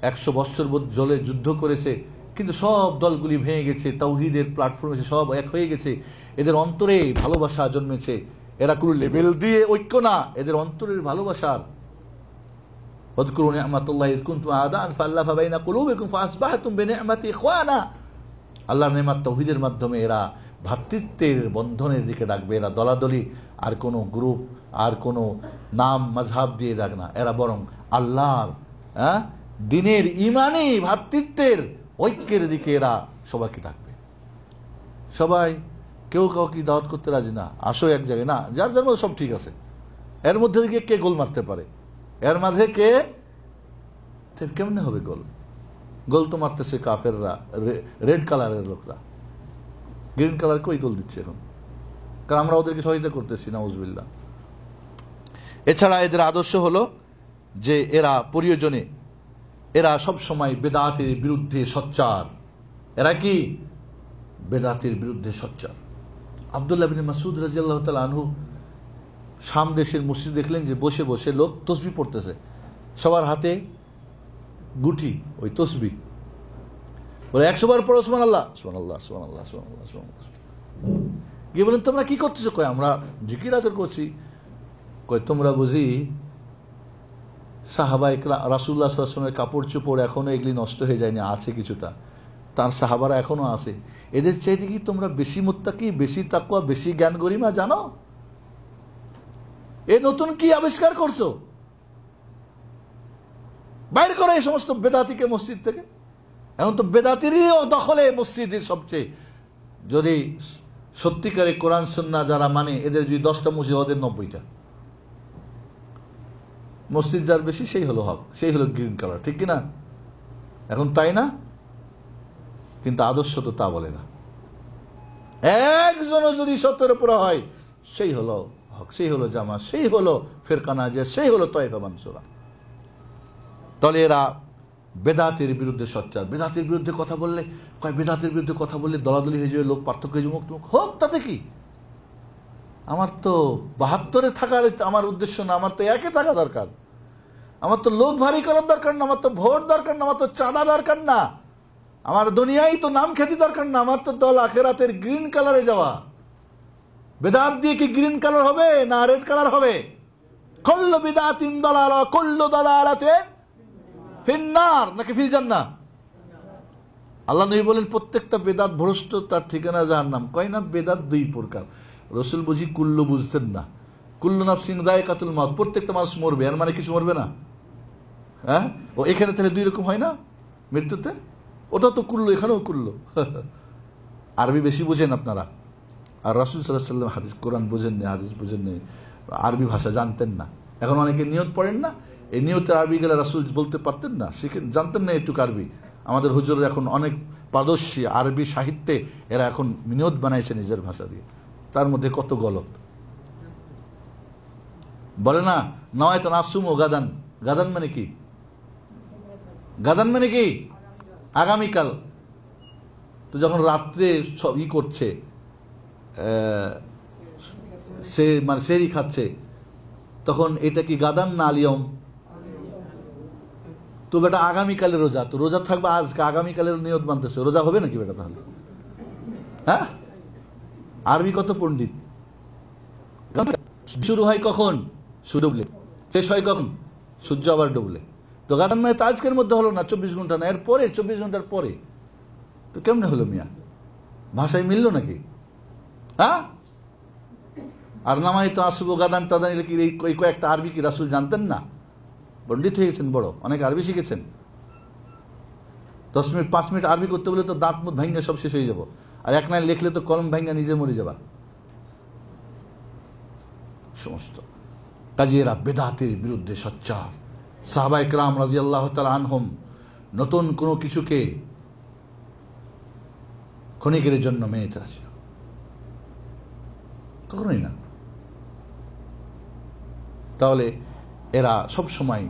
100 বছর জলে যুদ্ধ করেছে, কিন্তু সব দলগুলি ভেঙে গেছে। তাওহীদের প্ল্যাটফর্মে সব এক হয়ে গেছে। এদের অন্তরে ভালোবাসা জন্মেছে। এরা কোনো লেভেল দিয়ে ঐক্য না, এদের অন্তরের ভালোবাসার। ওয়াযকুরু নি'মাতাল্লাহি ইয কুনতুম আ'দাআন ফাআল্লাফা বাইনা কুলুবিকুম ফাআসবাহতুম বিনি'মাতি ইখওয়ানা। আল্লাহর নেয়ামত তাওহীদের মাধ্যমে এরা ভ্রাতৃত্বের বন্ধনের দিকে ডাকবে। এরা দলাদলি আর কোনো গ্রুপ আর কোনো নাম মাযহাব দিয়ে ডাক না, এরা বরং আল্লাহর দ্বীনের, ঈমানি ভ্রাতৃত্বের ঐক্যের দিকে এরা সবাইকে ডাকবে। সবাই কেউ কাউকে দাওয়াত করতে রাজি না, আসো এক জায়গায় না, যার যার মধ্যে সব ঠিক আছে। এর মধ্যে দিকে কে গোল মারতে পারে, এর মাঝে কে, কেমনে হবে গোল? গোল তো মারতেছে কাফেররা, রেড কালারের লোকরা। গ্রিন কালার কই গোল দিচ্ছে এখন? কারণ আমরা ওদেরকে সহযোগিতা করতেছি, নাউজুবিল্লাহ। এছাড়া এদের আদর্শ হলো যে এরা প্রয়োজনে, এরা সব সময় বেদাতের বিরুদ্ধে সোচ্চার। এরা কি? বেদাতের বিরুদ্ধে সোচ্চার। আব্দুল্লাহ বিন মাসউদ রাদিয়াল্লাহু তাআলা আনহু শাম দেশের মসজিদ দেখলেন যে বসে বসে লোক তসবিহ পড়তেছে, সবার হাতে গুটি, ওই তসবিহ। বলে 100 বার পড়ো সুবহানাল্লাহ, সুবহানাল্লাহ, সুবহানাল্লাহ, সুবহানাল্লাহ, সুবহানাল্লাহ। গিয়ে বলেন তোমরা কি করতেছো? কয় আমরা জিকির আজর করছি। কয় তোমরা বুঝি সাহাবায়ে রাসূলুল্লাহ সাল্লাল্লাহু আলাইহি ওয়াসাল্লামের কাপড় চোপড় এখনো এগুলি নষ্ট হয়ে যায়নি, আছে কিছুটা, তার সাহাবারা এখনো আছে। এদের চাইতে কি তোমরা বেশি মুত্তাকি, বেশি তাকওয়া, বেশি জ্ঞান গরিমা জানো? এ নতুন কি আবিষ্কার করছো? বাইরে করো এই সমস্ত বেদাতিকে মসজিদ থেকে। এখন তো বেদাতিরই দখলে মসজিদের সবচেয়ে। যদি সত্যিকারে কোরআন সুন্নাহ যারা মানে, এদের যদি 10টা মসজিদ, ওদের 90টা। মসজিদ যার বেশি সেই হলো হক, সেই হলো গ্রিন কালার, ঠিক কিনা? এখন তাই না? কিন্তু আদর্শ তো তা বলে না। একজনও যদি সত্যের উপর হয় সেই হলো হক, সেই হলো জামা, সেই হলো ফেরকা নাজিয়া, সেই হলো তয়ফা মানসুরা। তাহলে এরা বেদাতের বিরুদ্ধে সোচ্চার। বেদাতের বিরুদ্ধে কথা বললে বেদাতের বিরুদ্ধে কথা বললে দলাদলি হয়ে যাবে, লোক পার্থক্য হয়ে যাবে, মুক্ত হোক, তাতে কি? আমার তো 72-এ থাকার আমার উদ্দেশ্য না, আমার তো একে থাকা দরকার। আমার তো লোক ভারী করার দরকার না, আমার তো ভোট দরকার না, আমার তো চাঁদা দরকার না, আমার দুনিয়ায় তো নাম খ্যাতি দরকার না, আমার তো দল আখেরাতের গ্রিন কালারে যাওয়া। বেদাত দিয়ে কি গ্রিন কালার হবে না রেড কালার হবে? কুল্লু বিদআতিন দালালা কুল্লু দালালাতিন ফিন্নার, নাকি ফিল জান্নাহ? আল্লাহ নবী বলেন প্রত্যেকটা বেদাত ভ্রষ্ট, তার ঠিকানা জাহান্নাম। কয় না বেদাত দুই প্রকার। রাসূল বুঝি কুল্লু বুঝতেন না। কুল্লু নাফসিন যায়কাতুল মাউত, প্রত্যেকটা মানুষ মরবে, এর মানে কিছু মরবে না? হ্যাঁ, ও এখানে তাহলে দুই রকম হয় না মৃত্যুতে? ওটা তো কুল্লু, এখানেও কুল্লু। আরবি বেশি বুঝেন আপনারা, আর রাসূল সাল্লাল্লাহু আলাইহি ওয়াসাল্লাম হাদিস কোরআন বুঝেননি, হাদিস বুঝেননি, আরবি ভাষা জানতেন না। এখন অনেকে নিয়ত পড়েন না, এই নিয়তের আরবি গেলে রাসূল বলতে পারতেন না, শিখেন, জানতেন না একটু আরবি। আমাদের হুজুর এখন অনেক পারদর্শী আরবি সাহিত্যে, এরা এখন নিয়ত বানাইছে নিজের ভাষা দিয়ে, তার মধ্যে কত গলত। বলে না নয় তো নাসুম ও গাদান, গাদান মানে কি? গাদান মানে কি? আগামীকাল। তো যখন রাত্রে ই করছে, সে মানে সেরি খাচ্ছে, তখন এটা কি গাদান না আলিয়ম? তো বেটা আগামীকালের রোজা, তো রোজা থাকবে আজকে, আগামীকালের নিয়ত মানতেছে, রোজা হবে নাকি বেটা তাহলে? হ্যাঁ, আরবি কত পণ্ডিত। শুরু হয় কখন? সূর্য ডুবলে। শেষ হয় কখন? সূর্য আবার ডুবলে। তো গাদান মানে তো আজকের মধ্যে হলো না, 24 ঘন্টা না, এর পরে 24 ঘন্টার পরে। তো কেমনে হলো মিয়া? ভাষায় মিলল নাকি? হ্যাঁ, আর নামাই তো আসবো গাদান টাদান, এই কয়েকটা আরবি কি রাসূল জানতেন না? পণ্ডিত হয়ে গেছেন বড়, অনেক আরবি শিখেছেন। 10 মিনিট 5 মিনিট আরবি করতে বলে তো দাঁত মুখ ভাঙ্গা সব শেষ হয়ে যাব, আর এক লাইন লিখলে তো কলম ভাঙ্গা নিজে মরে যাবা সমস্ত। কাজে এরা বেদাতের বিরুদ্ধে সোচ্চার। সাহাবায়ে কেরাম রাদিয়াল্লাহু তাআলা আনহুম নতুন কোনো কিছুকে ক্ষণিকের জন্য মেনে নিতে রাজি না, কখনোই না। তাহলে এরা সব সময়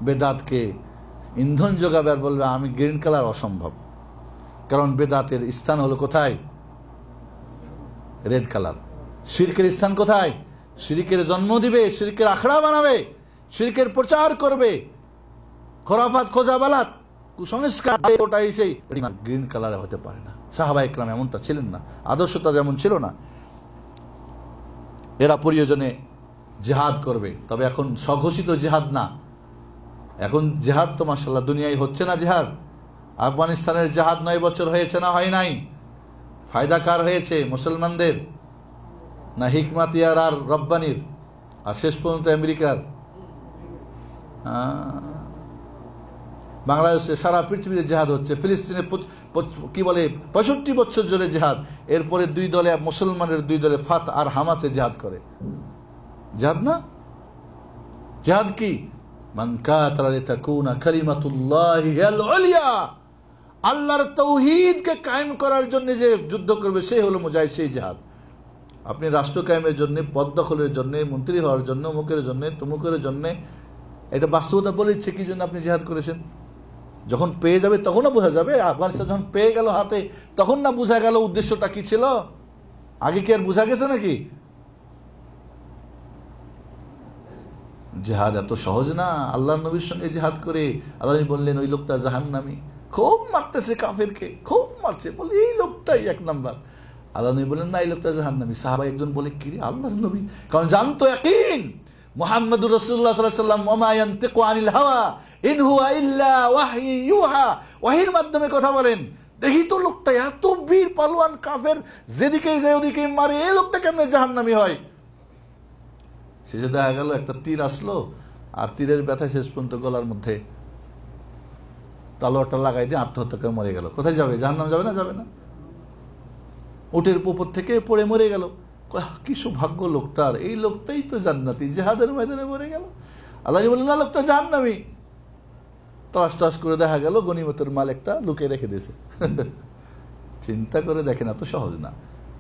বেদাতকে ইন্ধন যোগাবে আর বলবে আমি গ্রিন কালার অসম্ভব, কারণ বেদাতের স্থান হলো কোথায়? Red colour. শিরকের স্থান কোথায়? শিরকের জন্ম দিবে, শিরকের আখড়া বানাবে, শিরকের প্রচার করবে, খোরাফাত খোঁজাবালাত কুসংস্কার, ওটাই সেই গ্রিন কালারে হতে পারে না। সাহাবায়ে কেরাম এমনটা ছিলেন না, আদর্শতা যেমন ছিল না। এরা প্রয়োজনে জিহাদ করবে, তবে এখন স্বঘোষিত জিহাদ না। এখন জিহাদ তো মাশাআল্লাহ দুনিয়ায় হচ্ছে না জিহাদ। আফগানিস্তানের জিহাদ 9 বছর হয়েছে না হয় নাই? ফায়দা কার হয়েছে? মুসলমানদের না হিকমাতিয়ার আর রব্বানির? আর শেষ পর্যন্ত আমেরিকার। বাংলাদেশে সারা পৃথিবীতে জিহাদ হচ্ছে। ফিলিস্তিনে কি বলে 65 বছর ধরে জিহাদ, এরপরে দুই দলে, মুসলমানের দুই দলে ফাত আর হামাসে জিহাদ করে। জিহাদ না? জিহাদ কি? মান কাতালা লিতাকুনা কালিমাতুল্লাহি হিয়াল উলিয়া, আল্লাহর তাওহীদকে কায়েম করার জন্য যে যুদ্ধ করবে সেই হলো মুজাহিদ, সেই জিহাদ। আপনি রাষ্ট্র কায়েমের জন্য, পদ দখলের জন্য, মন্ত্রী হওয়ার জন্য, মুখের জন্য, তুমুকের জন্য, এটা বাস্তবতা বলেছে কি জন্য আপনি জিহাদ করেছেন? যখন পেয়ে যাবে তখন না বোঝা যাবে। আফগানিস্তান যখন পেয়ে গেল হাতে, তখন না বোঝা গেল উদ্দেশ্যটা কি ছিল? আগে কি আর বোঝা গেছে নাকি? জিহাদ এত সহজ না। আল্লাহর নবীর সঙ্গে জিহাদ করে আল্লাহ বললেন ওই লোকটা জাহান্নামী, খুব মারতেছে কাফেরকে, খুব মারছে, বলে এই লোকটাই 1 নাম্বার। আল্লাহ নবী বললেন না, এই লোকটা জাহান্নামী। সাহাবা একজন বলে কি রে আল্লাহর নবী, কারণ জানতো ইয়াকিন মুহাম্মদুর রাসূলুল্লাহ সাল্লাল্লাহু আলাইহি ওয়াসাল্লাম ওয়া মা ইয়ানতিকু আনিল হাওয়া ইন হুয়া ইল্লা ওয়াহয়ু ইউহা, ওয়াহির মাধ্যমে কথা বলেন। দেখি তো লোকটা এত বীর পালোয়ান, কাফের যেদিকেই যায় ওদিকেই মারে, এই লোকটা কেমনে জাহান্নামী হয়? শেষে দেখা গেল একটা তীর আসলো, আর তীরের ব্যথায় শেষ পর্যন্ত গলার মধ্যে তালোয়ারটা লাগাই দিয়ে আত্মহত্যা করে মরে গেল। কোথায় যাবে? জাহান্নাম যাবে না? যাবে না। উটের উপর থেকে পড়ে মরে গেল। কি সৌভাগ্য লোকটার, এই লোকটাই তো জান্নাতি, জিহাদের ময়দানে মরে গেল। আল্লাহ বললেন না, লোকটা জাহান্নামী। তালাশ টাস করে দেখা গেল গনিমতের মাল একটা লুকিয়ে রেখে দিয়েছে। চিন্তা করে দেখেন, এত সহজ না।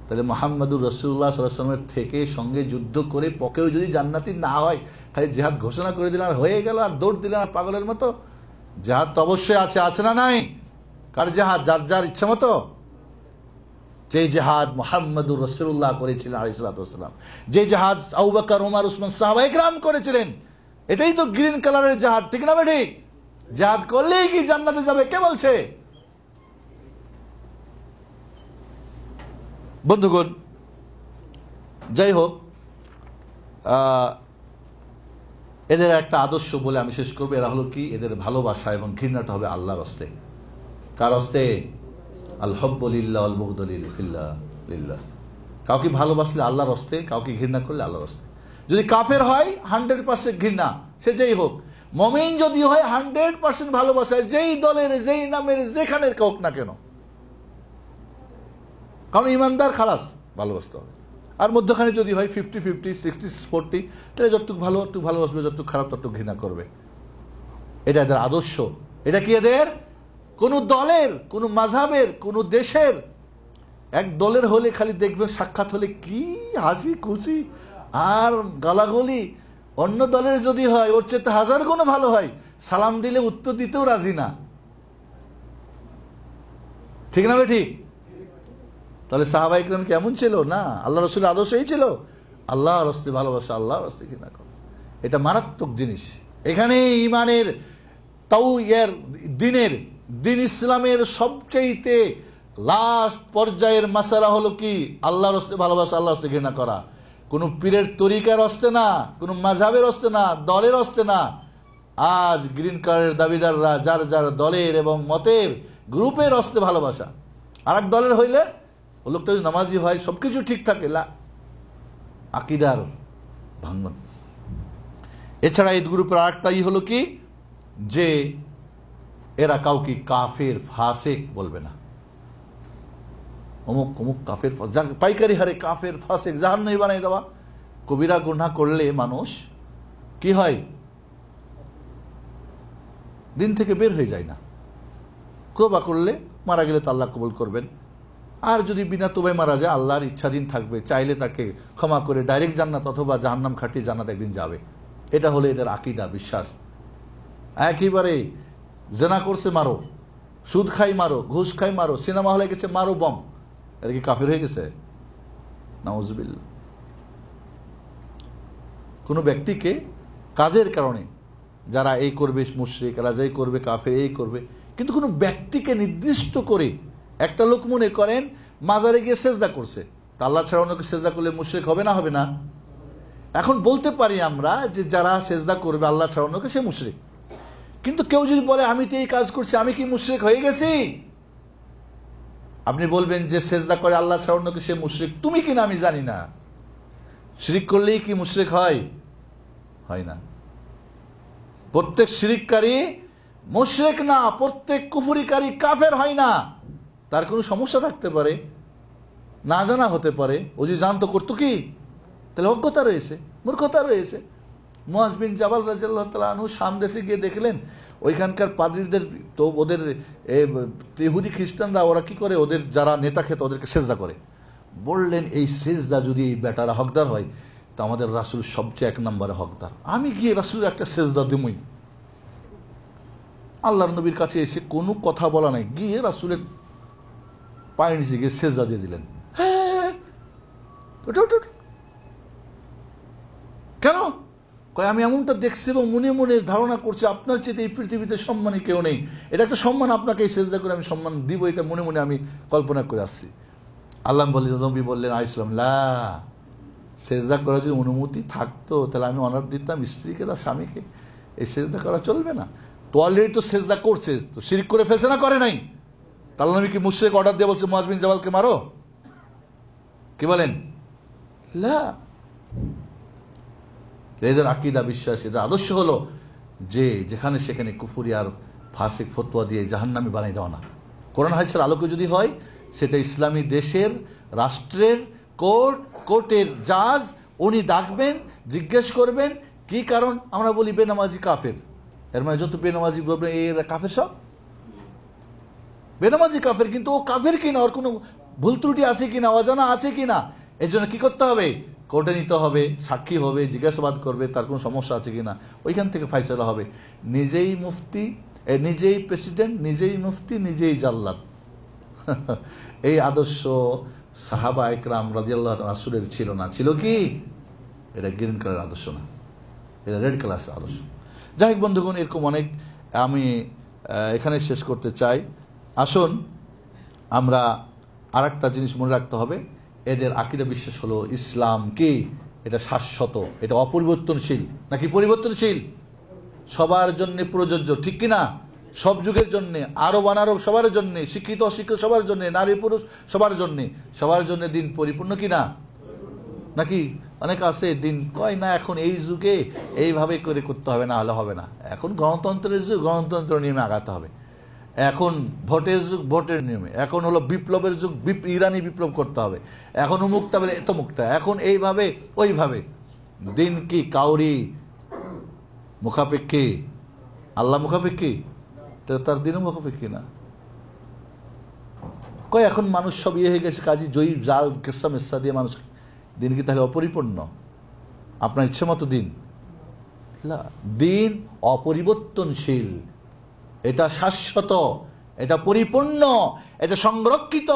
তাহলে মুহাম্মদুর রাসূলুল্লাহ সাল্লাল্লাহু আলাইহি ওয়াসাল্লামের থেকে সঙ্গে যুদ্ধ করে পকেও যদি জান্নাতি না হয়, খালি জিহাদ ঘোষণা করে দিলেন আর হয়ে গেল, আর দৌড় দিলেন আর পাগলের মতো। জিহাদ তো অবশ্যই আছে, আছে না নাই? কার জিহাদ? যার যার ইচ্ছা মতো। যে জিহাদ মুহাম্মদুর রাসূলুল্লাহ করেছিলেন আলাইহিস সালাতু ওয়াস সালাম, যে জিহাদ আবু বকর, ওমর, উসমান, সাহাবায়ে কেরাম করেছিলেন, এটাই তো গ্রিন কালারের জিহাদ, ঠিক না বেঠি? জিহাদ করলেই কি জান্নাতে যাবে? কে বলছে? বন্ধুগণ, যাই হোক, এদের একটা আদর্শ বলে আমি শেষ করবো। এরা হলো কি, এদের ভালোবাসা এবং ঘৃণাটা হবে আল্লাহর হস্তে। কার হস্তে? আল হুব্বু লিল্লাহ ওয়াল বুগদু লিল্লাহ। কাউকে ভালোবাসলে আল্লাহর হস্তে, কাউকে ঘৃণা করলে আল্লাহর হস্তে। যদি কাফের হয় 100% ঘৃণা, সে যেই হোক। মুমিন যদি হয় 100% ভালোবাসা, যেই দলের, যেই নামের, যেখানের হোক না কেন। কারণ ইমানদার খালাস ভালোবাসতে হবে। আর মধ্যখানে যদি হয় 50-50, 60-40, তাহলে যতটুকু ভালো একটু ভালোবাসবে, যতটুকু খারাপ ততটুকু ঘৃণা করবে। এটা এদের আদর্শ। এটা কি এদের? কোন দলের, কোন মাযহাবের, কোন দেশের এক দলের হলে খালি দেখবে সাক্ষাৎ হলে কি হাসি খুশি আর গালাগলি। অন্য দলের যদি হয় ওর চেয়ে 1000 গুণ ভালো হয়, সালাম দিলে উত্তর দিতেও রাজি না। ঠিক না বে ঠিক? তাহলে সাহাবায়ে কেরাম কেমন ছিল? না, আল্লাহ রাসূলের আদর্শই ছিল আল্লাহর রাস্তায় ভালোবাসা, আল্লাহর রাস্তায় ঘৃণা করা। এটা মারাত্মক জিনিস। এখানে ইমানের দিন ইসলামের সবচেয়ে লাস্ট পর্যায়ের মাসালা হলো কি? আল্লাহর রাস্তায় ভালোবাসা, আল্লাহর রাস্তায় ঘৃণা করা। কোন পীরের তরিকার হস্তে না, কোন মাযহাবের হস্তে না, দলের হস্তে না। আজ গ্রিন কার্ডের দাবিদাররা যার যার দলের এবং মতের গ্রুপের হস্তে ভালোবাসা। আর এক দলের হইলে ও লোকটা যদি নামাজি হয়, সবকিছু ঠিক থাকে, আকীদার ভাঙন। এছাড়া এই গ্রুপের আরেকটাই হলো কি, যে এরা কাউকে কাফের, ফাসিক বলবে না। অমুক অমুক কাফের, পাইকারি হারে কাফের, ফাসিক, জাহান্নামী বানাই দেওয়া। কবিরা গুনাহ করলে মানুষ কি হয়? দিন থেকে বের হয়ে যায় না। তওবা করলে, মারা গেলে তো আল্লাহ কবুল করবেন। আর যদি বিনা তওবায় মারা যায়, আল্লাহর ইচ্ছাধীন থাকবে, চাইলে তাকে ক্ষমা করে ডাইরেক্ট জান্নাত অথবা জাহান্নাম খাটিয়ে জান্নাত একদিন যাবে। এটা হলো এদের আকীদা, বিশ্বাস। একেবারে জেনা করছে মারো, সুদ খাই মারো, ঘুষ খাই মারো, সিনেমা হলে গেছে মারো বম। এটা কি কাফের হয়ে গেছে? নাউজুবিল্লাহ। কোনো ব্যক্তিকে কাজের কারণে যারা এই করবে মুশরিক, এরা যেই করবে কাফের, এই করবে, কিন্তু কোনো ব্যক্তিকে নির্দিষ্ট করে একটা লোক মনে করেন মাজারে গিয়ে সেজদা করছে, তা আল্লাহ ছাড়া অন্যকে সেজদা করলে মুশরিক হবে না? হবে না? এখন বলতে পারি আমরা যে যারা সেজদা করবে আল্লাহ ছাড়া অন্যকে, সে মুশরিক। কিন্তু কেউ যদি বলে আমি তো এই কাজ করছি, আমি কি মুশরিক হয়ে গেছি? আপনি বলবেন যে সেজদা করে আল্লাহ ছাড়া অন্যকে, সে মুশরিক। তুমি কিনা আমি জানি না। শিরিক করলেই কি মুশরিক হয়? হয় না। প্রত্যেক শিরিককারী মুশরিক না, প্রত্যেক কুফরিকারী কাফের হয় না। তার কোনো সমস্যা থাকতে পারে, না জানা হতে পারে। ও যদি জানতো করতো কি? তাহলে অজ্ঞতা রয়েছে, মূর্খতা রয়েছে। মুআজ বিন জাবাল রাদিয়াল্লাহু তাআলা আনহু শাম দেশে গিয়ে দেখলেন ওইখানকার পাদ্রীদের, তো ওদের ইহুদি খ্রিস্টানরা ওরা কি করে, ওদের যারা নেতা খেত ওদেরকে সেজদা করে। বললেন এই সেজদা যদি এই বেটারা হকদার হয়, তা আমাদের রাসূল সবচেয়ে 1 নম্বরে হকদার। আমি গিয়ে রাসূলের একটা সেজদা দিমই। আল্লাহর নবীর কাছে এসে কোনো কথা বলা নাই, গিয়ে রাসূলের পায়ের নিচে গিয়ে সেজদা দিয়ে দিলেন। হ্যাঁ, কেন? কয় আমি এমনটা দেখছি এবং মনে মনে ধারণা করছি আপনার চেয়ে এই পৃথিবীতে সম্মানী কেউ নেই। এটা একটা সম্মান, আপনাকে এই সেজদা করে আমি সম্মান দিব, এটা মনে মনে আমি কল্পনা করে আসছি। আল্লাহ বললেন, নবী বললেন আলাইহিস সালাম, লা, সেজদা করার যদি অনুমতি থাকতো তাহলে আমি অনার দিতাম স্ত্রীকে বা স্বামীকে। এই সেজদা করা চলবে না। তো অলরেডি তো সেজদা করছে, তো শিরক করে ফেলছে না, করে নাই? তাহলে নবী কি মুশরিক অর্ডার দিয়ে বলছে মুআজ বিন জাবালকে মারো? কি বলেন? লা। এদের আকীদা, বিশ্বাস, এদের আদর্শ হলো যে যেখানে সেখানে কুফরি আর ফাসিক ফতোয়া দিয়ে জাহান্নামী বানাই দেওয়া না। কোরআন হাদিসের আলোকে যদি হয়, সেটা ইসলামী দেশের, রাষ্ট্রের কোর্টের জাজ, উনি ডাকবেন, জিজ্ঞেস করবেন কি কারণ? আমরা বলি বেনামাজি কাফের, এর মানে যত বেনামাজি বলবেন এরা কাফের, সব বেনামাজি কাফের। কিন্তু ও কাফের কিনা, ওর কোনো ভুল ত্রুটি আছে কিনা, অজানা আছে কিনা, এর জন্য কি করতে হবে? কোর্টে নিতে হবে, সাক্ষী হবে, জিজ্ঞাসাবাদ করবে তার কোনো সমস্যা আছে কিনা, ওইখান থেকে ফাইসলা হবে। নিজেই মুফতি, নিজেই প্রেসিডেন্ট, নিজেই মুফতি, নিজেই জাল্লাদ। এই আদর্শ সাহাবা একরাম রাদিয়াল্লাহু তাআলা রাসূলের ছিল না। ছিল কি? এটা গ্রিন কালার আদর্শ না, এটা রেড কালার আদর্শ। যাই হোক বন্ধুগণ, এরকম অনেক আমি এখানে শেষ করতে চাই। আসুন আমরা আর একটা জিনিস মনে রাখতে হবে, এদের আকীদা বিশ্বাস হলো ইসলাম কি? এটা শাশ্বত, এটা অপরিবর্তনশীল। নাকি পরিবর্তনশীল? সবার জন্য প্রযোজ্য, ঠিক কিনা? সব যুগের জন্য, আরব অনারব সবার জন্য, শিক্ষিত অশিক্ষিত সবার জন্য, নারী পুরুষ সবার জন্য, সবার জন্য দিন পরিপূর্ণ কিনা? নাকি অনেক আছে দিন কয় না এখন এই যুগে এইভাবে করে করতে হবে, না হলে হবে না। এখন গণতন্ত্রের যুগ, গণতন্ত্র নিয়মে আগাতে হবে। এখন ভোটের যুগ, ভোটের নিয়মে। এখন হলো বিপ্লবের যুগ, ইরানি বিপ্লব করতে হবে। এখন মুক্তা বলে এত মুক্তা, এখন এইভাবে ওইভাবে। দিন কি কাউরি মুখাপেক্ষী? আল্লাহ মুখাপেক্ষী? তার দিনও মুখাপেক্ষী না। কয় এখন মানুষ সব ইয়ে হয়ে গেছে, কাজী জয়ী জাল কেসা মেসা দিয়ে মানুষ। দিন কি তাহলে অপরিপূর্ণ? আপনার ইচ্ছে মতো দিন? দিন অপরিবর্তনশীল, এটা শাশ্বত, এটা পরিপূর্ণ, এটা সংরক্ষিত,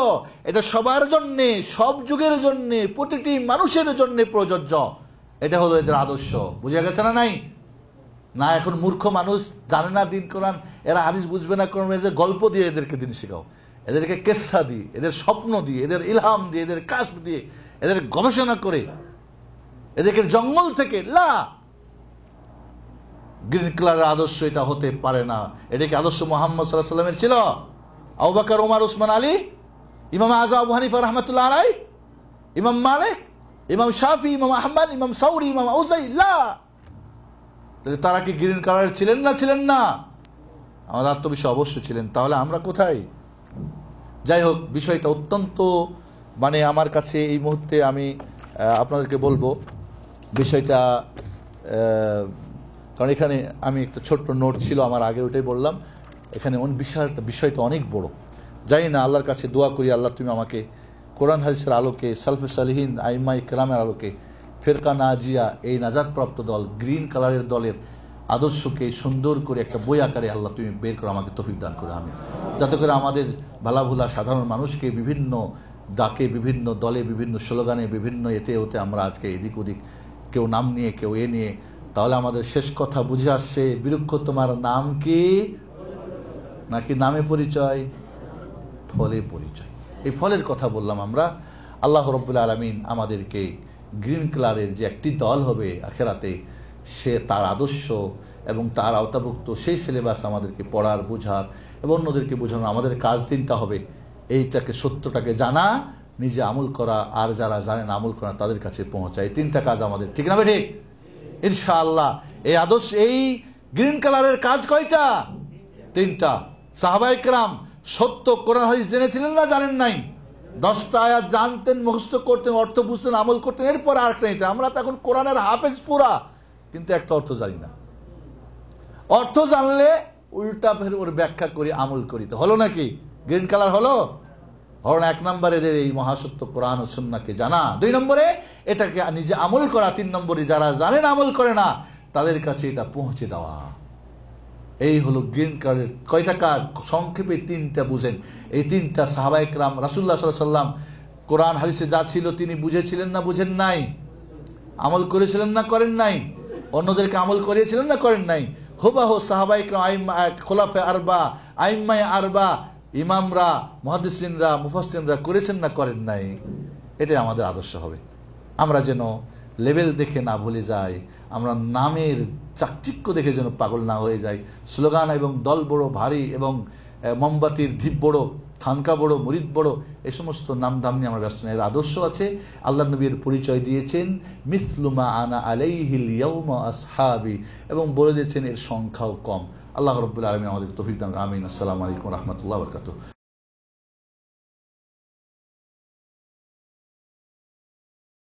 এটা সবার জন্যে, সব যুগের জন্যে, প্রতিটি মানুষের জন্য প্রযোজ্য। এটা হলো এদের আদর্শ। বুঝে গেছে না? নাই না, এখন মূর্খ মানুষ জানে না দিন কোরআন, এরা হাদিস বুঝবে না, কোরআন এদের গল্প দিয়ে এদেরকে দিন শেখাও, এদেরকে কেসা দিয়ে, এদের স্বপ্ন দিয়ে, এদের ইলহাম দিয়ে, এদের কাশফ দিয়ে, এদের গবেষণা করে, এদেরকে জঙ্গল থেকে। গ্রিন কালারের আদর্শ এটা হতে পারে না। এটা কি আদর্শ মুহাম্মদ সাল্লাল্লাহু আলাইহি ওয়াসাল্লামের ছিল? আবু বকর, ওমর, উসমান, আলী, ইমাম আযম আবু হানিফা রাহমাতুল্লাহ আলাইহি, ইমাম মালিক, ইমাম শাফি, ইমাম আহমদ, ইমাম সাউরি, ইমাম আউজাই? তারা কি গ্রিন কালারের ছিলেন না? ছিলেন না? আমাদের আত্মবিশ্বাস অবশ্যই ছিলেন। তাহলে আমরা কোথায়? যাই হোক, বিষয়টা অত্যন্ত আমার কাছে এই মুহূর্তে আমি আপনাদেরকে বলবো বিষয়টা, কারণ এখানে আমি একটা ছোট্ট নোট ছিল আমার আগে, ওইটাই বললাম। এখানে বিষয়টা অনেক বড়। জানি না, আল্লাহর কাছে দোয়া করি, আল্লাহ তুমি আমাকে কোরআন হাদিসের আলোকে, সালফে সালিহিন আইম্মাই কেরামের আলোকে, ফেরকা নাজিয়া এই নাজাতপ্রাপ্ত দল গ্রিন কালারের দলের আদর্শকে সুন্দর করে একটা বই আকারে আল্লাহ তুমি বের করে আমাকে তৌফিক দান করে। আমি যাতে করে আমাদের ভালাভুলা সাধারণ মানুষকে বিভিন্ন ডাকে, বিভিন্ন দলে, বিভিন্ন স্লোগানে, বিভিন্ন এতে ওতে আমরা আজকে এদিক ওদিক, কেউ নাম নিয়ে, কেউ এ নিয়ে, তাহলে আমাদের শেষ কথা বুঝে আসছে, বিরক্ষ তোমার নাম কি? নাকি নামে পরিচয়? ফলে পরিচয়। এই ফলের কথা বললাম আমরা। আল্লাহ রাব্বুল আলামিন আমাদেরকে গ্রিন কালারের যে একটি দল হবে আখেরাতে, সে তার আদর্শ এবং তার আওতাভুক্ত সেই সিলেবাস আমাদেরকে পড়ার, বোঝার এবং অন্যদেরকে বোঝানো। আমাদের কাজ তিনটা হবে, এইটাকে, সত্যটাকে জানা, নিজে আমল করা, আর যারা জানেন আমল করা তাদের কাছে পৌঁছায়। এই তিনটা কাজ আমাদের, ঠিক না? ঠিক ইনশাআল্লাহ। এই আদর্শ, এই গ্রিন কালারের কাজ কয়টা? তিনটা। সাহাবায়ে কেরাম সত্য কোরআন হাদিস জেনেছিলেন না জানেন নাই? 10টা আয়াত জানতেন, মুখস্থ করতেন, অর্থ বুঝতেন, আমল করতেন, এরপর আরেকটা নিতেন। আমরা তো এখন কোরআনের হাফেজ পুরা, কিন্তু একটা অর্থ জানি না। অর্থ জানলে উল্টা ফের ওর ব্যাখ্যা করি, আমল করি। তো হলো নাকি? গ্রিন কালার হলো? হলো না। 1 নম্বরে এদের এই মহাসত্য কোরআন ও সুন্নাহকে জানা, 2 নম্বরে এটাকে নিজে আমল করা, 3 নম্বরে যারা জানেন আমল করে না তাদের কাছে এটা পৌঁছে দেওয়া। এই হলো গ্রিন কালারের কয়টা কাজ? সংক্ষেপে 3টা বুঝেন। এই 3টা সাহাবায়ে কেরাম, রাসূলুল্লাহ সাল্লাল্লাহু আলাইহি ওয়াসাল্লাম কোরআন হাদিসে যা ছিল তিনি বুঝেছিলেন না বুঝেন নাই? আমল করেছিলেন না করেন নাই? অন্যদেরকে আমল করিয়েছিলেন না করেন নাই? হুবাহু সাহাবায়ে কেরাম, খোলাফায়ে আরবা, আইম্মায়ে আরবা, ইমামরা, মুহাদ্দিসিনরা, মুফাসসিররা করেছেন না করেন নাই? এটাই আমাদের আদর্শ হবে। আমরা যেন লেভেল দেখে না ভুলে যাই, আমরা নামের চাকচিক্য দেখে যেন পাগল না হয়ে যাই। স্লোগান এবং দল বড় ভারী এবং মোমবাতির ঢিপ বড়, খানকা বড়, মুরিদ বড়, এই সমস্ত নাম দাম নিয়ে আমরা ব্যস্ত না। এর আদর্শ আছে, আল্লাহ নবীর পরিচয় দিয়েছেন মিসলুমা আনা আলাইহিল ইয়াউমা আসহাবি, এবং বলে দিয়েছেন এর সংখ্যাও কম। আল্লাহ রাব্বুল আলামিন আমাদেরকে তৌফিক দান। আমিন। আসসালামু আলাইকুম ওয়া রাহমাতুল্লাহি ওয়া বারাকাতুহু।